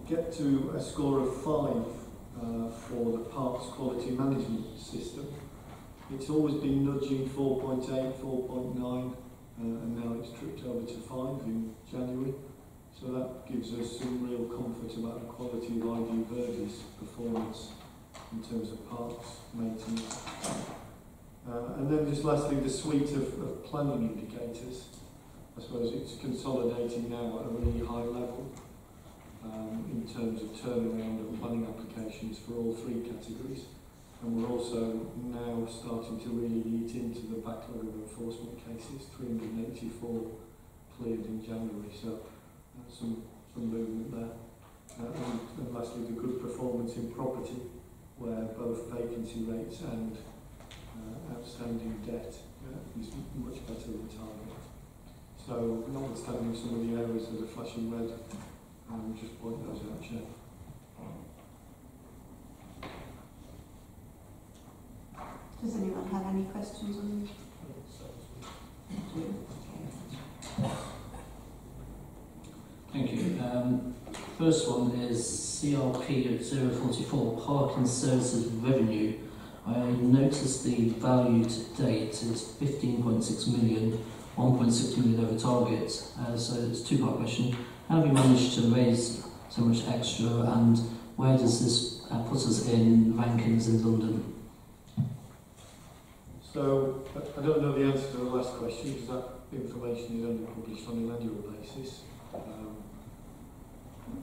Speaker 14: get to a score of 5 for the parks quality management system. It's always been nudging 4.8, 4.9, and now it's tripped over to 5 in January. So that gives us some real comfort about the quality of ID Verdi's performance in terms of parks maintenance. And then just lastly, the suite of planning indicators. I suppose it's consolidating now at a really high level in terms of turnaround of planning applications for all 3 categories. And we're also now starting to really eat into the backlog of enforcement cases, 384 cleared in January, so some movement there. And lastly, the good performance in property, where both vacancy rates and outstanding outstanding debt is much better than target. So, notwithstanding some of the areas that are flashing red, just point those out, Chair.
Speaker 1: Does anyone have any questions on this?
Speaker 18: Thank you. First one is CRP at 044, Parking Services Revenue. I noticed the value to date is 15.6 million, 1.6 million over target. So it's a two-part question. How have you managed to raise so much extra, and where does this put us in rankings in London?
Speaker 14: So, I don't know the answer to the last question because that information is only published on an annual basis.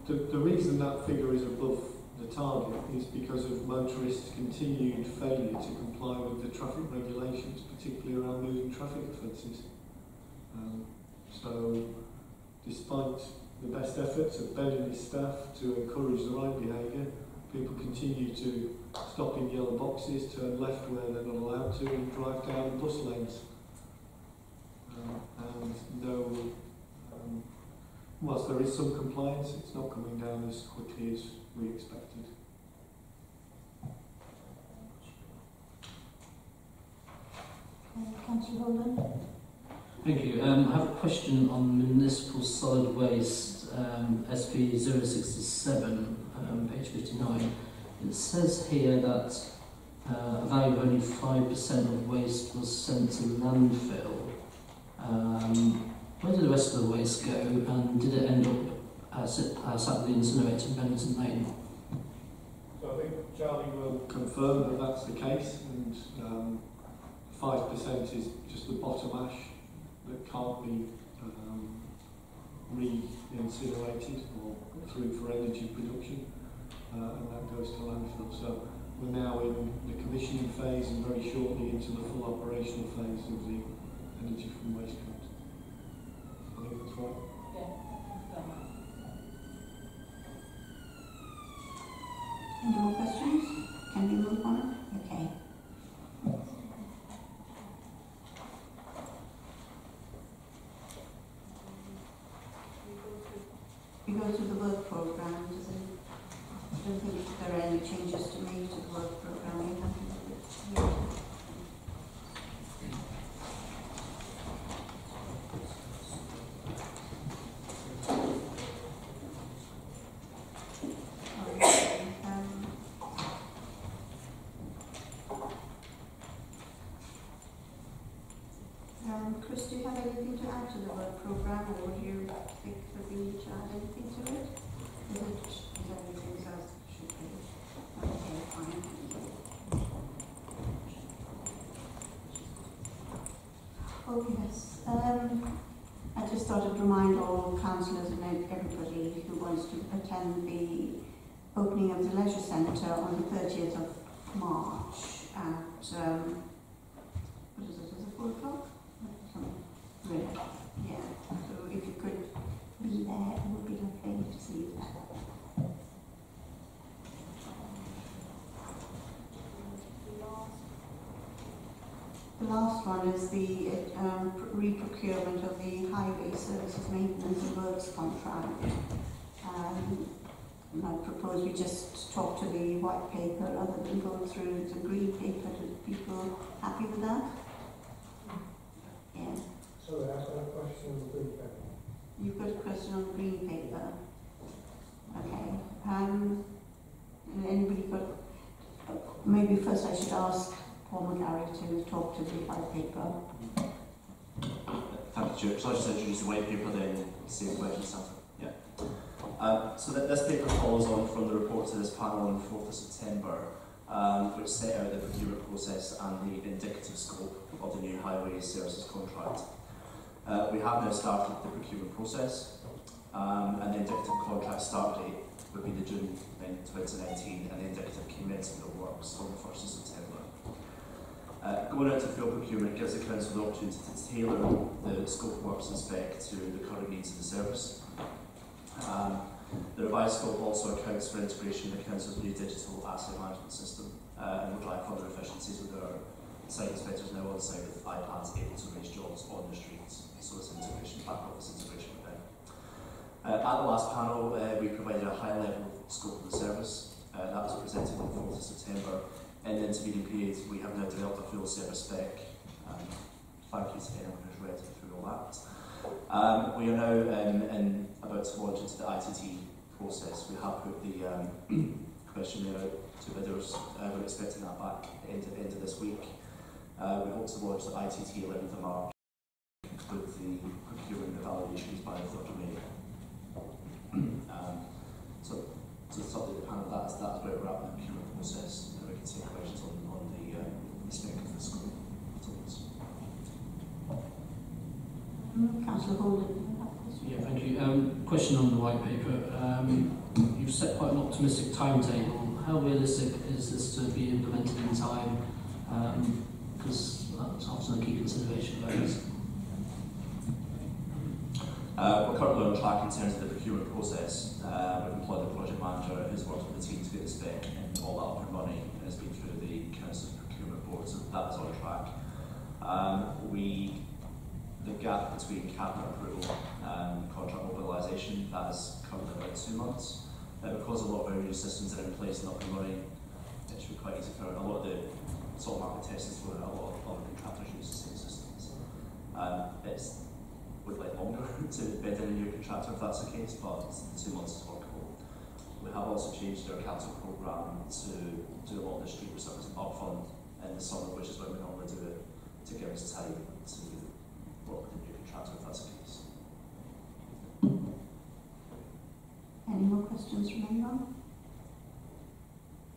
Speaker 14: The reason that figure is above the target is because of motorists' continued failure to comply with the traffic regulations, particularly around moving traffic offences. So, despite the best efforts of Ben and his staff to encourage the right behaviour, people continue to stop in yellow boxes, turn left where they're not allowed to, and drive down bus lanes. And no, whilst there is some compliance, it's not coming down as quickly as we expected.
Speaker 1: Councillor Holden?
Speaker 18: Thank you. I have a question on municipal solid waste, SP 067, page 59. It says here that a value of only 5% of waste was sent to landfill. Where did the rest of the waste go, and did it end up sadly incinerated in Benton Lane?
Speaker 14: So I think Charlie will confirm that that's the case, and 5% is just the bottom ash that can't be re-incinerated or put through for energy production, and that goes to landfill. So we're now in the commissioning phase and very shortly into the full operational phase of the energy from waste plant. I think that's right.
Speaker 1: Any more questions? Can we move on? Okay. We go to the work programme, I don't think there are any changes to make to the work programme. Chris, do you have anything to add to the work programme, or would you think that we need to add anything to it? Is everything else should be? Okay, fine. Oh yes, I just thought I'd remind all councillors and everybody who wants to attend the opening of the Leisure Centre on the 30th of March at, what is it, is it 4 o'clock? Really? Yeah, so if you could be there, it would be lovely to see you there. The last one is the re-procurement of the highway services maintenance and works contract. And I propose we just talk to the white paper rather than go through the green paper. Are people happy with that? Yeah.
Speaker 3: Sorry, I've got a question on the green paper.
Speaker 1: You've got a question on the green paper. Okay. Anybody got? Maybe first I should ask Paul McGarry to talk to the white paper.
Speaker 5: Thank you, Chair. So I'll just introduce the white paper, then see the questions after. Yeah. So this paper follows on from the report to this panel on the 4th of September, which set out the procurement process and the indicative scope of the new highway services contract. We have now started the procurement process, and the indicative contract start date would be the June 2019, and the indicative commencement of works on the 1st of September. Going out to field procurement gives the Council the opportunity to tailor the scope of works and spec to the current needs of the service. The revised scope also accounts for integration of the Council's new digital asset management system, and will drive further efficiencies with our site inspectors now on site with iPads able to raise jobs on the streets. So it's integration, back office integration with them. At the last panel, we provided a high-level scope of the service. That was presented on the 4th of September. In the intervening period, we have now developed a full service spec. Thank you to anyone who's read through all that. We are now about to launch into the ITT process. We have put the questionnaire out to bidders. We're expecting that back at the end of this week. We hope to launch the ITT 11th of March, conclude the procurement evaluations by the 3rd of May. So to update the panel, that's where we're at with the procurement process. And we can take questions on the spec of the scope.
Speaker 1: Councillor Holden.
Speaker 18: Yeah, thank you. Question on the white paper. You've set quite an optimistic timetable. How realistic is this to be implemented in time? Because that's often a key consideration for us.
Speaker 5: We're currently on track in terms of the procurement process. We've employed the project manager who's worked with the team to get the spec and all that up and running, and has been through the Council Procurement Board, so that is on track. The gap between cabinet approval and contract mobilisation, that is currently about 2 months. Because a lot of our new systems are in place and up and running, it should be quite easy for a lot of the sort of market testers for a lot of other contractors use the same systems. It's would like longer to bid in a new contractor if that's the case, but 2 months is workable. We have also changed our capital programme to do a lot of the street resurfacing upfront in the summer, which is when we normally do it, to give us time to work with the new contractor if that's the case.
Speaker 1: Any more questions from anyone?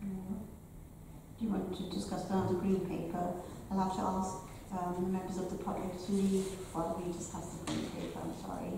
Speaker 1: Do you want to discuss the green paper? I'll have to ask the members of the public to leave while we discuss the green paper, I'm sorry.